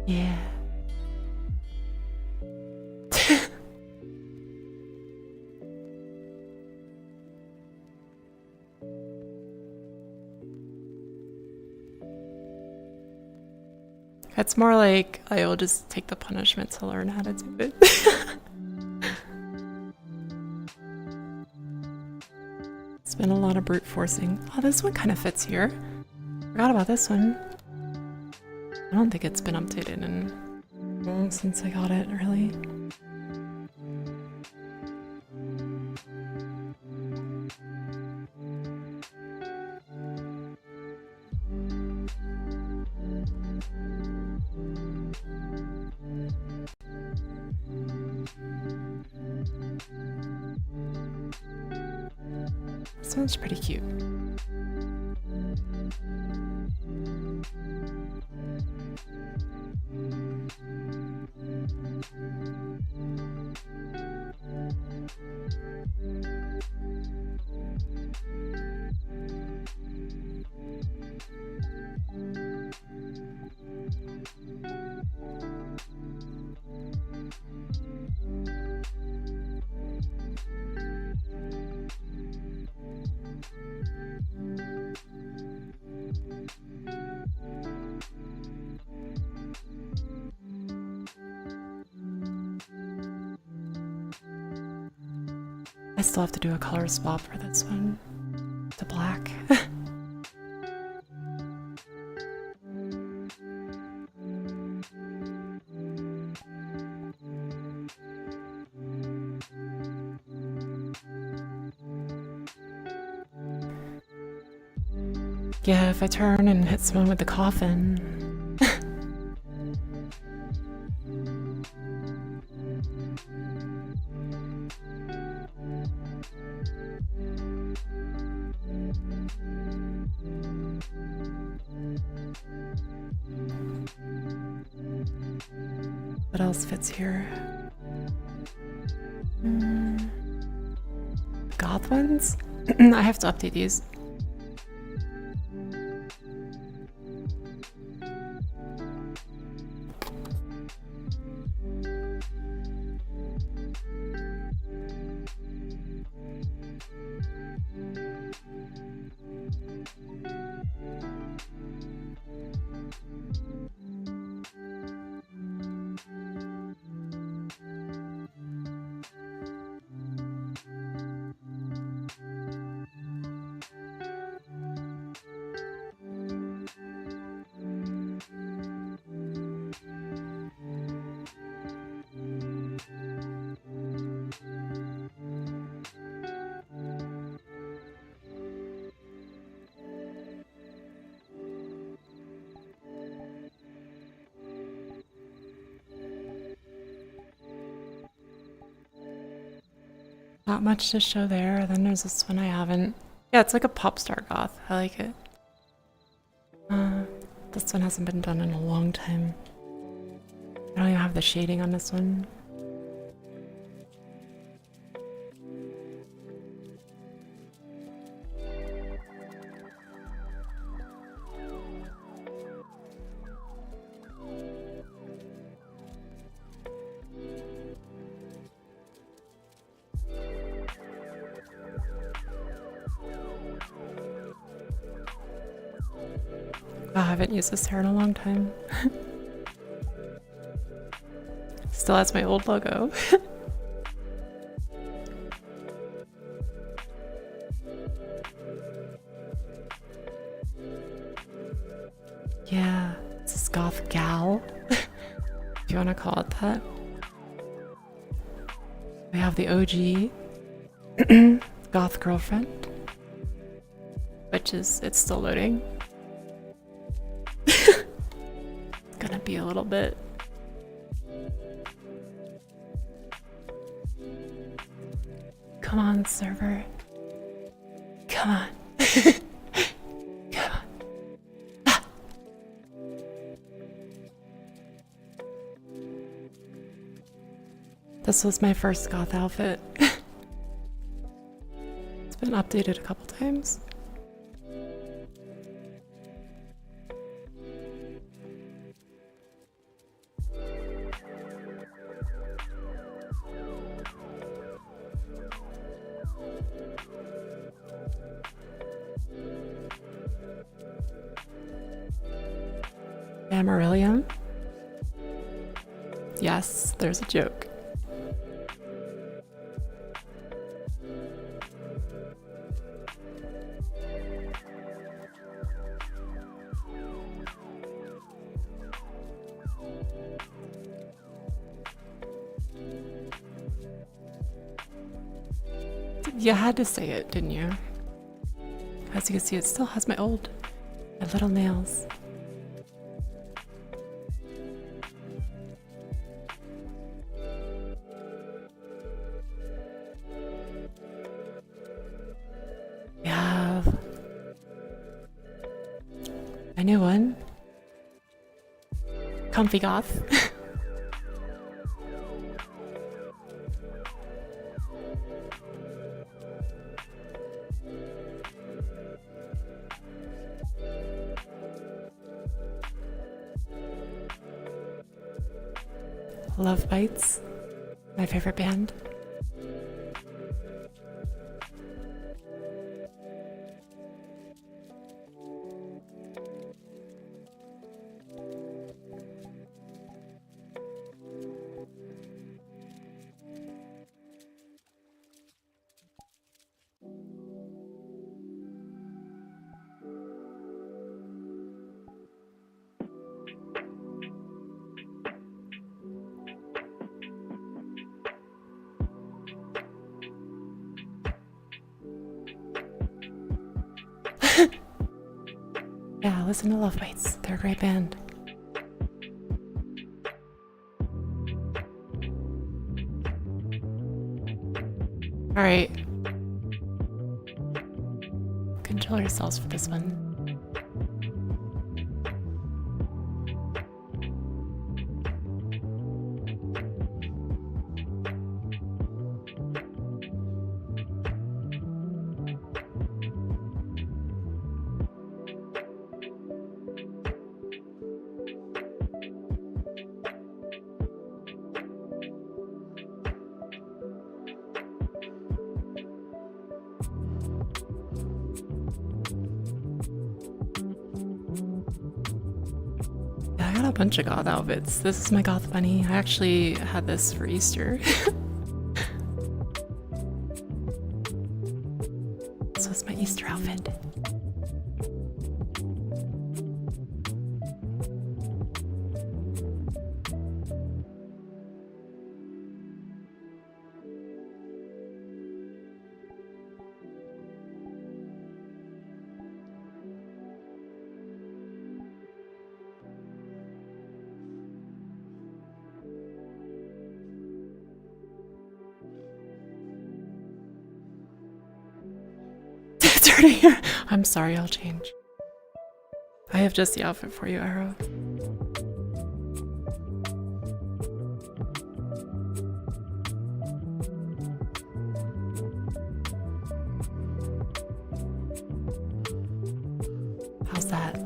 Yeah. It's more like I will just take the punishment to learn how to do it. It's been a lot of brute forcing. Oh, this one kind of fits here. Forgot about this one. I don't think it's been updated in since I got it, really. This one's pretty cute. I still have to do a color swap for this one to black. Yeah, if I turn and hit someone with the coffin. What else fits here? Goth ones? I have to update these. Not much to show there. Then there's this one I haven't. Yeah, it's like a pop star goth. I like it. This one hasn't been done in a long time. I don't even have the shading on this one. I haven't used this hair in a long time. Still has my old logo. Yeah, it's this goth gal, if you want to call it that. We have the OG goth girlfriend, which is, it's still loading. It's gonna be a little bit. Come on, server. Come on. Come on. Ah. This was my first goth outfit. It's been updated a couple times. Amarillium? Yes, there's a joke. You had to say it, didn't you? As you can see, it still has my little nails. We have a new one. Comfy goth. Love Bites, my favorite band. Yeah, listen to Love Bites. They're a great band. Alright. Control yourselves for this one. Yeah, I got a bunch of goth outfits. This is my goth bunny. I actually had this for Easter. This was my Easter outfit. dirty here. I'm sorry, I'll change. I have just the outfit for you, Arrow. How's that?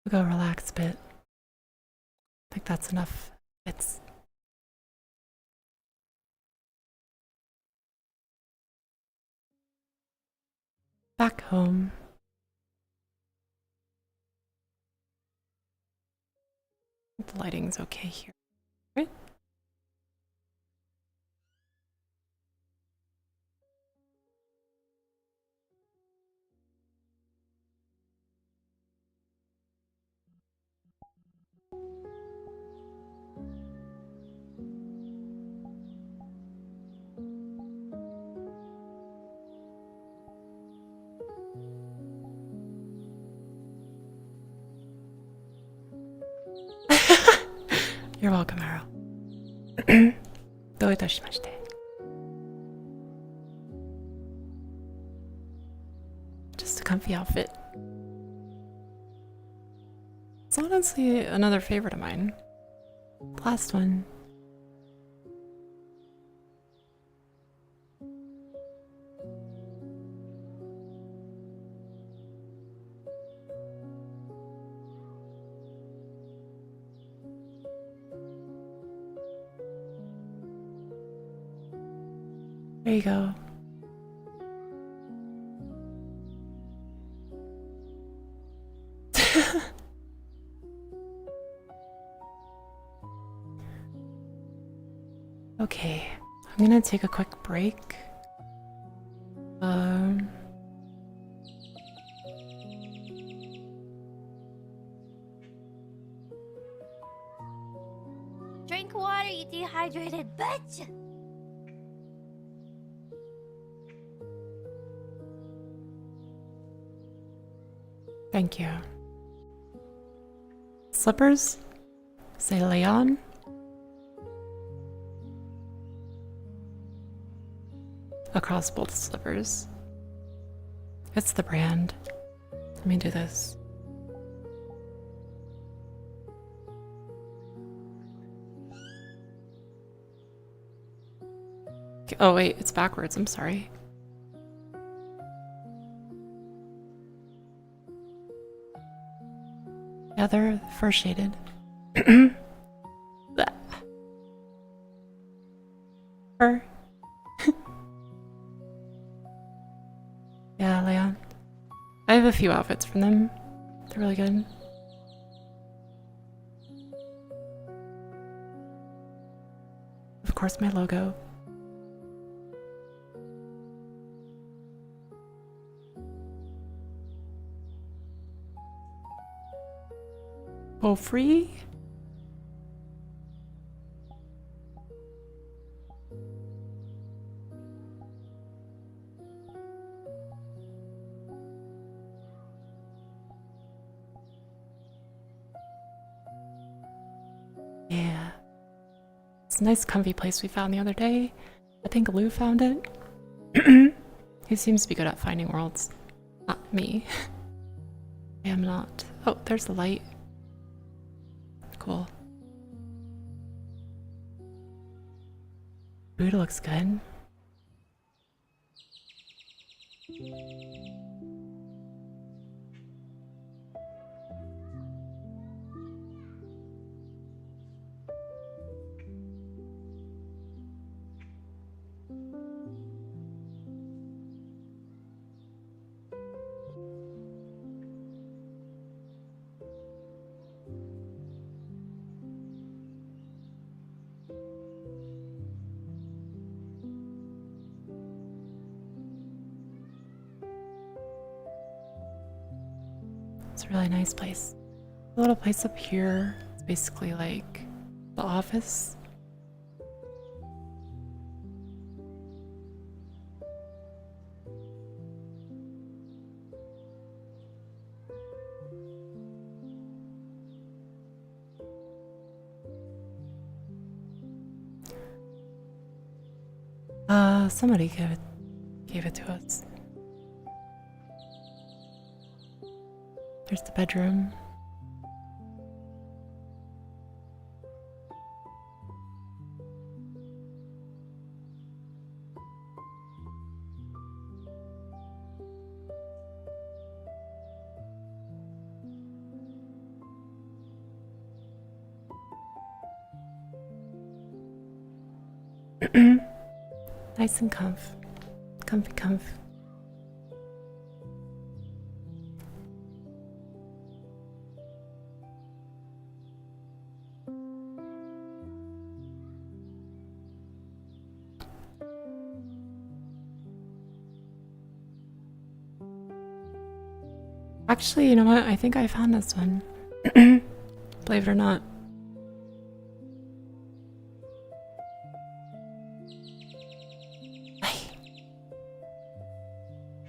We'll go relax a bit. I think that's enough. It's back home. The lighting's okay here. Right? You're welcome, Arrow. どういたしまして。Just a comfy outfit. It's honestly another favorite of mine. Last one. There you go. Okay, I'm gonna take a quick break. Drink water, you dehydrated bitch! Thank you. Slippers? Say Leon? Across both slippers. It's the brand. Let me do this. Oh wait, it's backwards, I'm sorry. Yeah, they're fur shaded. Fur. Yeah, Leon. I have a few outfits from them. They're really good. Of course, my logo. Oh, free? Yeah. It's a nice comfy place we found the other day. I think Lou found it. He seems to be good at finding worlds. Not me. I am not. Oh, there's the light. Cool. Food looks good. It's a really nice place. A little place up here. It's basically like The Office. Somebody gave it to us. There's the bedroom. Nice and comfy. Actually, you know what? I think I found this one. Believe it or not.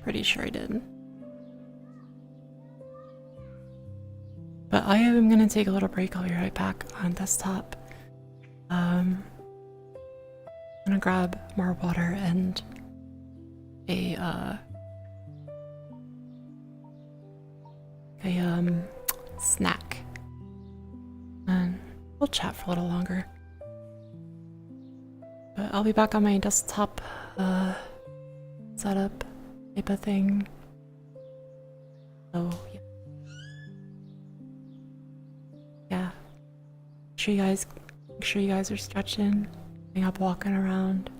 Pretty sure I did. But I am gonna take a little break. I'll be right back on desktop. I'm gonna grab more water and a snack, and we'll chat for a little longer. But I'll be back on my desktop setup type of thing. So yeah. Make sure you guys are stretching, getting up, walking around.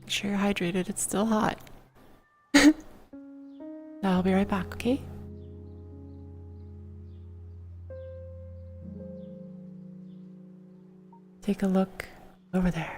Make sure you're hydrated. It's still hot. I'll be right back, okay? Take a look over there.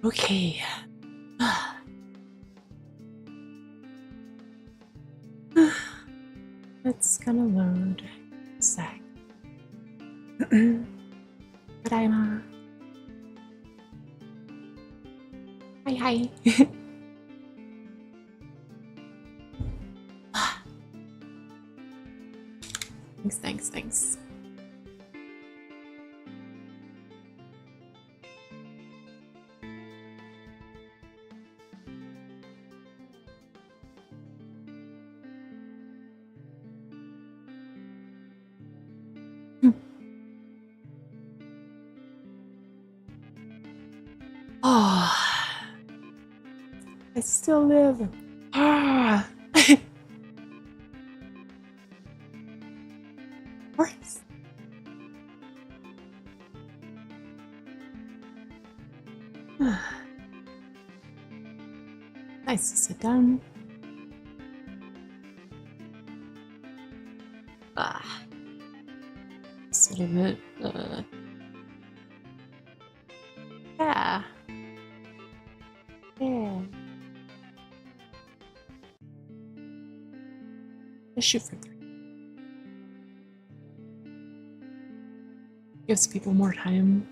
Okay. It's gonna load. A sec. Tadaima. Hi, hi. Thanks. Oh, I still live. Ah, of course. Nice to sit down. Ah, sit a bit. Yeah. Yeah. Let's shoot for 3. Gives people more time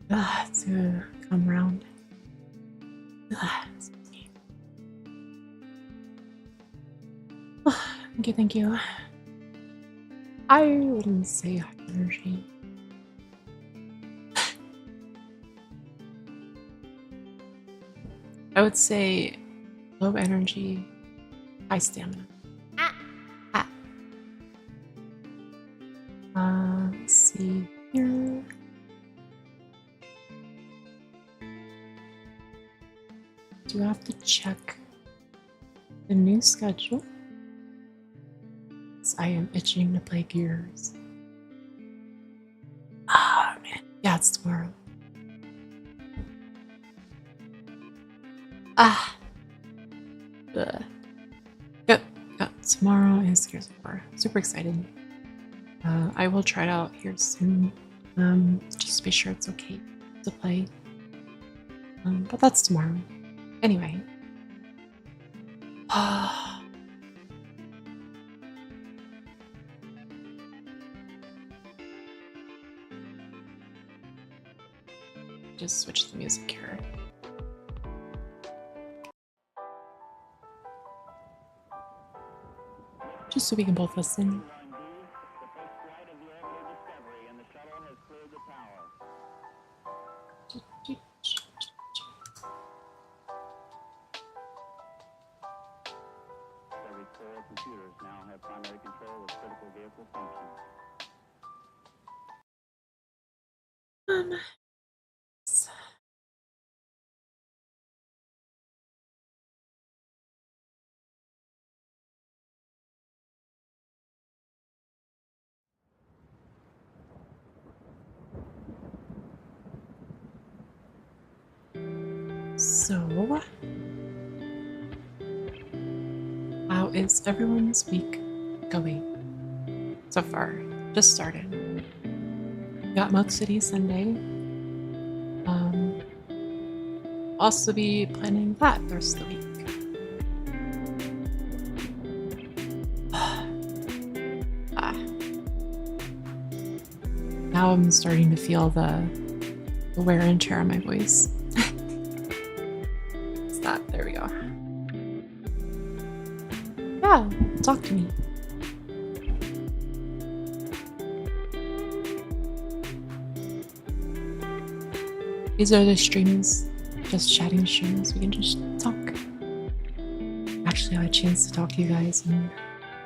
to come around. Thank you. I wouldn't say high energy. I would say low energy, high stamina. Ah. Let's see here. Do have to check the new schedule. I am itching to play Gears. Ah, man. Yeah, it's tomorrow. Ah. Ugh. Good. Yeah, tomorrow is Gears of War. Super excited. I will try it out here soon. Just to be sure it's okay to play. But that's tomorrow. Anyway. Just switch the music here. Just so we can both listen. Every core computers now have primary control of critical vehicle functions. So, how is everyone's week going so far? Just started. Got Milk City Sunday. Also be planning that the rest of the week. Now I'm starting to feel the wear and tear on my voice. It's that. There we go. Yeah, talk to me. These are the streams, just chatting streams. We can just talk. Actually, I had a chance to talk to you guys and,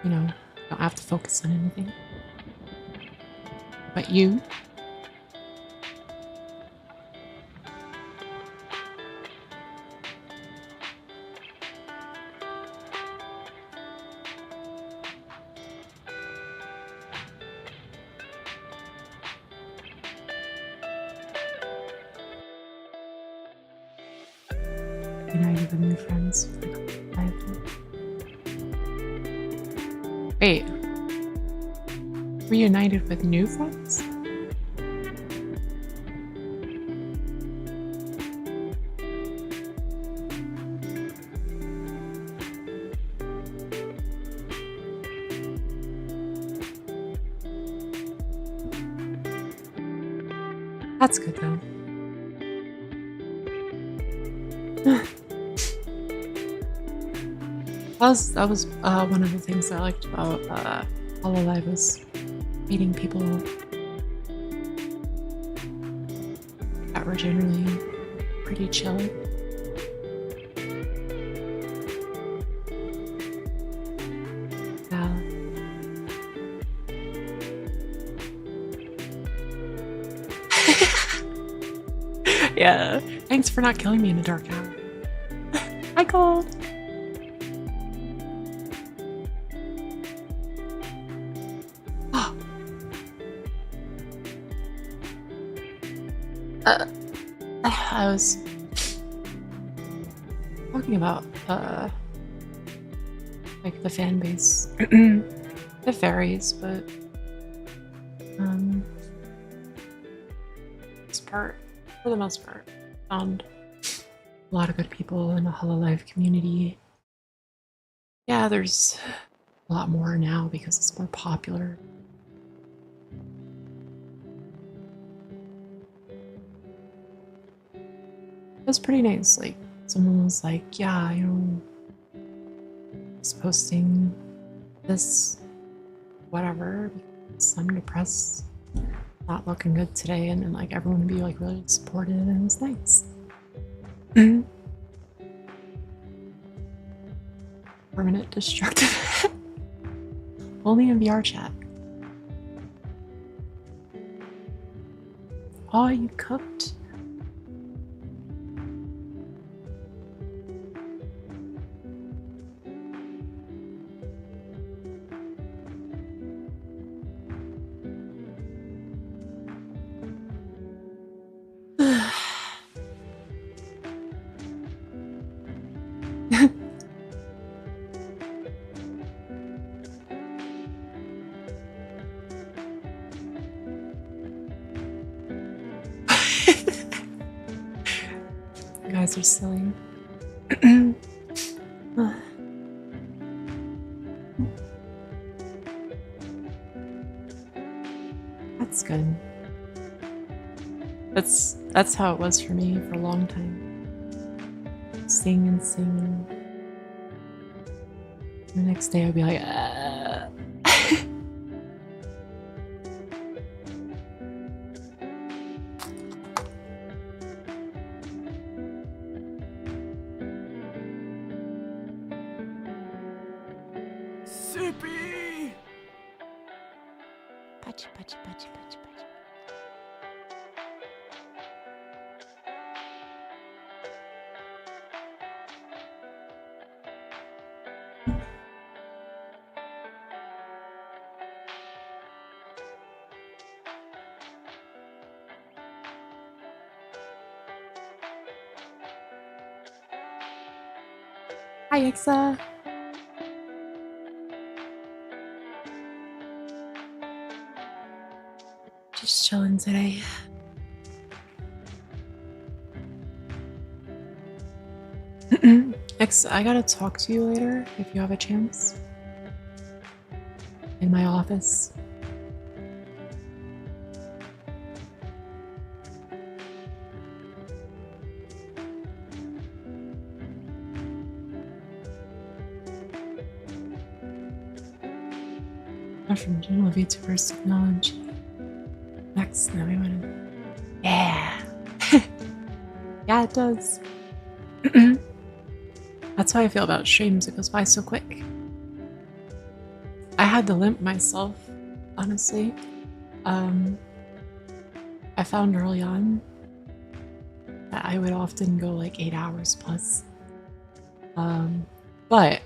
don't have to focus on anything. But you? United with new friends. Wait. Reunited with new friends? That's good though. That was one of the things I liked about Hololive was meeting people that were generally pretty chill. Yeah. Yeah. Thanks for not killing me in the dark hour. Hi, Gold. I was talking about like the fan base. It varies, but for the most part, found a lot of good people in the Hololive community. Yeah, there's a lot more now because it's more popular. It was pretty nice. Like, someone was like, yeah, you know, just posting this, whatever, because I'm depressed, not looking good today, and then, like, everyone would be, like, really supportive, and it was nice. Permanent destructive. Only in VR chat. Oh, you cooked? You guys are silly. That's good. That's how it was for me for a long time. Sing and sing. The next day I'd be like, Sippy! Patch, patch, patch, patch, patch. Hi, Ixa. Just chilling today. Ixa, I gotta talk to you later if you have a chance. In my office. From general VTuber's technology. Next, now we want to. Yeah! Yeah, it does. That's how I feel about streams, it goes by so quick. I had to limp myself, honestly. I found early on that I would often go like 8 hours plus. But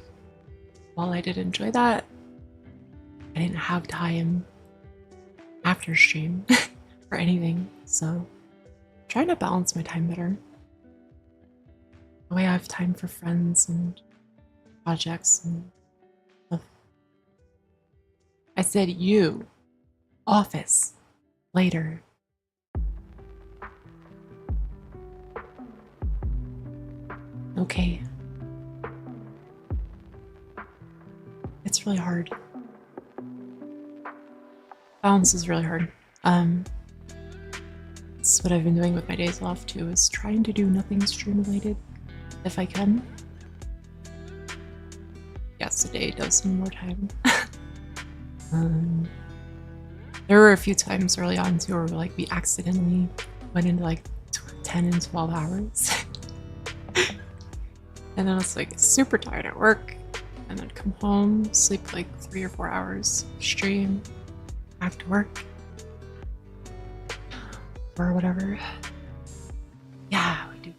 while I did enjoy that, I didn't have time after stream for anything, so I'm trying to balance my time better. the way I have time for friends and projects and stuff. I said you. Office. Later. Okay. It's really hard. Balance is really hard. That's what I've been doing with my days off too, is trying to do nothing stream related if I can. Yes, a day does need more time. There were a few times early on too where like we accidentally went into like 10 and 12 hours. And then I was like super tired at work, and then come home, sleep like 3 or 4 hours, stream, back to work, or whatever. Yeah, we do.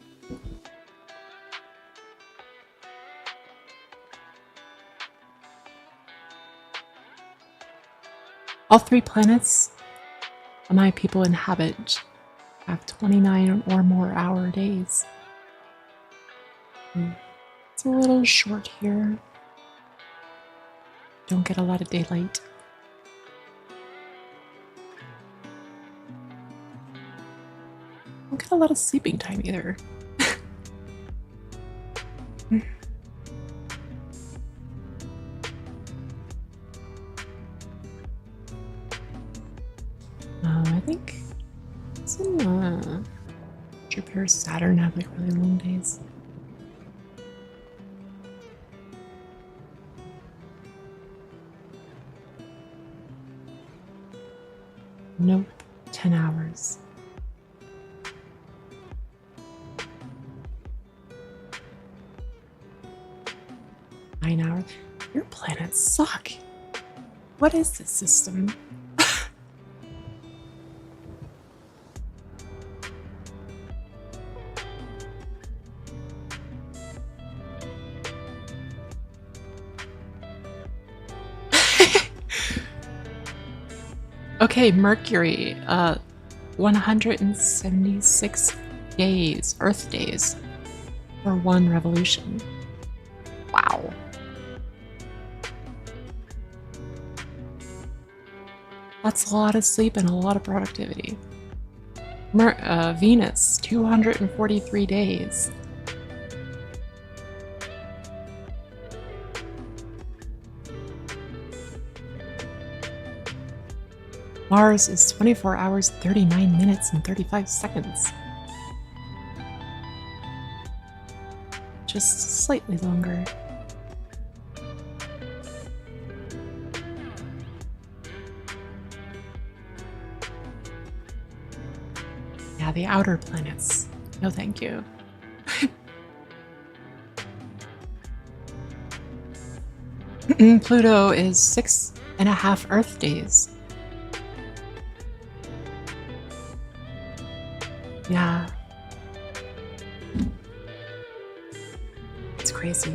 All 3 planets my people inhabit have 29 or more hour days. It's a little short here. Don't get a lot of daylight. Don't get a lot of sleeping time either. I think some Jupiter, Saturn have like really long days. Nope, 10 hours. Nine hours. Your planets suck. What is this system? Okay, Mercury, 176 days, Earth days, for 1 revolution. Wow. That's a lot of sleep and a lot of productivity. Venus, 243 days. Mars is 24 hours, 39 minutes, and 35 seconds. Just slightly longer. Yeah, the outer planets. No thank you. Pluto is 6.5 Earth days. Yeah. It's crazy.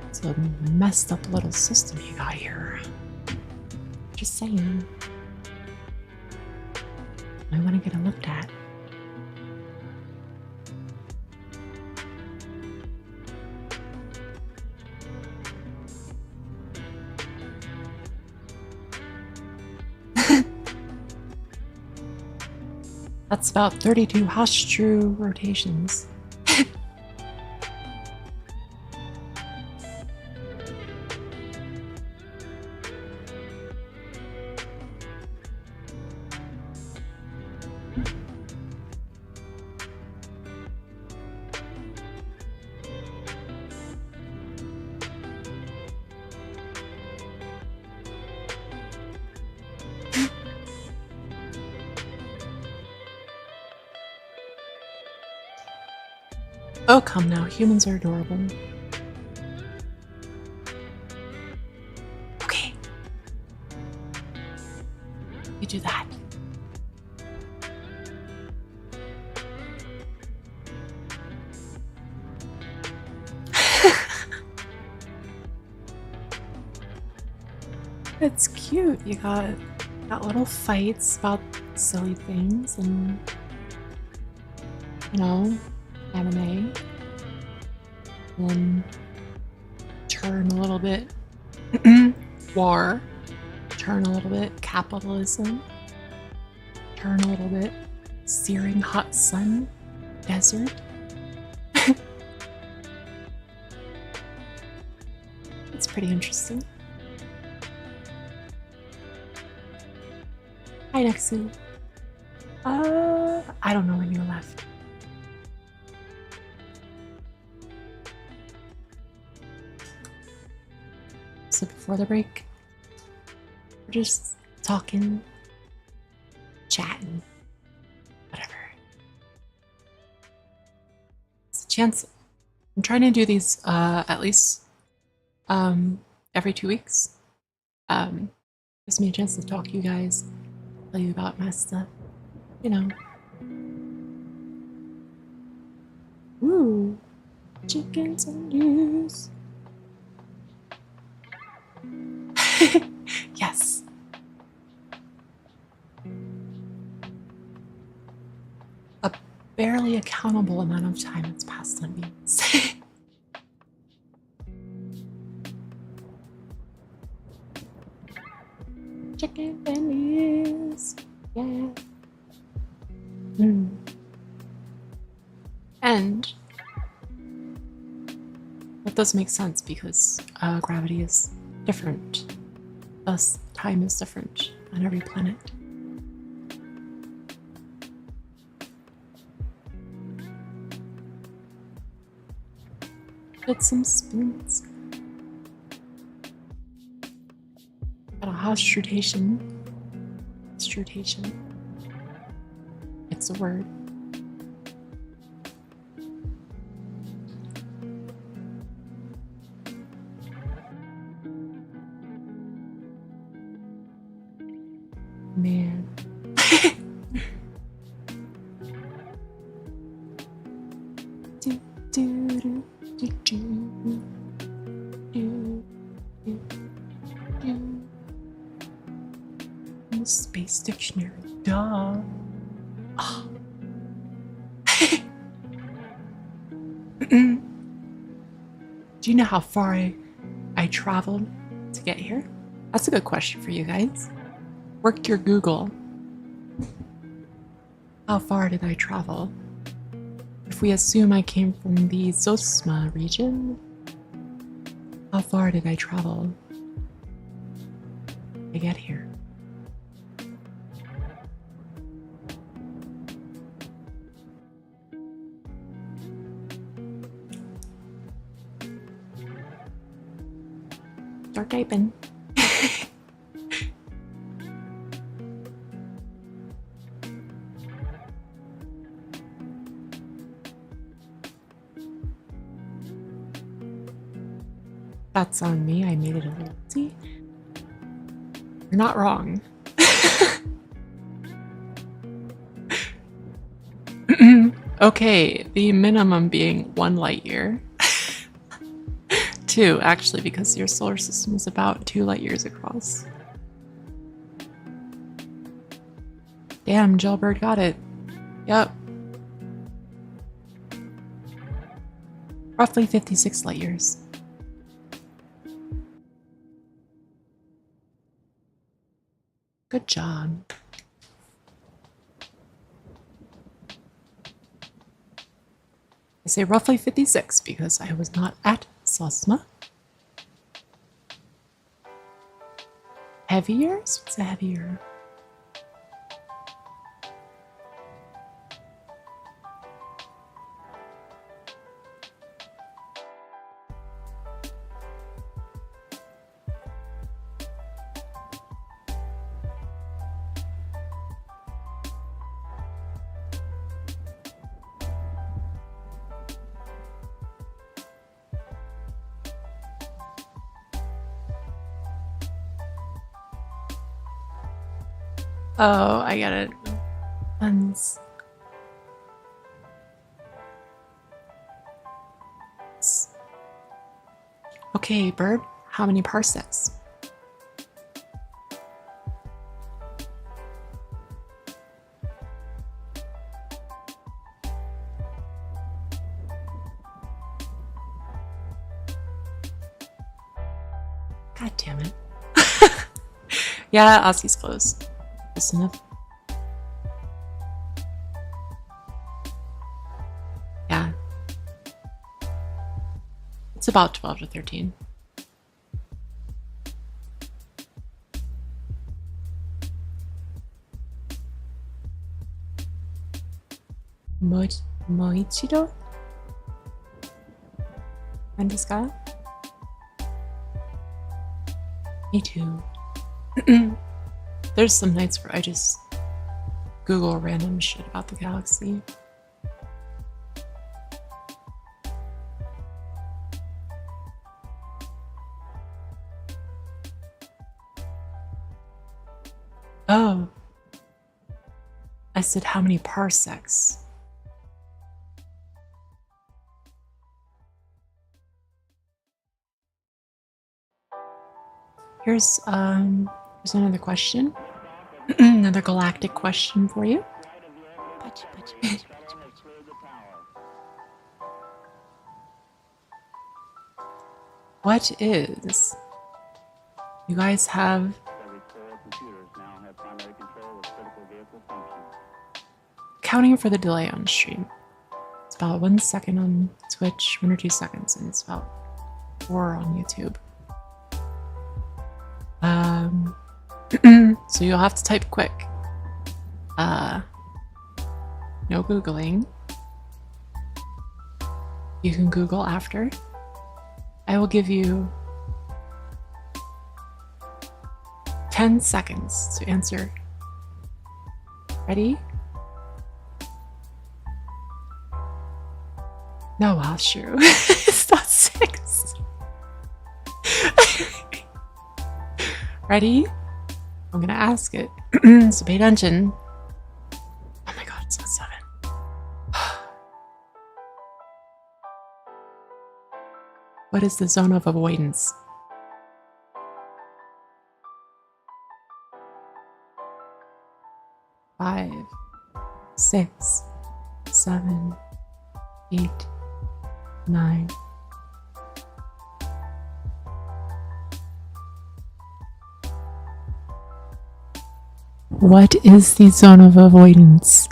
It's a messed up little system you got here. Just saying. I want to get it looked at. That's about 32 Hashtrue rotations. Oh, come now. Humans are adorable. Okay. You do that. It's cute. You got got little fights about silly things and, you know, anime. And then turn a little bit war, turn a little bit capitalism, turn a little bit searing hot sun, desert. It's pretty interesting. Hi, Nexu. I don't know when you left. So before the break, we're just talking, chatting, whatever. It's a chance. I'm trying to do these at least every 2 weeks. Gives me a chance to talk to you guys, tell you about my stuff, you know. Ooh, chickens and news. Yes. A barely accountable amount of time has passed on memes. Chicken and news. Yeah. And that does make sense because gravity is different. Thus, time is different on every planet. Get some spoons. Got a hostation. Hostation. It's a word. Man. do, do, do, do, do, do, do, do. In the Space Dictionary. Duh. Oh. Do you know how far I traveled to get here? That's a good question for you guys. Work your Google. How far did I travel? If we assume I came from the Zosma region, how far did I travel to get here? Start typing. That's on me. I made it a little easy. You're not wrong. Okay, the minimum being 1 light year. 2, actually, because your solar system is about 2 light years across. Damn, Jailbird got it. Yep. Roughly 56 light years. Good job. I say roughly 56 because I was not at Sosma. Heavy years? What's a heavy year? Oh, I get it. Lens. Okay, Bird, how many parsecs? God damn it. Yeah, Aussie's close. Close enough. Yeah. It's about 12 to 13. Moichiro? And this guy? Me too. There's some nights where I just Google random shit about the galaxy. Oh. I said how many parsecs? Here's another question. Another galactic question for you. What is? You guys have Every core computers now have primary control of critical vehicle functions. counting for the delay on stream. It's about 1 second on Twitch, 1 or 2 seconds, and it's about 4 on YouTube. So you'll have to type quick. No Googling. You can Google after. I will give you 10 seconds to answer. Ready? No, well, true. It's not 6. Ready? I'm gonna ask it. So pay attention. Oh my god, it's not 7. What is the zone of avoidance? Five, 6, 7, 8, 9. What is the zone of avoidance?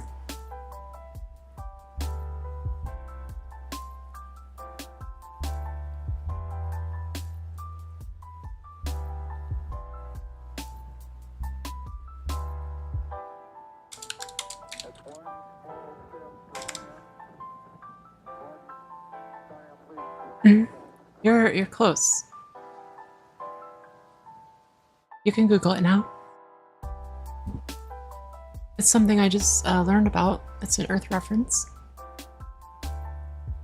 You're close. You can Google it now. It's something I just learned about. It's an Earth reference.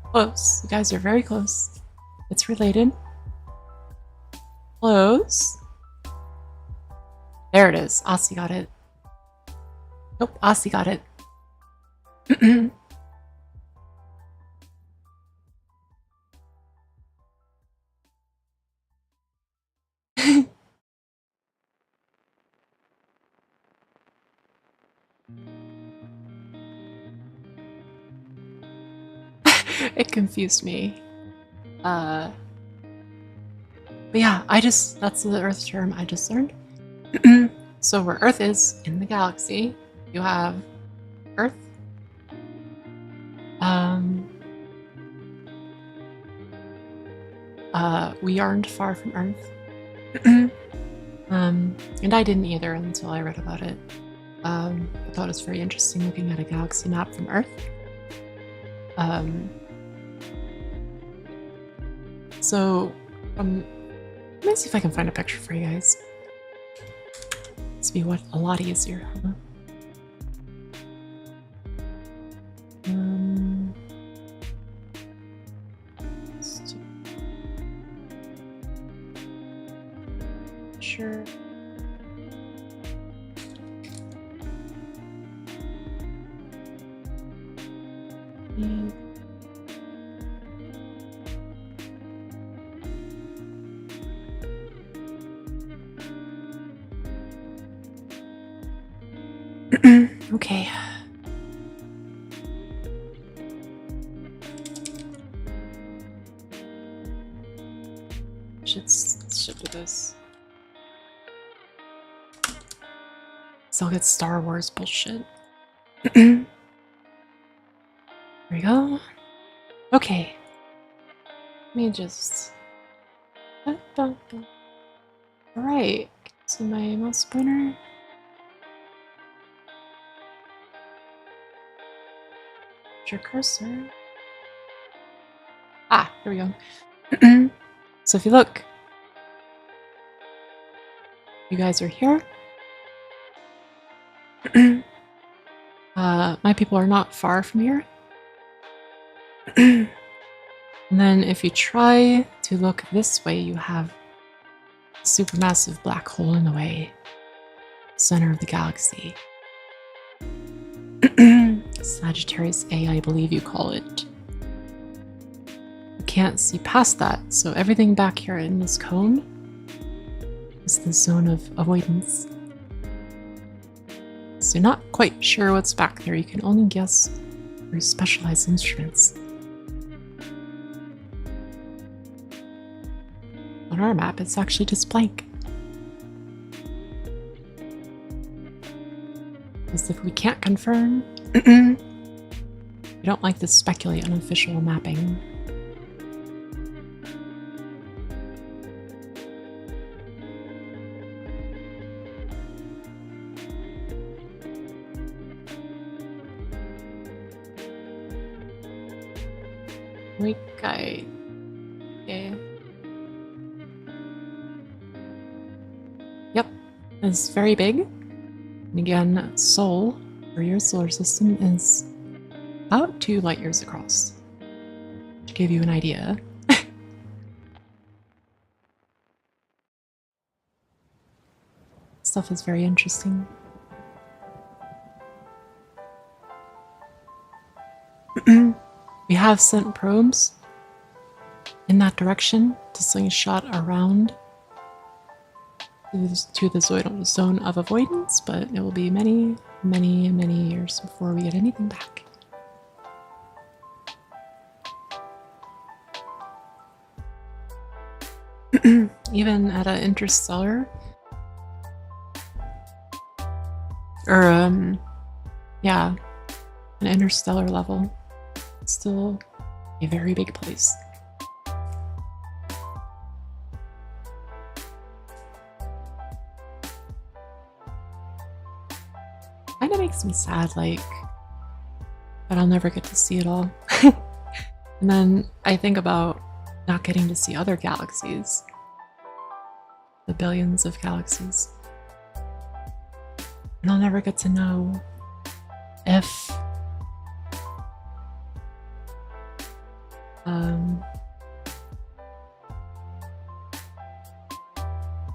Close. You guys are very close. It's related. Close. There it is. Aussie got it. Nope, Aussie got it. It confused me. But yeah, that's the Earth term I just learned. So where Earth is in the galaxy, you have Earth. We aren't far from Earth. And I didn't either until I read about it. I thought it was very interesting looking at a galaxy map from Earth. So, let me see if I can find a picture for you guys. This would be a lot easier, huh? Let's do... Sure. Okay. Should do this. Still get Star Wars bullshit. There we go. Okay. Let me just... Alright. So my mouse pointer. Your cursor. Ah, here we go. So if you look, you guys are here. My people are not far from here. And then if you try to look this way, you have a supermassive black hole in the way. Center of the galaxy. Sagittarius A, I believe you call it. You can't see past that, so everything back here in this cone is the zone of avoidance. So you're not quite sure what's back there. You can only guess through specialized instruments. On our map, it's actually just blank. Because if we can't confirm, we don't like to speculate on official mapping. Okay. Yep, it's very big. And again, Sol, for your solar system, is about 2 light years across. To give you an idea. Stuff is very interesting. We have sent probes in that direction to slingshot around to the zone of avoidance, but it will be many, many, many years before we get anything back. Even at an interstellar, or yeah, an interstellar level, it's still a very big place. Kind of makes me sad, like, that I'll never get to see it all. And then I think about not getting to see other galaxies. The billions of galaxies. And I'll never get to know if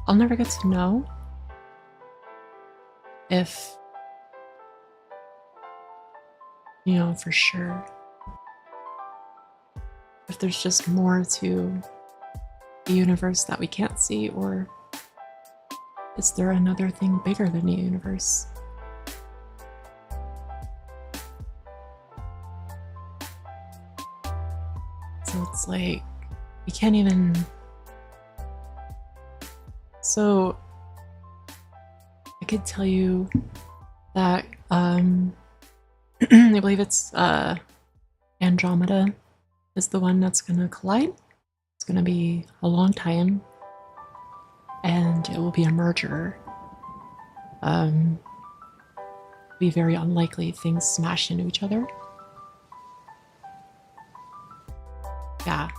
I'll never get to know if, you know, for sure, if there's just more to the universe that we can't see, or is there another thing bigger than the universe? So it's like, we can't even... So, I could tell you that, I believe it's Andromeda is the one that's gonna collide. It's gonna be a long time, and it will be a merger. Be very unlikely things smash into each other. Yeah.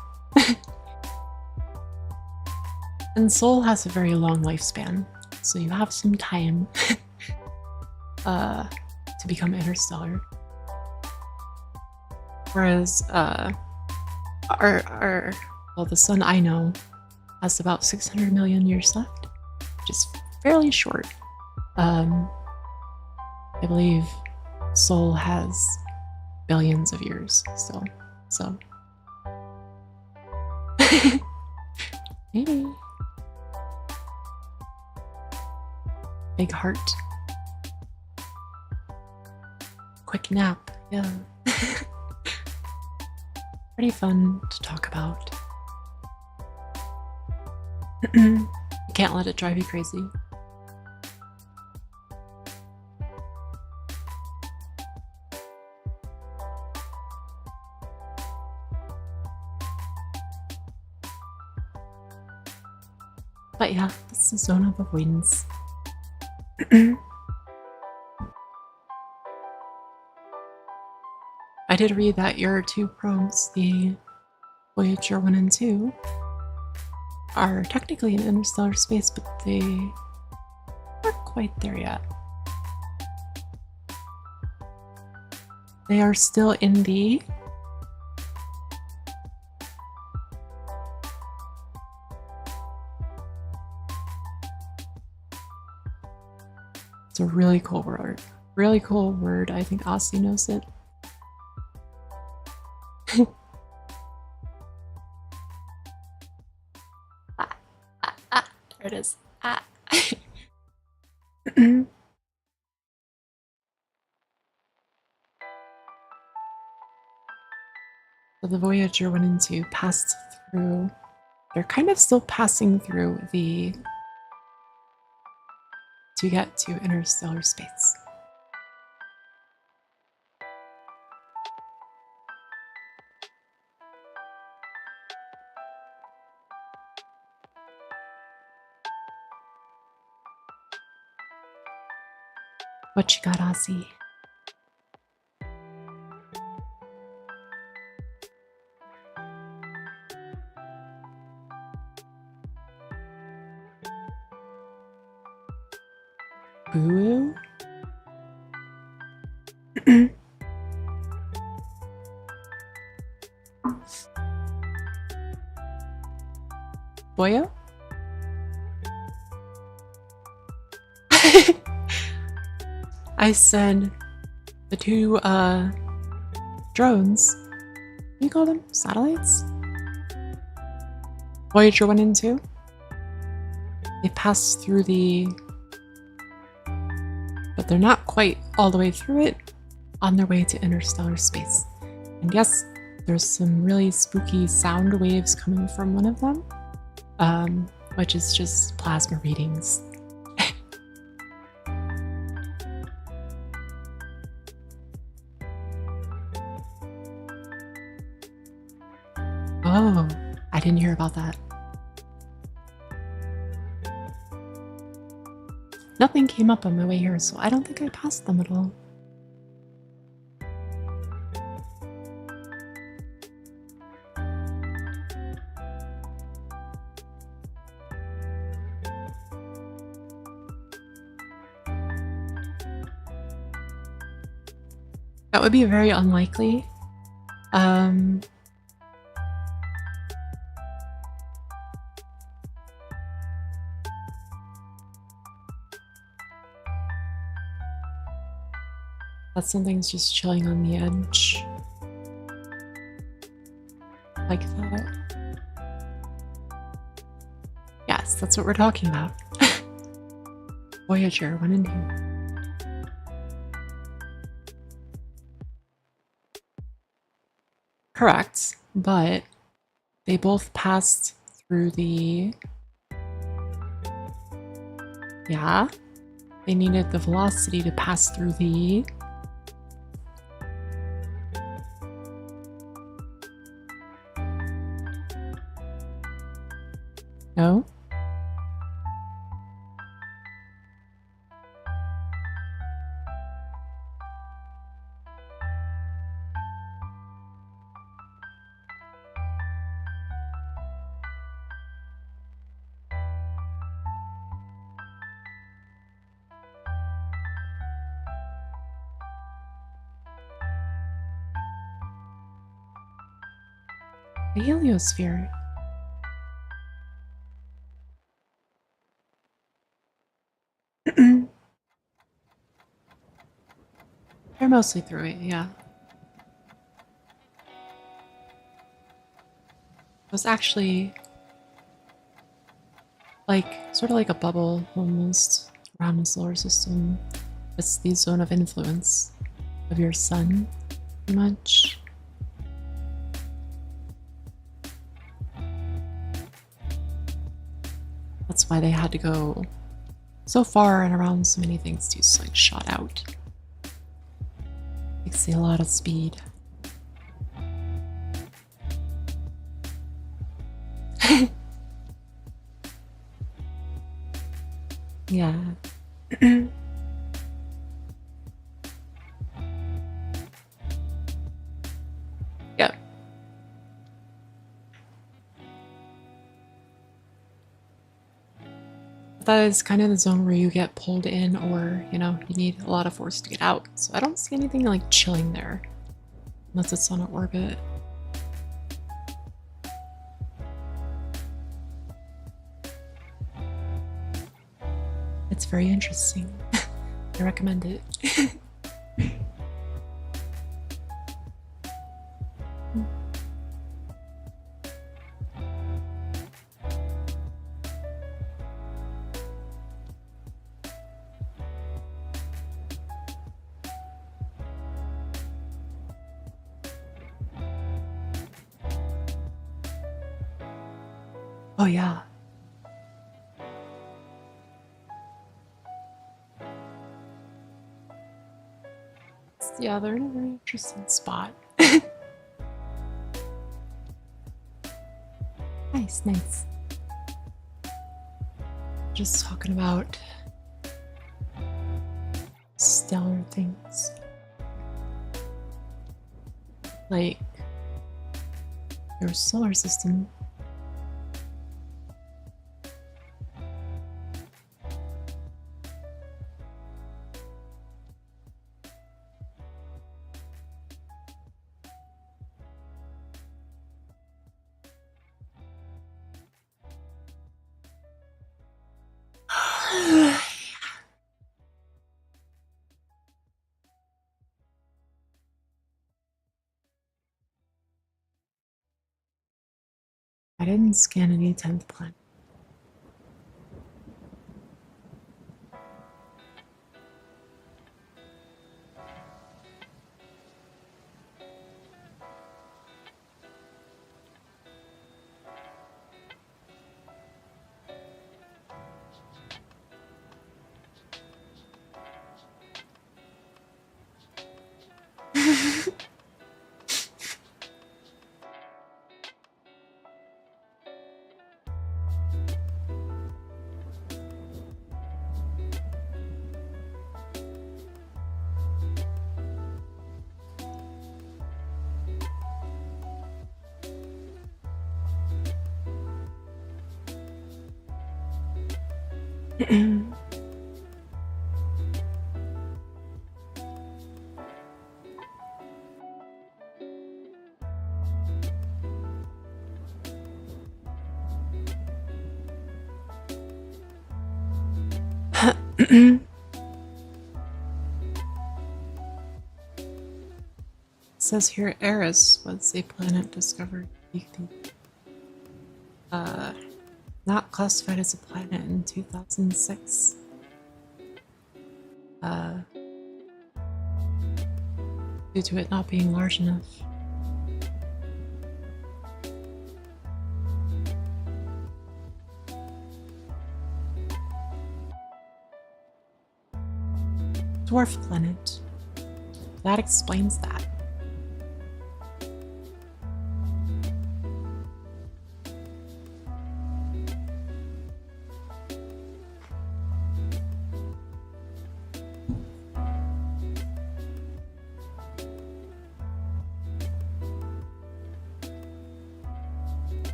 And Sol has a very long lifespan, so you have some time to become interstellar. Whereas, well, the sun I know has about 600 million years left, which is fairly short. I believe Sol has billions of years still, so. Maybe. Big heart. Quick nap, yeah. Pretty fun to talk about. You can't let it drive you crazy. But yeah, this is the zone of avoidance. I did read that your two probes, the Voyager 1 and 2, are technically in interstellar space, but they aren't quite there yet. They are still in the It's a really cool word. Really cool word. I think Aussie knows it. There it is. So the Voyager 1 and 2 passed through. They're kind of still passing through the to get to interstellar space. What you got, Aussie? Boo? Boyo? I said the two drones, what do you call them? Satellites? Voyager 1 and 2? They passed through the... but they're not quite all the way through it, on their way to interstellar space. And yes, there's some really spooky sound waves coming from one of them, which is just plasma readings. Oh, I didn't hear about that. Nothing came up on my way here, so I don't think I passed them at all. That would be very unlikely. That something's just chilling on the edge. Like that. Yes, that's what we're talking about. Voyager 1 and 2. Correct, but they both passed through the... Yeah? They needed the velocity to pass through the... No? The heliosphere. They're mostly through it, yeah. It was actually like sort of like a bubble almost around the solar system. It's the zone of influence of your sun, pretty much. That's why they had to go so far and around so many things to like shot out. Takes a lot of speed. That is kind of the zone where you get pulled in, or you know, you need a lot of force to get out. So I don't see anything like chilling there, unless it's on an orbit. It's very interesting. I recommend it. Oh yeah. Yeah, they're in a very interesting spot. Nice, nice. Just talking about stellar things. Like your solar system. I didn't scan any 10th planet. Says here Eris was a planet discovered not classified as a planet in 2006. Due to it not being large enough. Dwarf planet. That explains that.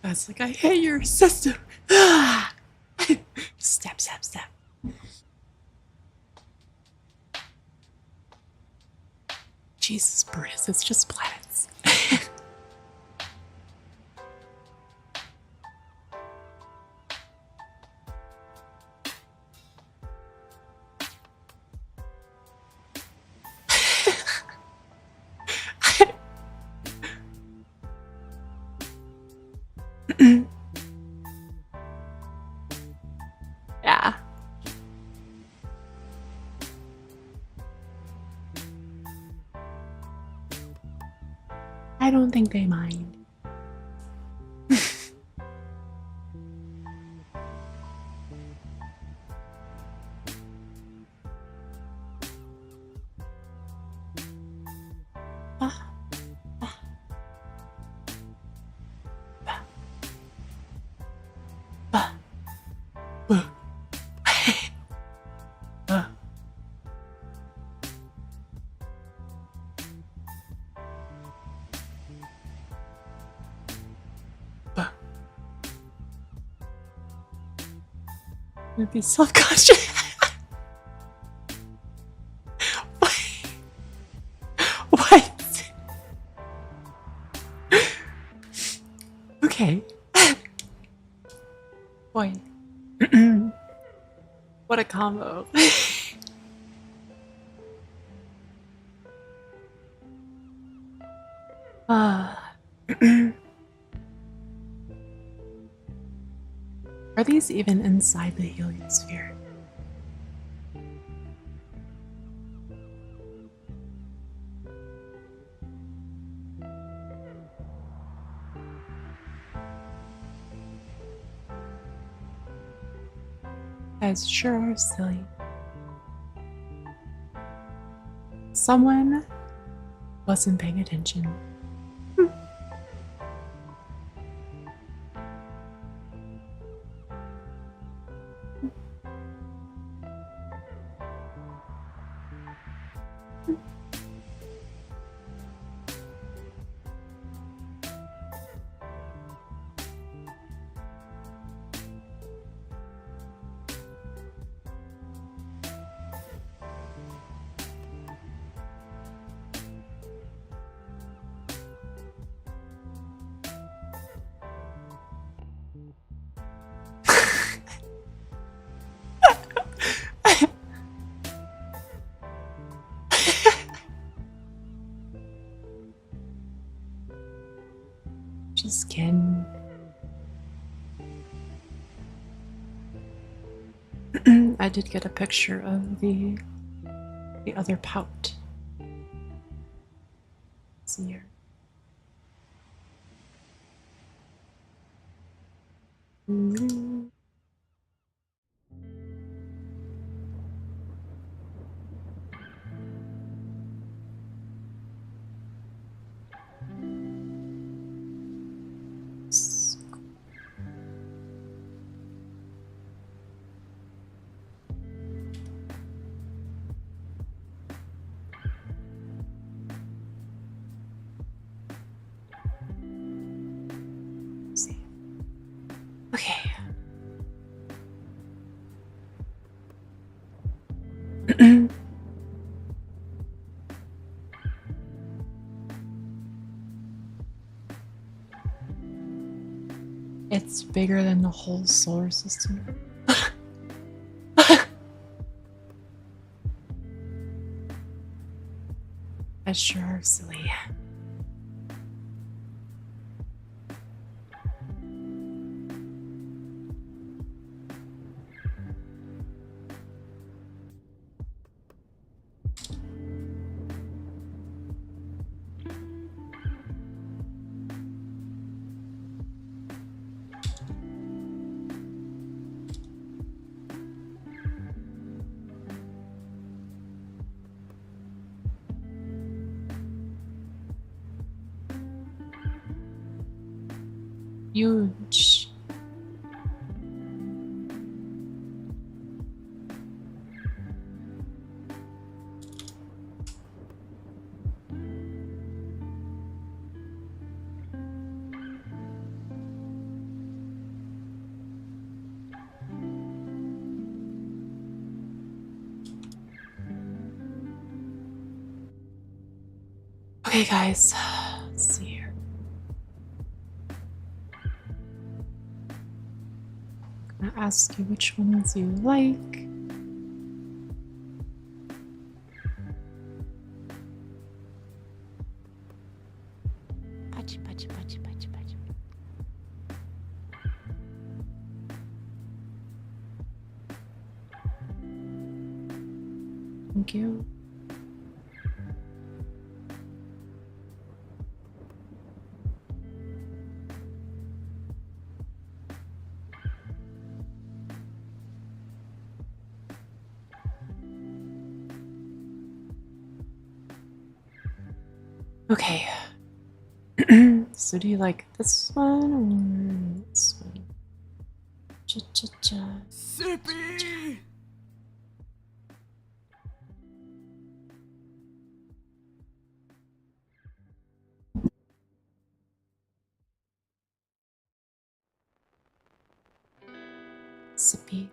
It's like, I hate your system. Step, step, step. Jesus, Briz, it's just planets. Yeah. I don't think they mind. gonna be self-conscious. What? Okay. Boy. What a combo. Are these even inside the heliosphere? Guys sure are silly. Someone wasn't paying attention. Just kidding. I did get a picture of the other pout. See here. See. Okay. It's bigger than the whole solar system. I sure are silly. Huge. Okay, guys. Let's see here. I'm gonna ask you which ones you like. Patch, patch, patch, patch, patch. Thank you. Okay. So do you like this one or this one? Cha-cha-cha. Sippy! Sippy.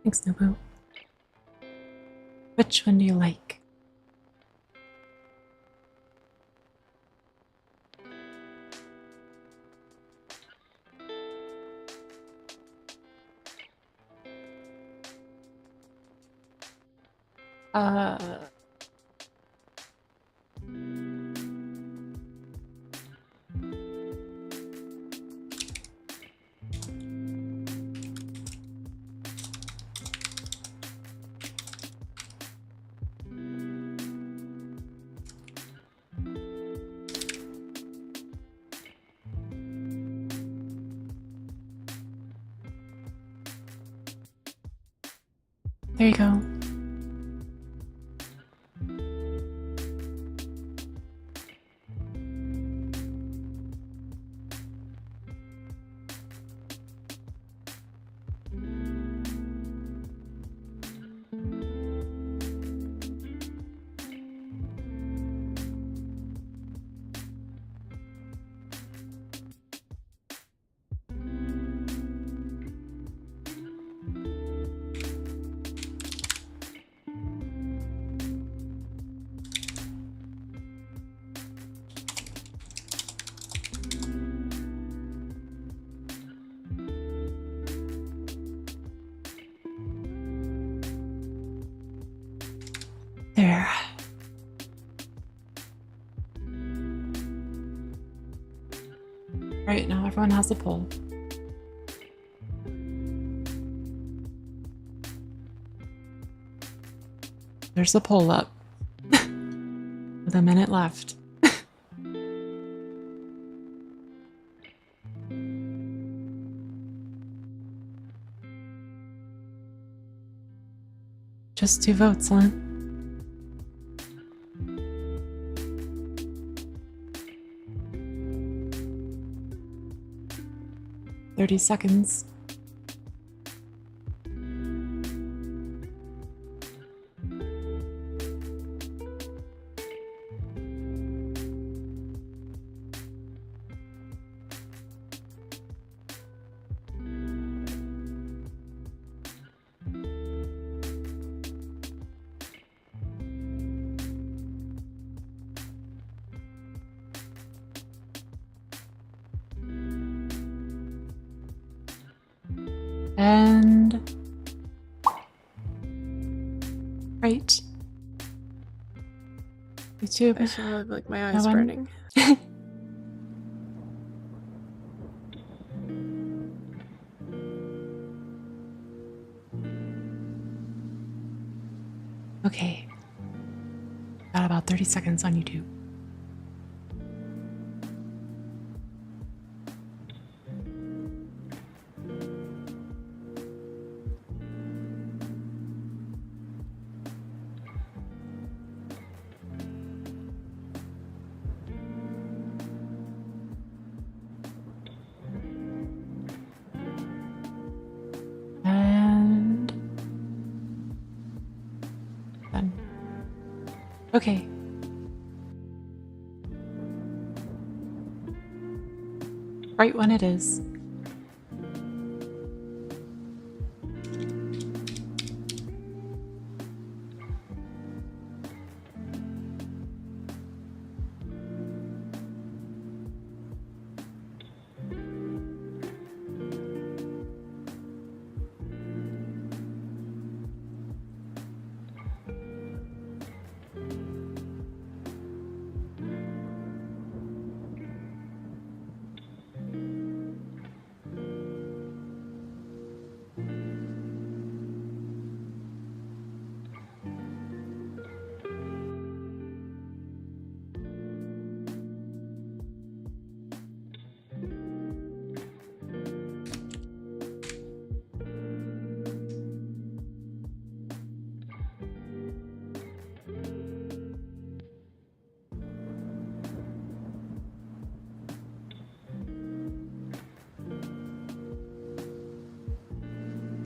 Thanks, Nobu. Which one do you like? Uh... There you go. There. Right now, everyone has a poll. There's a poll up. With a minute left. Just 2 votes, huh? "30 seconds. And right. YouTube. I should have like my No eyes one? burning. Okay. Got about 30 seconds on YouTube. And done. Okay. Right when it is.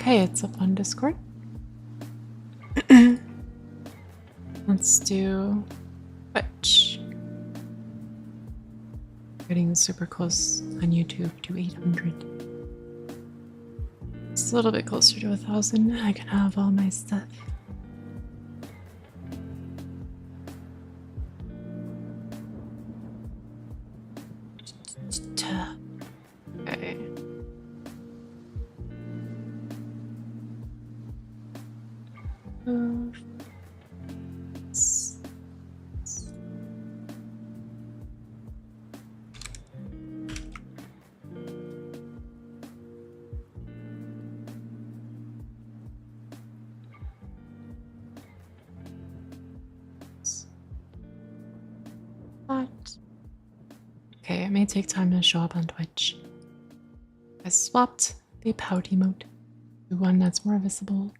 Okay, it's up on Discord. Let's do Twitch. Getting super close on YouTube to 800. It's a little bit closer to 1,000. I can have all my stuff. Okay. Okay, it may take time to show up on Twitch. I swapped the pout emote to one that's more visible.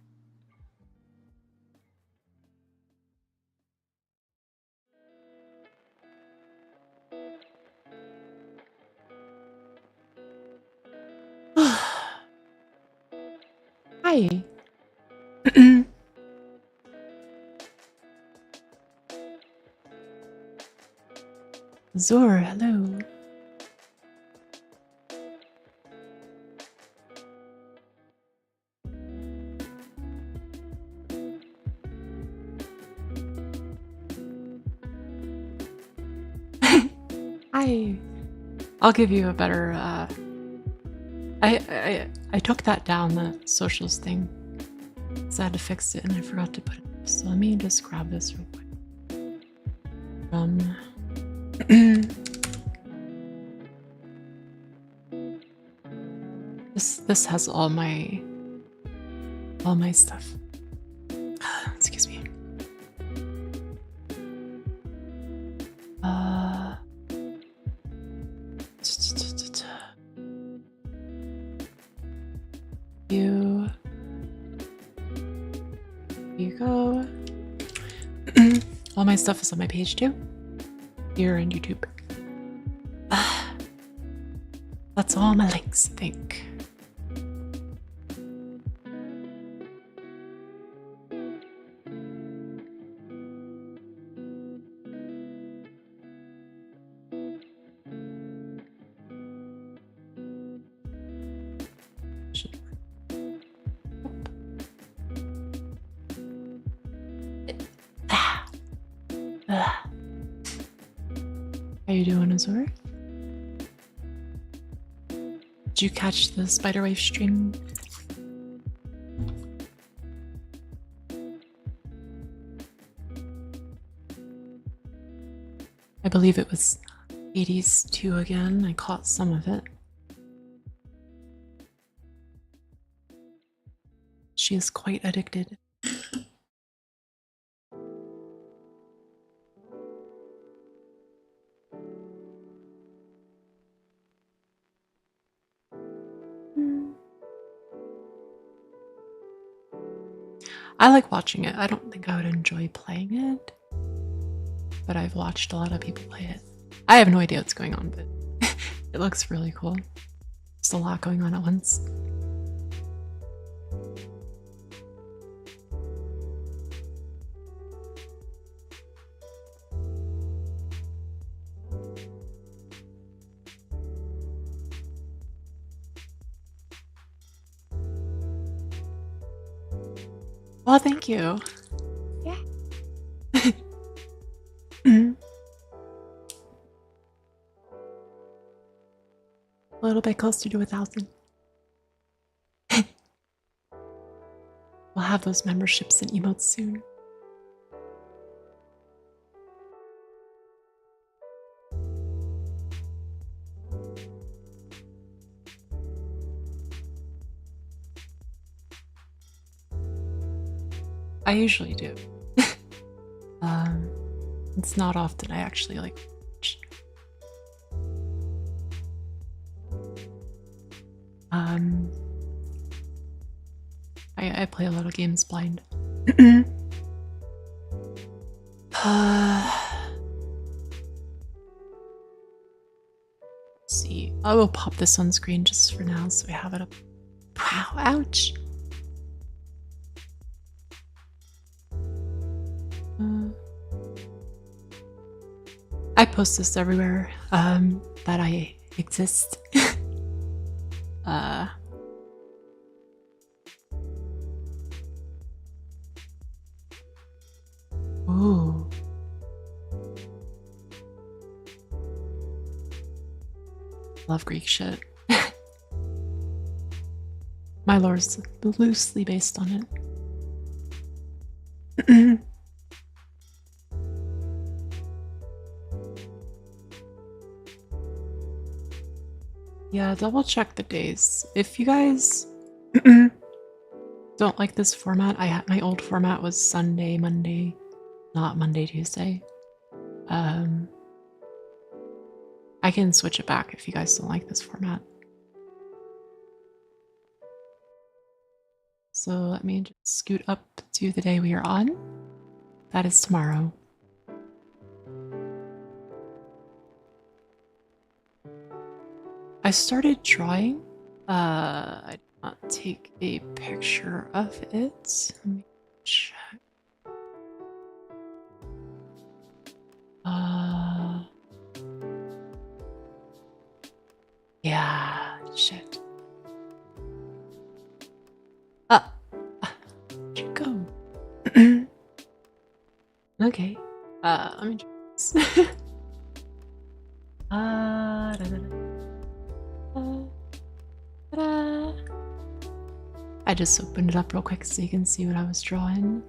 Hi. Zor, hello. Hi. I'll give you a better I took that down, the socials thing. So I had to fix it and I forgot to put it. So let me just grab this real quick. This has all my stuff. Excuse me. You go. All my stuff is on my page too. Here and YouTube. That's all my links, I think. How you doing, Azor? Did you catch the spiderwave stream? I believe it was 80s too again. I caught some of it. She is quite addicted. I like watching it. I don't think I would enjoy playing it, but I've watched a lot of people play it. I have no idea what's going on, but it looks really cool. Just a lot going on at once. Well, thank you. Yeah. A little bit closer to 1,000. We'll have those memberships and emotes soon. I usually do. It's not often I actually like watch. I play a lot of games blind. See, I will pop this on screen just for now so we have it up. Wow, ouch. I post this everywhere that I exist. Love Greek shit. My lore's loosely based on it. Yeah, double check the days. If you guys don't like this format, my old format was Sunday, Monday, not Monday, Tuesday. I can switch it back if you guys don't like this format. So let me just scoot up to the day we are on. That is tomorrow. I started drawing. I did not take a picture of it. Let me check. Yeah, shit. Where'd you go? Okay. Let me try this. Ta-da. I just opened it up real quick so you can see what I was drawing.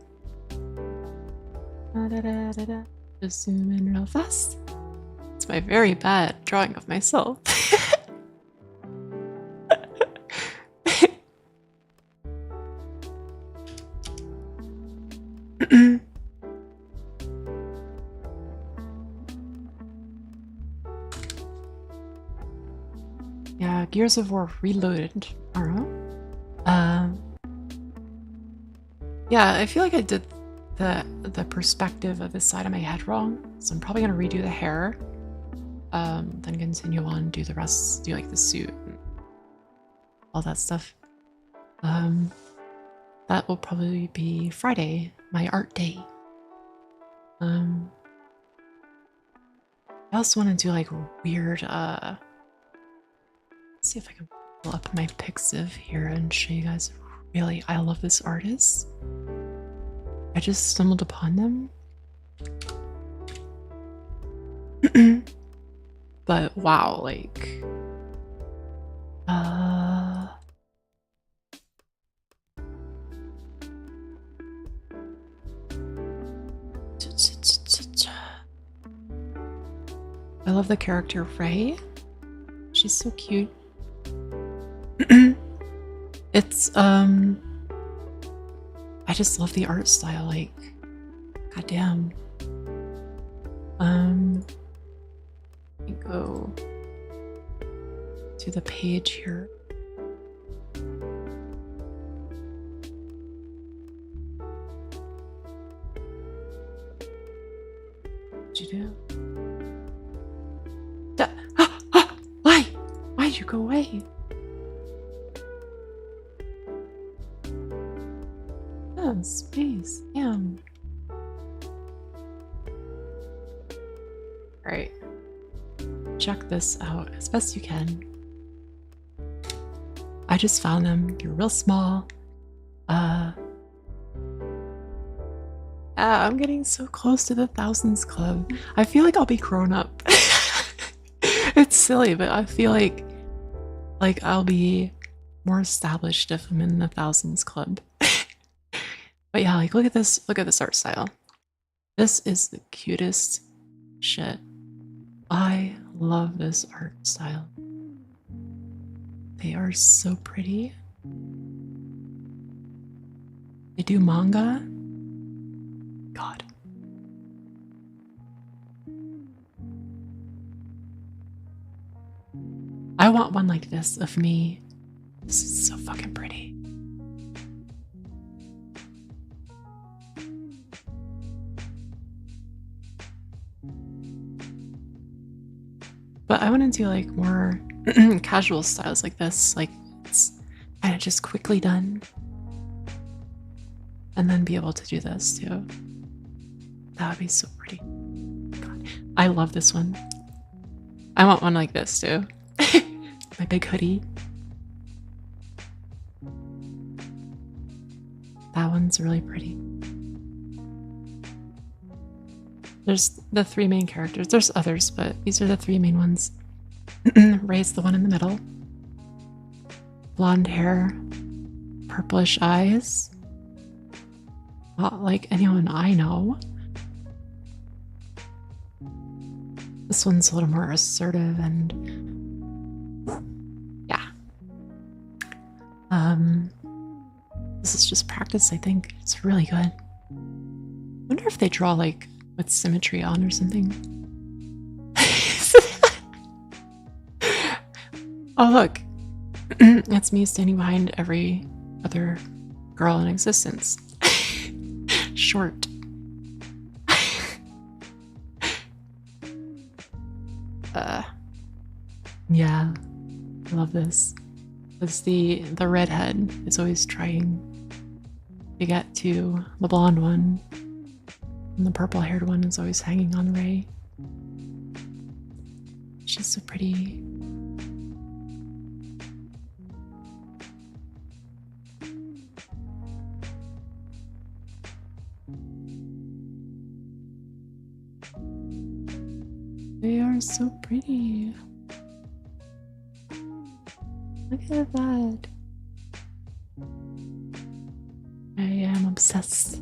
Just zoom in real fast. It's my very bad drawing of myself. Yeah, Gears of War Reloaded tomorrow. Yeah, I feel like I did the perspective of this side of my head wrong, so I'm probably gonna redo the hair. Then continue on, do the rest, do like the suit and all that stuff. That will probably be Friday, my art day. I also want to do like weird, let's see if I can pull up my Pixiv here and show you guys. Really, I love this artist. I just stumbled upon them. But wow, like I love the character Ray. She's so cute. It's I just love the art style, like goddamn. Let me go to the page here. What'd you do? Why? Why'd you go away? Oh, space. Damn. Alright. Check this out as best you can. I just found them. You're real small. I'm getting so close to the thousands club. I feel like I'll be grown up. It's silly, but I feel like I'll be more established if I'm in the thousands club. But yeah, like look at this art style. This is the cutest shit. I love this art style. They are so pretty. They do manga. God. I want one like this of me. This is so fucking pretty. But I want to do like more casual styles like this, like it's kind of just quickly done. And then be able to do this too. That would be so pretty. God, I love this one. I want one like this too. My big hoodie. That one's really pretty. There's the three main characters. There's others, but these are the three main ones. Ray's the one in the middle. Blonde hair, purplish eyes. Not like anyone I know. This one's a little more assertive and yeah. This is just practice, I think. It's really good. Wonder if they draw like with symmetry on or something. Oh look. It's me standing behind every other girl in existence. Short. Yeah, I love this. It's the redhead is always trying to get to the blonde one, and the purple-haired one is always hanging on Ray. She's so pretty. They are so pretty. Look at that. I am obsessed.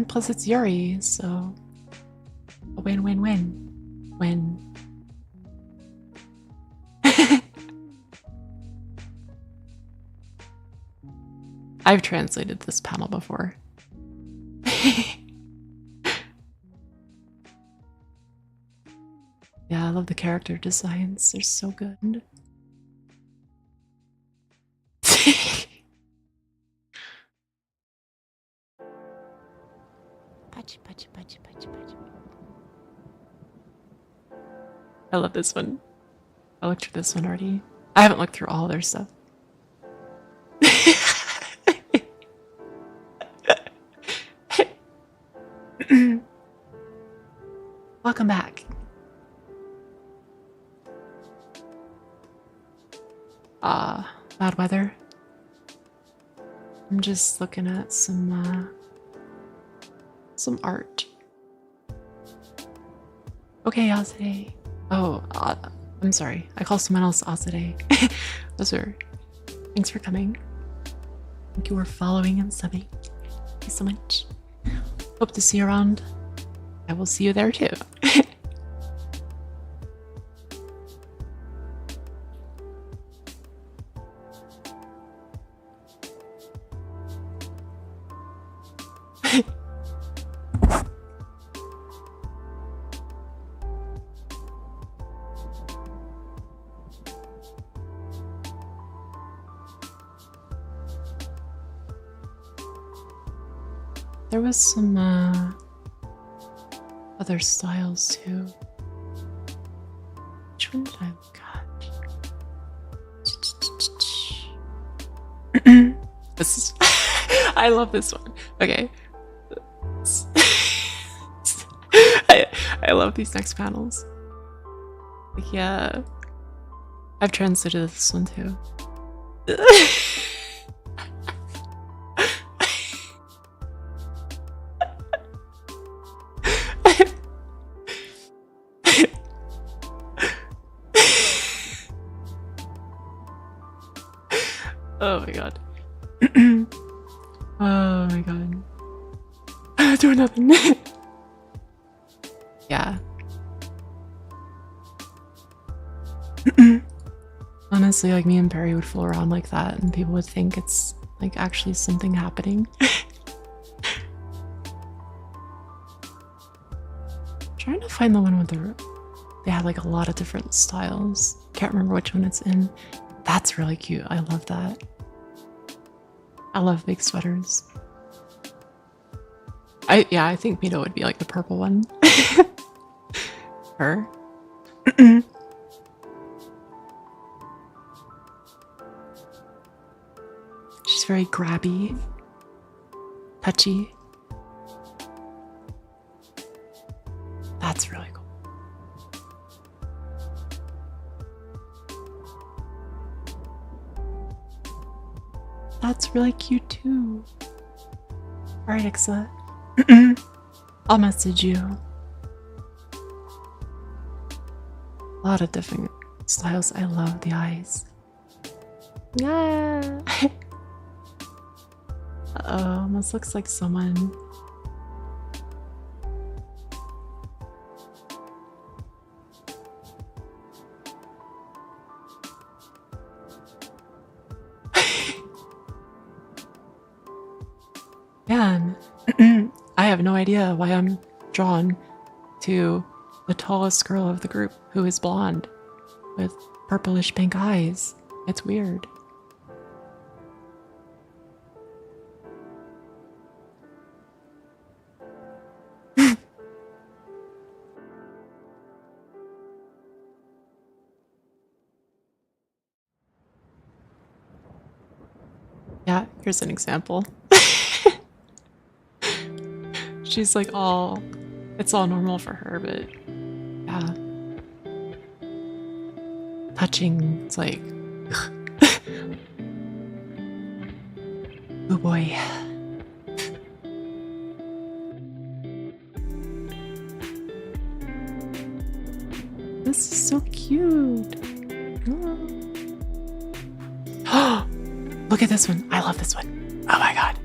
Plus it's Yuri, so a win-win-win. Win. I've translated this panel before. Yeah, I love the character designs. They're so good. I love this one. I looked through this one already. I haven't looked through all their stuff. Welcome back. Bad weather. I'm just looking at some art. Okay, Azade. Oh, I'm sorry. I call someone else Azade. Those are... Thanks for coming. Thank you for following and subbing. Thank you so much. Hope to see you around. I will see you there too. There was some other styles too. Which one did I look at? This is I love this one. Okay. I love these next panels. Like, yeah. I've translated this one too. Oh my god. Oh my god. Doing nothing. Yeah. Honestly, like me and Perry would fool around like that and people would think it's like actually something happening. Trying to find the one with they had like a lot of different styles. Can't remember which one it's in. That's really cute. I love that. I love big sweaters. I think Mito would be like the purple one. Her. She's very grabby, touchy. That's really cool. That's really cute too. Alright, Ixa. I'll message you. A lot of different styles. I love the eyes. Yeah. Uh-oh, almost looks like someone. Man, I have no idea why I'm drawn to the tallest girl of the group who is blonde with purplish pink eyes. It's weird. Yeah, here's an example. She's like it's all normal for her, but yeah. Touching, it's like, oh boy. This is so cute. Oh, look at this one. I love this one. Oh my god.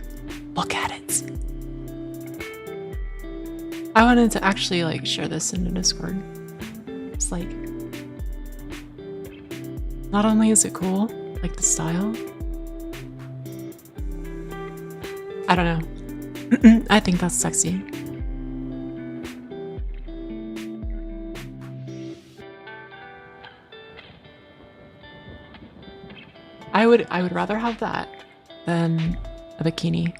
Look at it. I wanted to actually like share this in the Discord. It's like, not only is it cool, like the style. I don't know. I think that's sexy. I would rather have that than a bikini.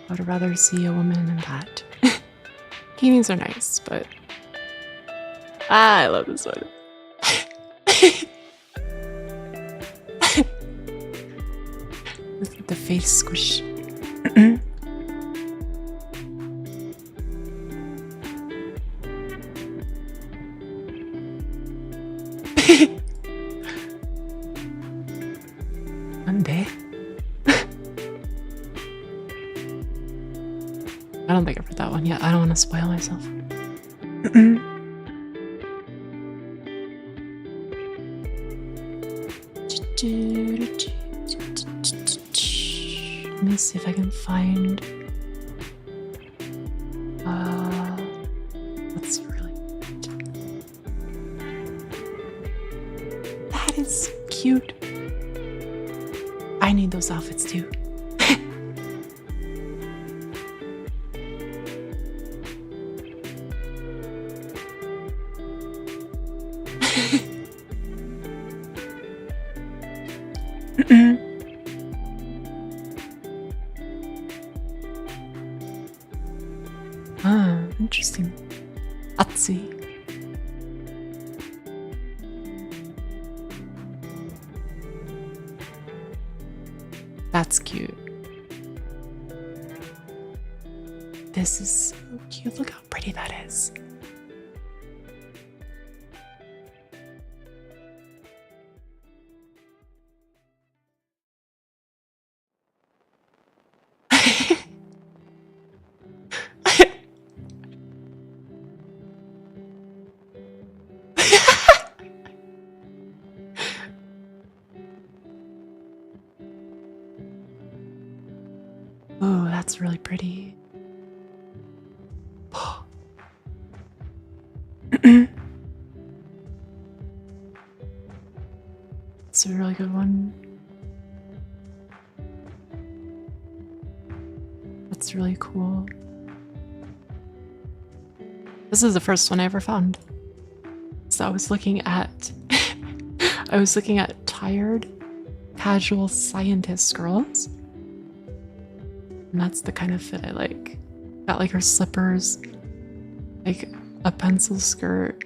I would rather see a woman in that. Bikinis are nice, but I love this one. With the face squish. Monday. I don't think I've read that one yet. I don't want to spoil myself. Let me see if I can find. What's really good. That is cute. I need those outfits too. Ah, interesting. Atsui. That's cute. This is so cute. Look how pretty that is. Oh, that's really pretty. It's a really good one. That's really cool. This is the first one I ever found. So I was looking at tired, casual scientist girls. And that's the kind of fit I like. Got like her slippers, like a pencil skirt,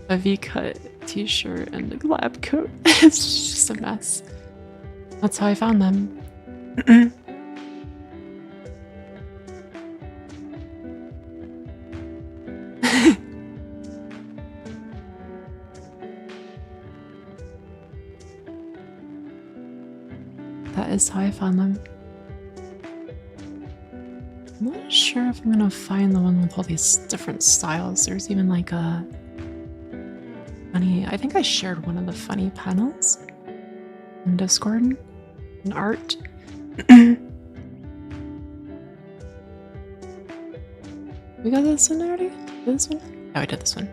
a V-cut t-shirt, and a lab coat. It's just a mess. That's how I found them. that is how I found them. I'm not sure if I'm gonna find the one with all these different styles. There's even like a funny, I think I shared one of the funny panels in Discord, in art. We got this one already? Did this one? Oh, we did this one.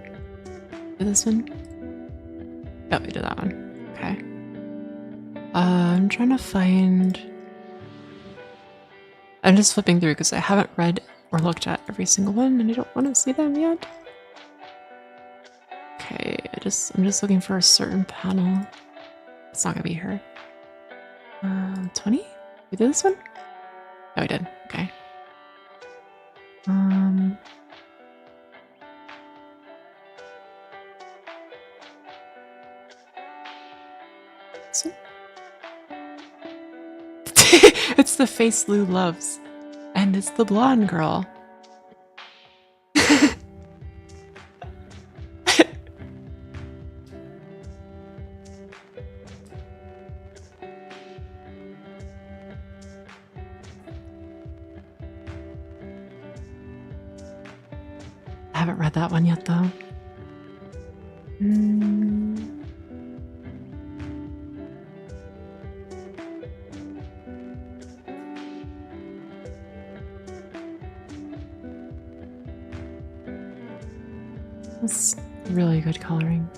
Did this one? Yep, we did that one. Okay. I'm trying to find... I'm just flipping through because I haven't read or looked at every single one and I don't want to see them yet. Okay, I'm just looking for a certain panel. It's not gonna be her. 20? We did this one? Oh, we did. Okay. This one? It's the face Lou loves. And it's the blonde girl. I haven't read that one yet, though. It's really good coloring.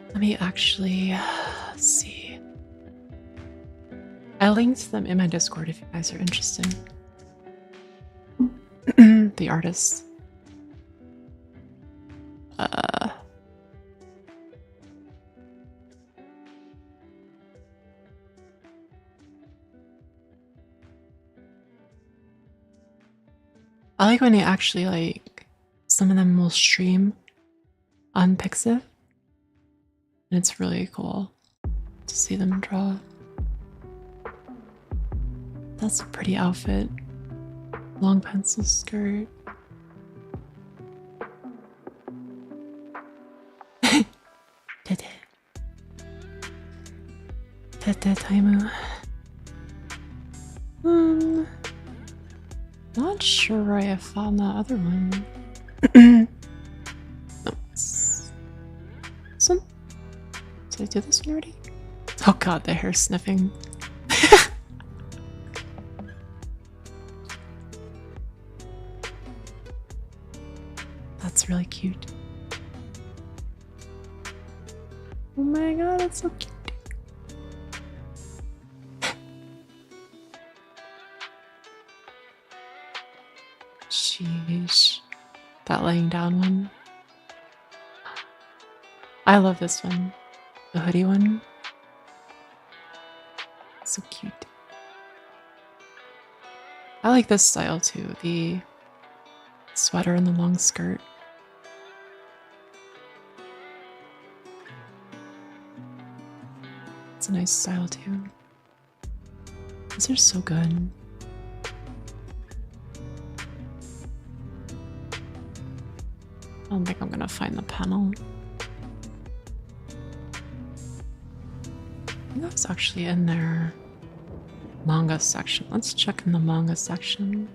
Let me actually see. I linked them in my Discord if you guys are interested. The artists. I like when they actually, like, some of them will stream on Pixiv. And it's really cool to see them draw. That's a pretty outfit. Long pencil skirt. Tete. Tete Taimu. Not sure where I found that other one. No, this one? Did I do this one already? Oh god, the hair sniffing. That's really cute. Oh my god, it's so cute. Sheesh. That laying down one. I love this one. The hoodie one. So cute. I like this style too. The sweater and the long skirt. It's a nice style too. These are so good. I don't think I'm gonna find the panel. I think that was actually in their manga section. Let's check in the manga section.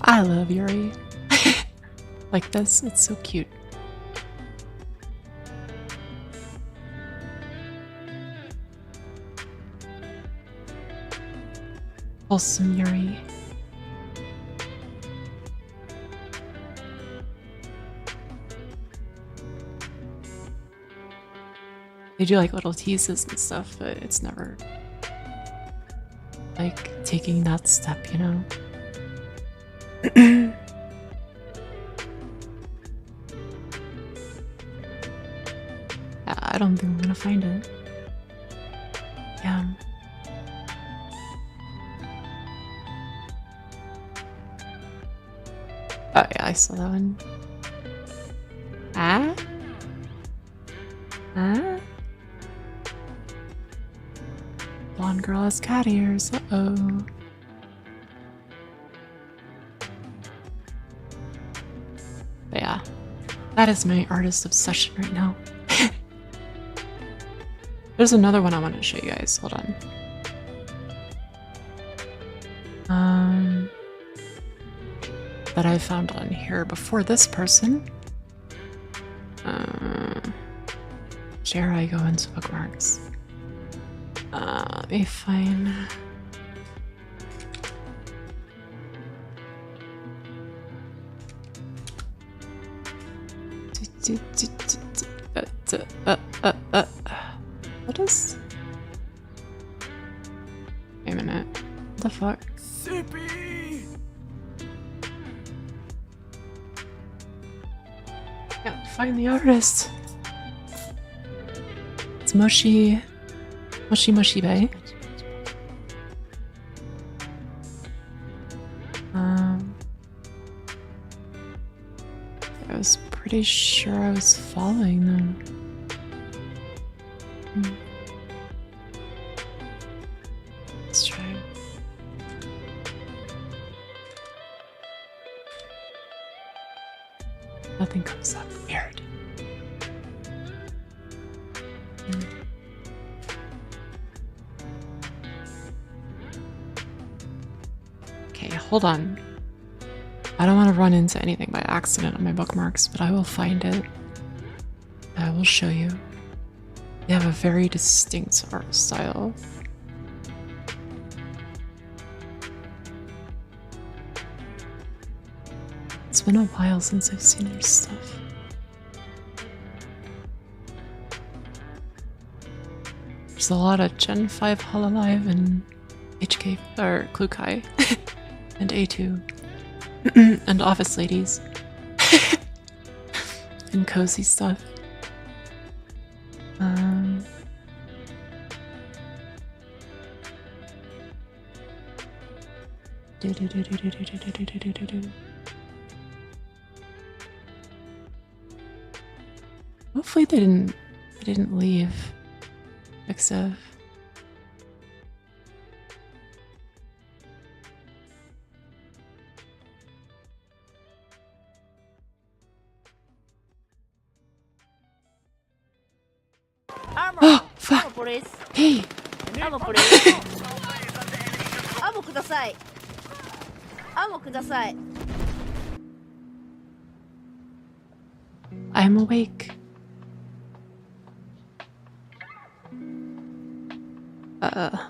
I love Yuri. Like this, it's so cute. Wholesome Yuri. They do like little teases and stuff, but it's never like taking that step, you know? I don't think I'm gonna find it. Yeah. Oh yeah, I saw that one. Ah? Huh? Blonde girl has cat ears. Uh-oh. But yeah, that is my artist obsession right now. There's another one I want to show you guys. Hold on. That I found on here before this person. Dare I go into bookmarks? Let me find. What is? Wait a minute. What the fuck? Sippy! Can't find the artist. It's Moshi Bay. I was pretty sure I was following them. Let's try. Nothing comes up. Weird. Okay, hold on. I don't want to run into anything by accident on my bookmarks, but I will find it. I will show you. They have a very distinct art style. It's been a while since I've seen their stuff. There's a lot of Gen 5 Hololive and HK or Klukai and A2 and Office Ladies and cozy stuff. Hopefully they didn't leave. Except Armor. fuck. Armor, please. Hey, Armor, please. Armor ください。Armor ください。I'm awake.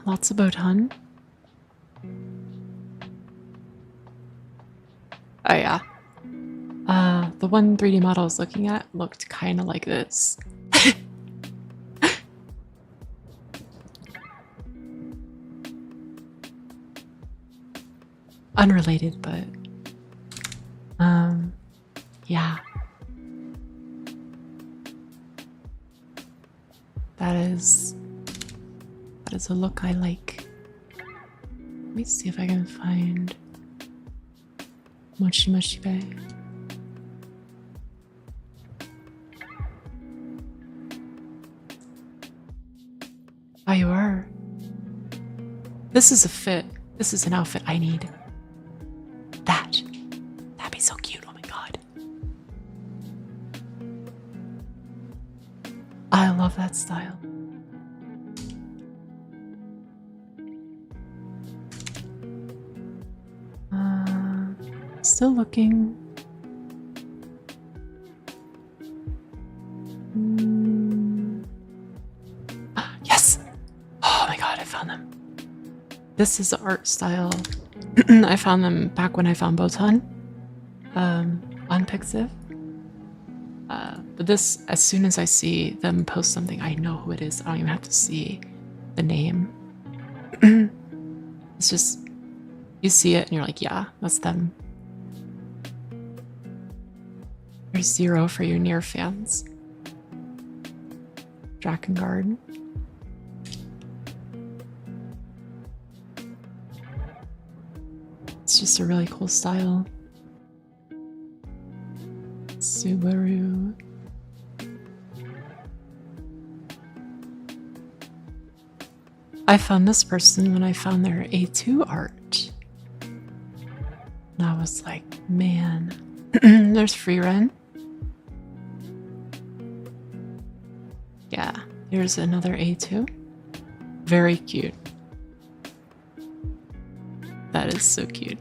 Lots of Botan. Oh yeah. The one 3D model I was looking at looked kind of like this. Unrelated, but yeah. That is a look I like. Let me see if I can find Mochi Mochi Bay. Oh, you are. This is a fit. This is an outfit I need. That'd be so cute. Oh my god. I love that style. Still looking. Yes! Oh my god, I found them. This is the art style. I found them back when I found Botan on Pixiv. But this, as soon as I see them post something, I know who it is. I don't even have to see the name. It's just, you see it and you're like, yeah, that's them. There's 0 for your near fans. Drakengard. It's just a really cool style. Subaru. I found this person when I found their A2 art. And I was like, man. There's Free Ren. Yeah, here's another A2. Very cute. That is so cute.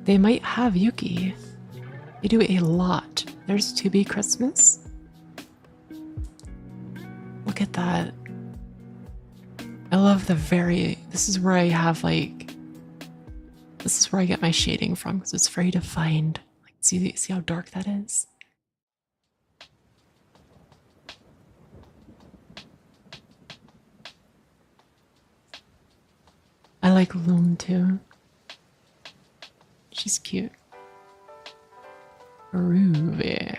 They might have Yuki. They do a lot. There's To Be Christmas. Look at that. I love the this is where I have like, this is where I get my shading from because it's very defined. Like, see how dark that is? I like Loom too. She's cute. Ruby.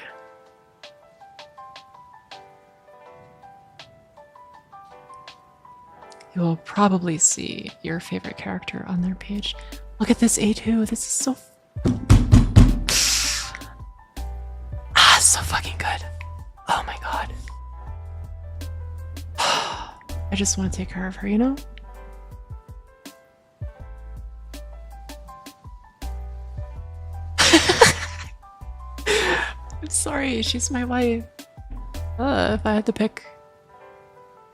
You will probably see your favorite character on their page. Look at this A2. This is so... so fucking good. Oh my god. I just want to take care of her, you know? I'm sorry, she's my wife. If I had to pick,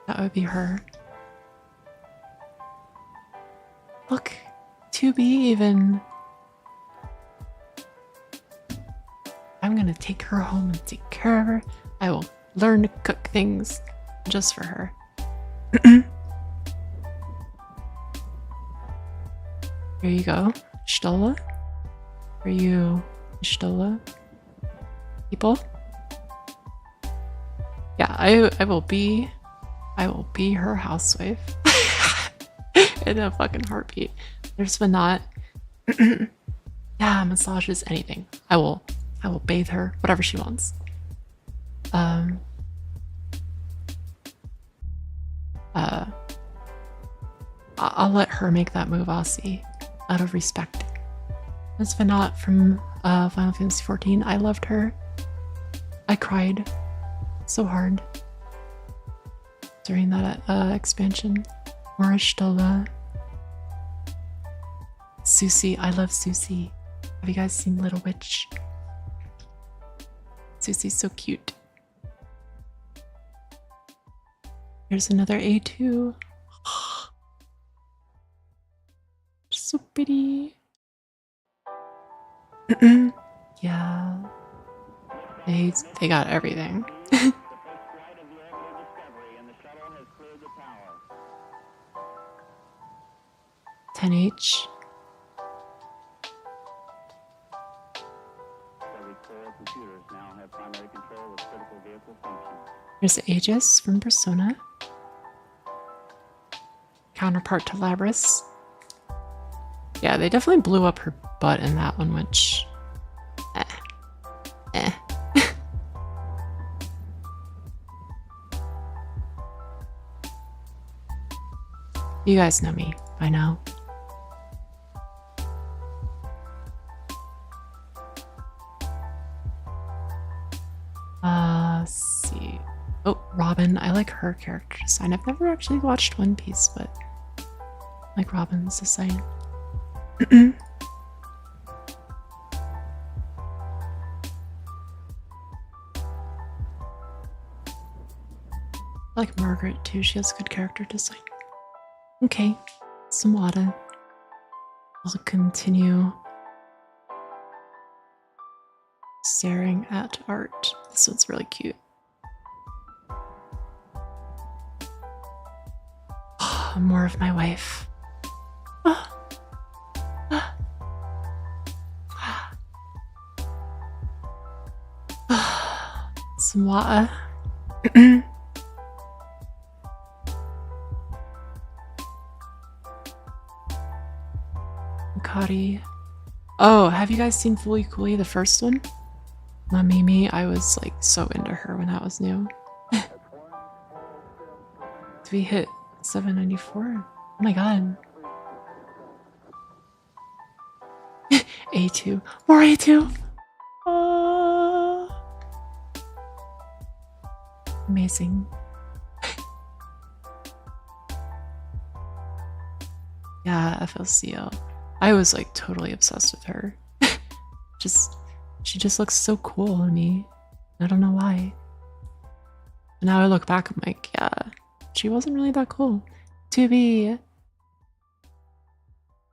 that would be her. Look, To Be even. I'm gonna take her home and take care of her. I will learn to cook things just for her. Here you go, Stola. For you, Stola. People. Yeah, I will be her housewife. In a fucking heartbeat. There's Vanat. Yeah, massages, anything. I will bathe her, whatever she wants. I'll let her make that move, I'll see. Out of respect. That's Vanat from Final Fantasy XIV. I loved her. I cried so hard during that expansion. Morishtola. Susie. I love Susie. Have you guys seen Little Witch? Susie's so cute. Here's another A2. So pretty. Yeah. They got everything. The first flight of the orbital Discovery, and the shuttle has cleared the tower. 10H. Every core computers now have primary control of critical vehicle functions. There's Aegis from Persona. Counterpart to Labris. Yeah, they definitely blew up her butt in that one, which... You guys know me by now. Let's see. Oh, Robin. I like her character design. I've never actually watched One Piece, but I like Robin's design. I like Margaret too. She has good character design. Okay, some water. I'll continue staring at art. This one's really cute. More of my wife. Some water. Kari. Oh, have you guys seen Fully Cooley, the first one? Mamimi, I was like so into her when that was new. Did we hit 794? Oh my god. A2. More A2. Oh. Amazing. Yeah, FLCL. I was like totally obsessed with her. She just looks so cool to me. I don't know why. And now I look back, I'm like, yeah, she wasn't really that cool. To be.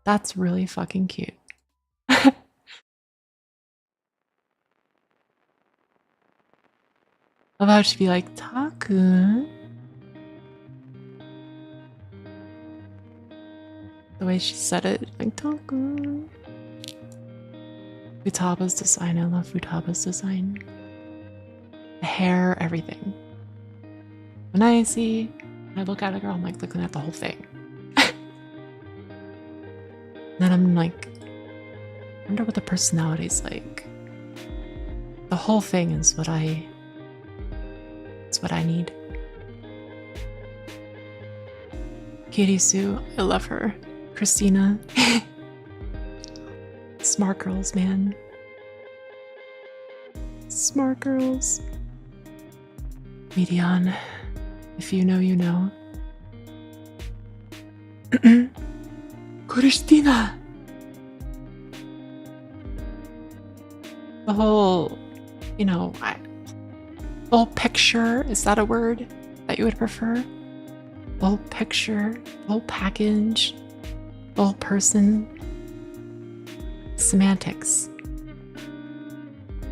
That's really fucking cute. About to be like, Taku. The way she said it, like, Taku. Futaba's design, I love Futaba's design. The hair, everything. When I look at a girl, I'm like looking at the whole thing. Then I'm like, I wonder what the personality's like. The whole thing is what I need. Katie Sue, I love her. Christina. Smart girls, man. Smart girls. Medion. If you know, you know. Christina! The whole, the whole picture, is that a word that you would prefer? The whole picture, the whole package, the whole person. Semantics.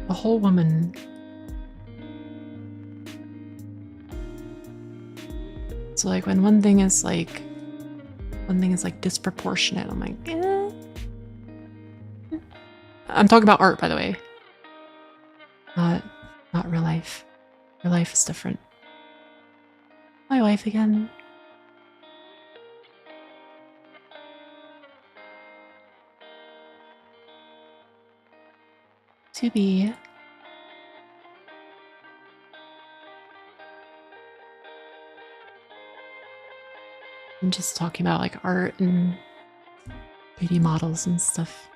The whole woman. So like when one thing is like disproportionate, I'm like, eh. I'm talking about art, by the way. Not real life. Real life is different. My wife again. To be. I'm just talking about like art and 3D models and stuff.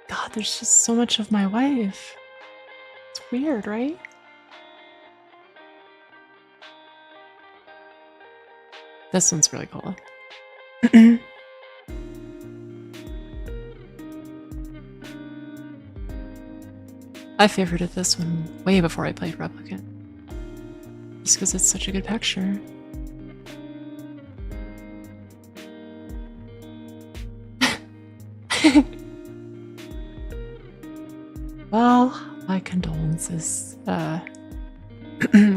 God, there's just so much of my wife. It's weird, right? This one's really cool. I favorited this one way before I played Replicant. Just because it's such a good picture. Well, my condolences,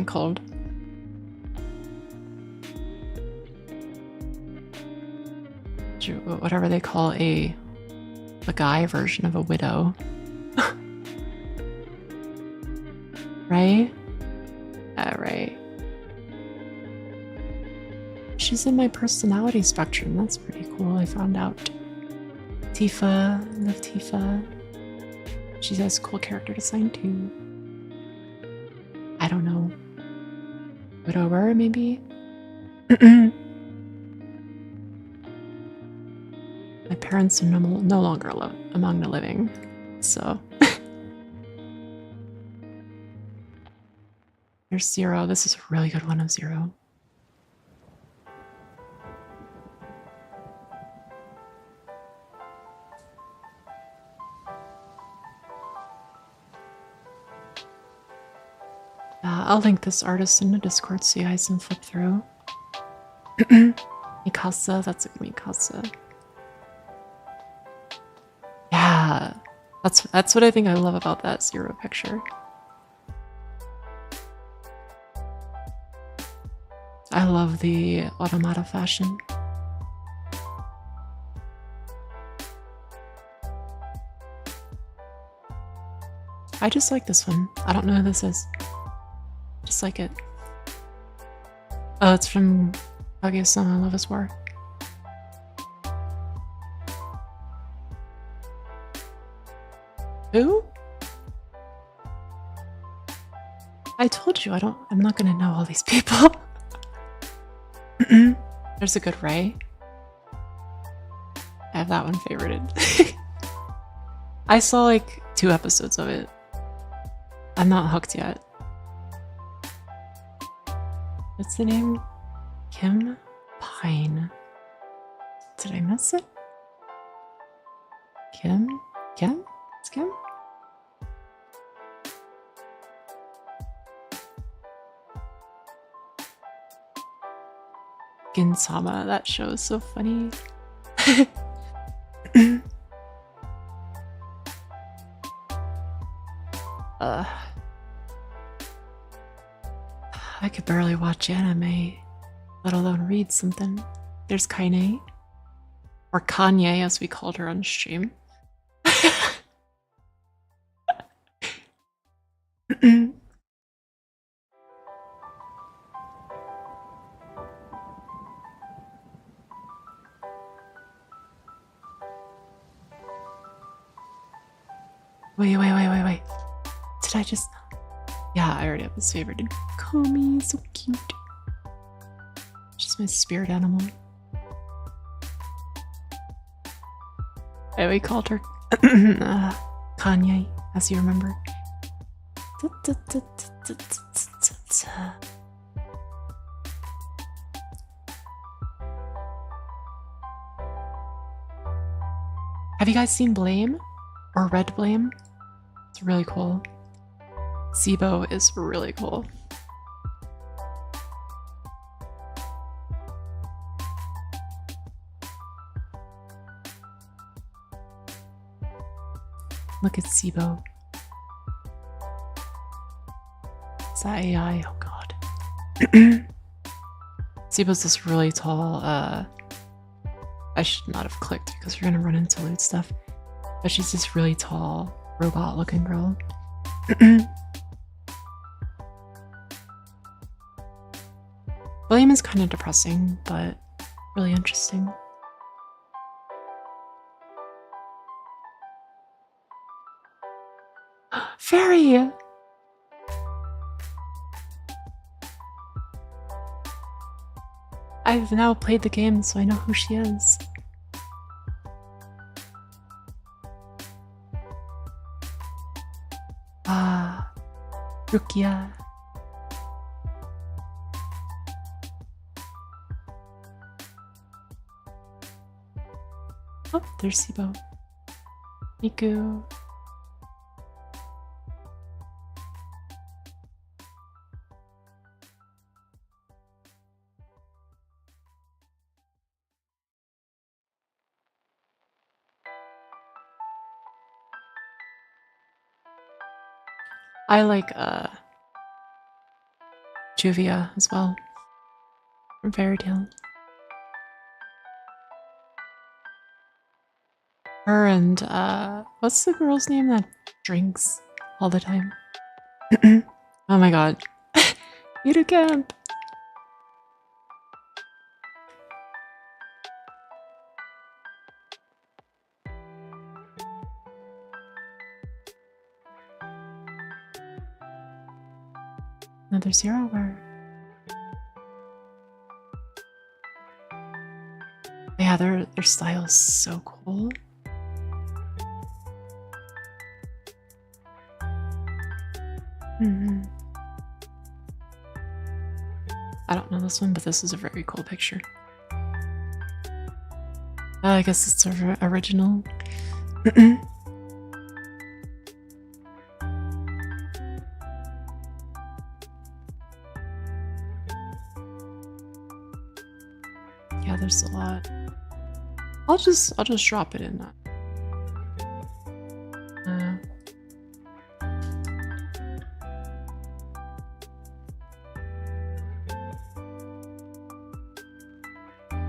cold. Whatever they call a guy version of a widow. Right? Right. She's in my personality spectrum. That's pretty cool. I found out. Tifa. Love Tifa. She has cool character design too. I don't know. Widower, maybe? My parents are no longer among the living, so. There's Zero. This is a really good one of Zero. I'll link this artist in the Discord so you guys can flip through. Mikasa, that's a Mikasa. Yeah, that's what I think I love about that Zero picture. I love the automata fashion. I just like this one. I don't know who this is. Just like it. Oh, it's from Kaguya-sama, Love is War. Who? I told you I'm not gonna know all these people. There's a good Ray. I have that one favorited. I saw like 2 episodes of it. I'm not hooked yet. What's the name? Kim Pine. Did I miss it? Kim? Kim? It's Kim? Ginsama, that show is so funny. I could barely watch anime, let alone read something. There's Kaine, or Kanye as we called her on stream. Wait. Did I just... Yeah, I already have this favorite. Komi, so cute. She's my spirit animal. We called her Kanye, as you remember. Have you guys seen Blame? Or Red Blame? It's really cool. SIBO is really cool. Look at SIBO. Is that AI? Oh god. SIBO's this really tall, I should not have clicked because we're gonna run into loot stuff. But she's this really tall, robot-looking girl. Blame is kind of depressing, but really interesting. Fairy! I've now played the game, so I know who she is. Ah, Rukia. Oh, there's SIBO. Miku. I like Juvia as well from Fairy Tail. Her and what's the girl's name that drinks all the time? Oh my god. Yudu Camp! Another Zero where? Yeah, their style is so cool. I don't know this one, but this is a very cool picture. I guess it's original. Yeah, there's a lot. I'll just drop it in that.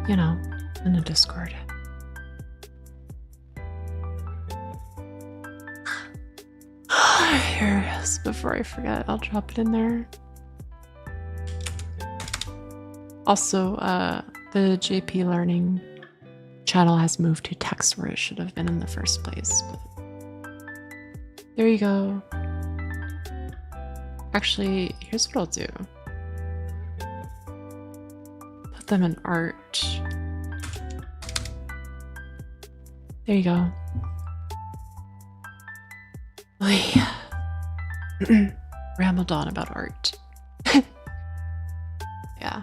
You know, in the Discord. Here it is. Before I forget, I'll drop it in there. Also, the JP Learning channel has moved to text where it should have been in the first place. But there you go. Actually, here's what I'll do. Put them in art. There you go. Rambled on about art. Yeah.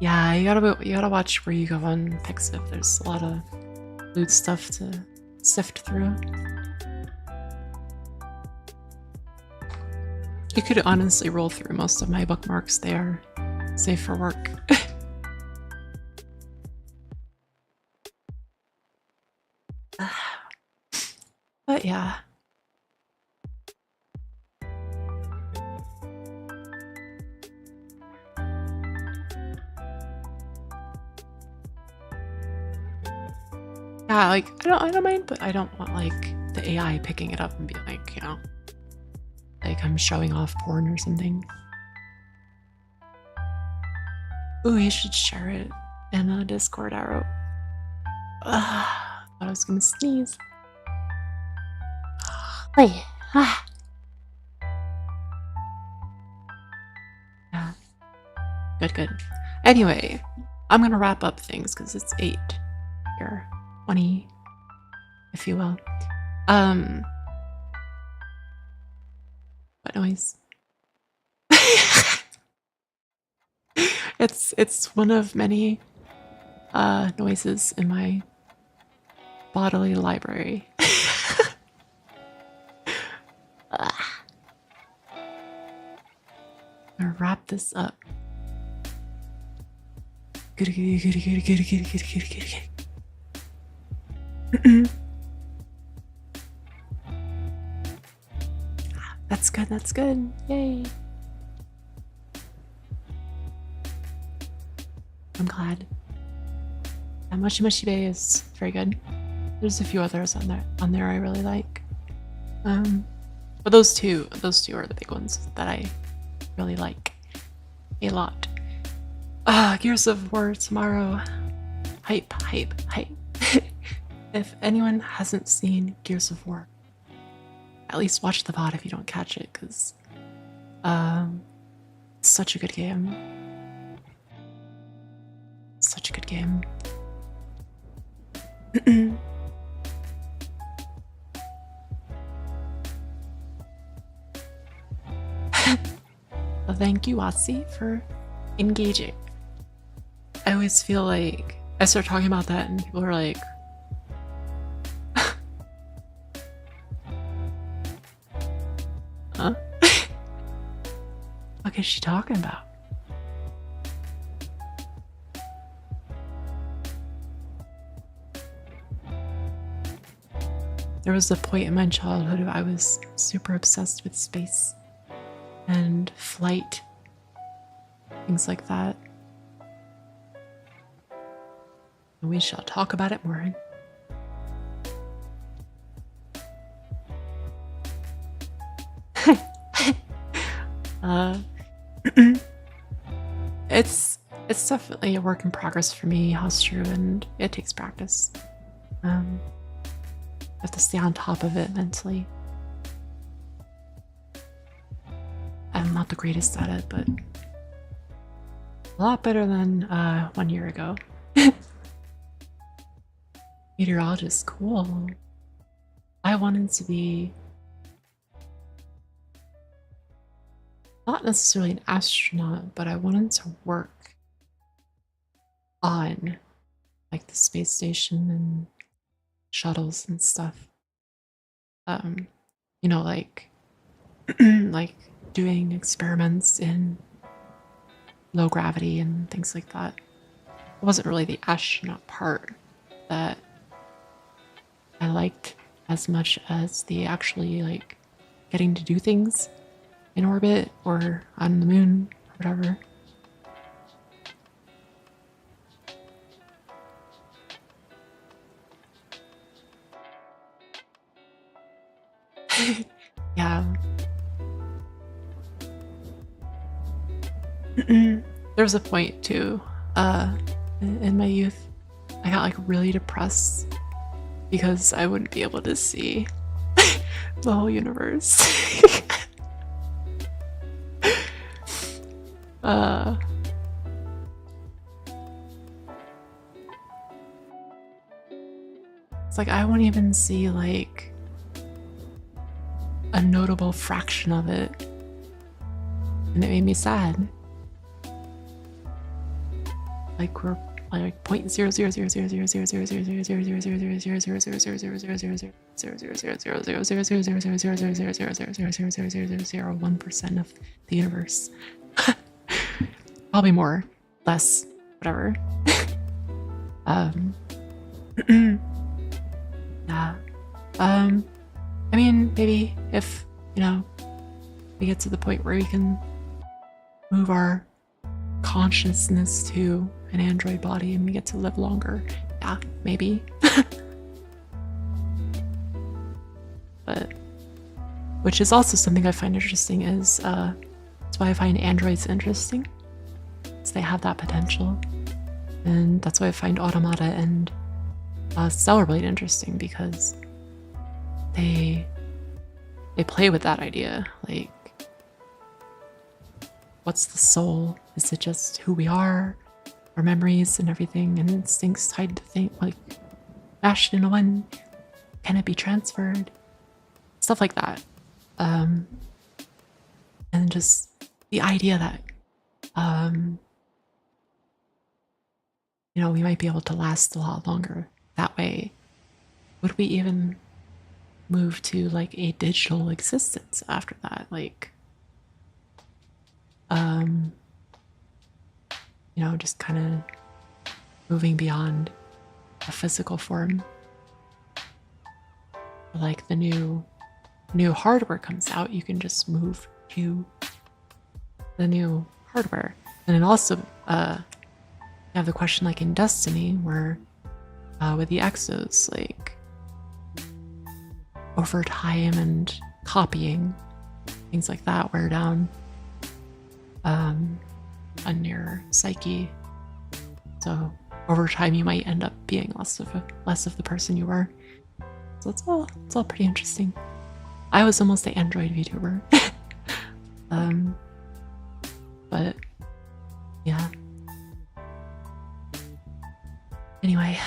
Yeah, you gotta watch where you go on Pixiv. There's a lot of loot stuff to sift through. You could honestly roll through most of my bookmarks there, save for work. But yeah. Yeah, like I don't mind, but I don't want like the AI picking it up and be like, you know, like I'm showing off porn or something. Ooh, you should share it in a Discord arrow. Thought I was gonna sneeze. Wait. Yeah. Good. Anyway, I'm gonna wrap up things because it's 8 here. 20, if you will. What noise? It's one of many noises in my bodily library. I'm gonna wrap this up. Goody. That's good. Yay. I'm glad. Moshi Moshi Bay is very good. There's a few others on there I really like. But those two are the big ones that I really like a lot. Gears of War tomorrow. Hype. If anyone hasn't seen Gears of War, at least watch the VOD if you don't catch it, because it's such a good game. Such a good game. Well, thank you, Watsi, for engaging. I always feel like I start talking about that and people are like, huh? What is she talking about? There was a point in my childhood where I was super obsessed with space and flight, things like that. And we shall talk about it more. It's definitely a work in progress for me, Hostru, and it takes practice. I have to stay on top of it mentally. I'm not the greatest at it, but a lot better than 1 year ago. Meteorologist, cool. I wanted to be not necessarily an astronaut, but I wanted to work on like the space station and shuttles and stuff. You know, like like doing experiments in low gravity and things like that. It wasn't really the astronaut part that I liked as much as the actually like getting to do things in orbit or on the moon or whatever. Yeah. There was a point too, in my youth, I got like really depressed because I wouldn't be able to see the whole universe. uh, it's like I won't even see like a notable fraction of it, and it made me sad. Like we're like 0.000000000000000000000000001% of the universe. Probably more, less, whatever. Yeah. I mean, maybe if, you know, we get to the point where we can move our consciousness to an android body and we get to live longer. Yeah, maybe. But, which is also something I find interesting is, that's why I find androids interesting. Is they have that potential. And that's why I find Automata and Stellar Blade interesting, because they play with that idea. Like, what's the soul? Is it just who we are? Our memories and everything and instincts tied to think, like, mashed into one? Can it be transferred? Stuff like that. And just the idea that, you know, we might be able to last a lot longer that way. Would we even move to like a digital existence after that? Like, you know, just kind of moving beyond a physical form. Like the new hardware comes out, you can just move to the new hardware. And then also, you have the question like in Destiny, where with the exos, like over time and copying, things like that wear down on your psyche. So over time, you might end up being less of the person you were. So it's all pretty interesting. I was almost an Android VTuber. But yeah. Anyway,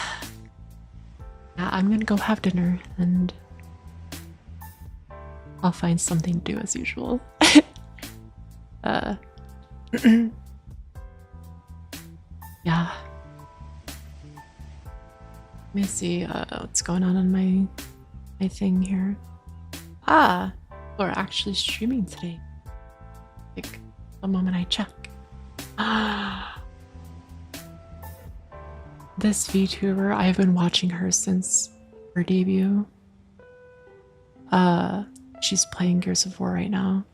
yeah, I'm gonna go have dinner and I'll find something to do as usual. Yeah. Let me see what's going on my thing here. Ah, we're actually streaming today. Like the moment I check. Ah. This VTuber, I've been watching her since her debut. She's playing Gears of War right now.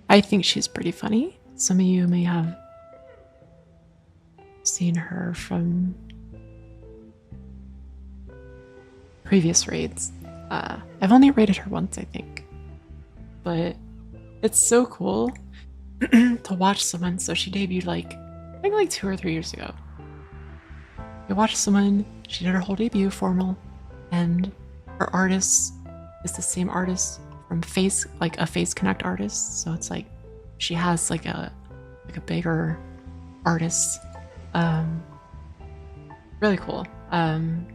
I think she's pretty funny. Some of you may have seen her from previous raids. I've only raided her once, I think. But it's so cool to watch someone. So she debuted like, I think like 2 or 3 years ago. I watched someone, she did her whole debut formal, and her artist is the same artist from Face, like a Face Connect artist. So it's like she has like a bigger artist. Really cool. And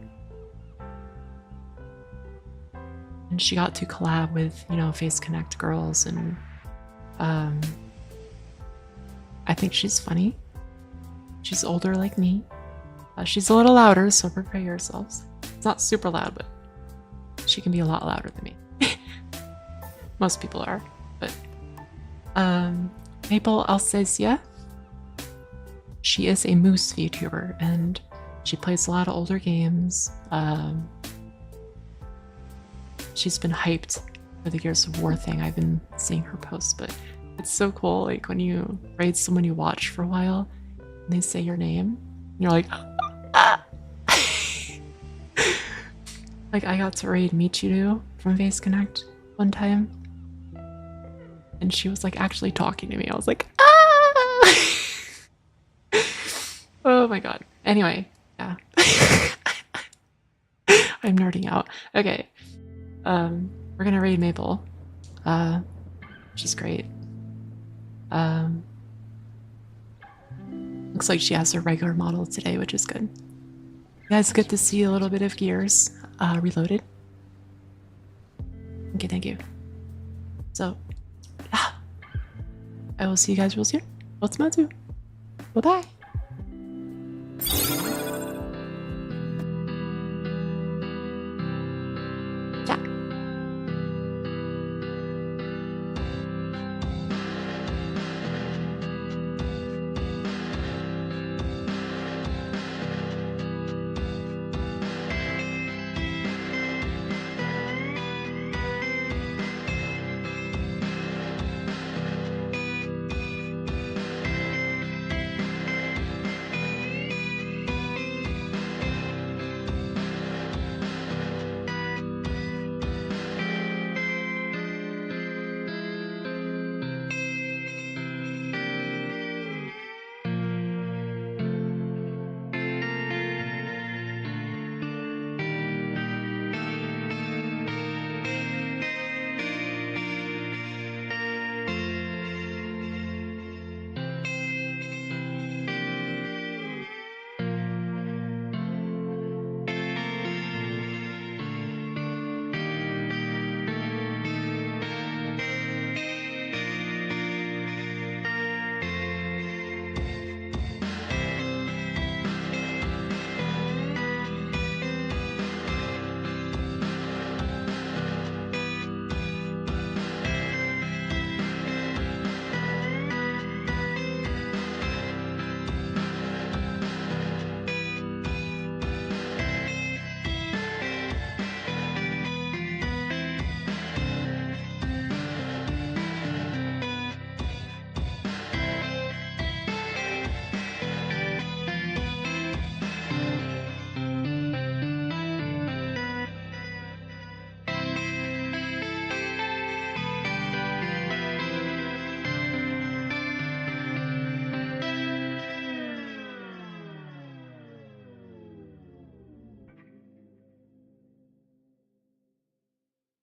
she got to collab with, you know, Face Connect girls, and I think she's funny. She's older like me. She's a little louder, so prepare yourselves. It's not super loud, but she can be a lot louder than me. Most people are, but Maple Alsacia, she is a Moose VTuber, and she plays a lot of older games. She's been hyped for the Gears of War thing. I've been seeing her posts, but it's so cool. Like when you raid someone you watch for a while, and they say your name, and you're like, ah! Like I got to raid Michiru from Face Connect one time. and she was like actually talking to me. I was like, ah! Oh my god. Anyway, yeah. I'm nerding out. Okay. We're gonna raid Maple. She's great. Looks like she has her regular model today, which is good. You guys get to see a little bit of Gears reloaded. Okay, thank you. So, I will see you guys real soon. What's my do? Bye bye.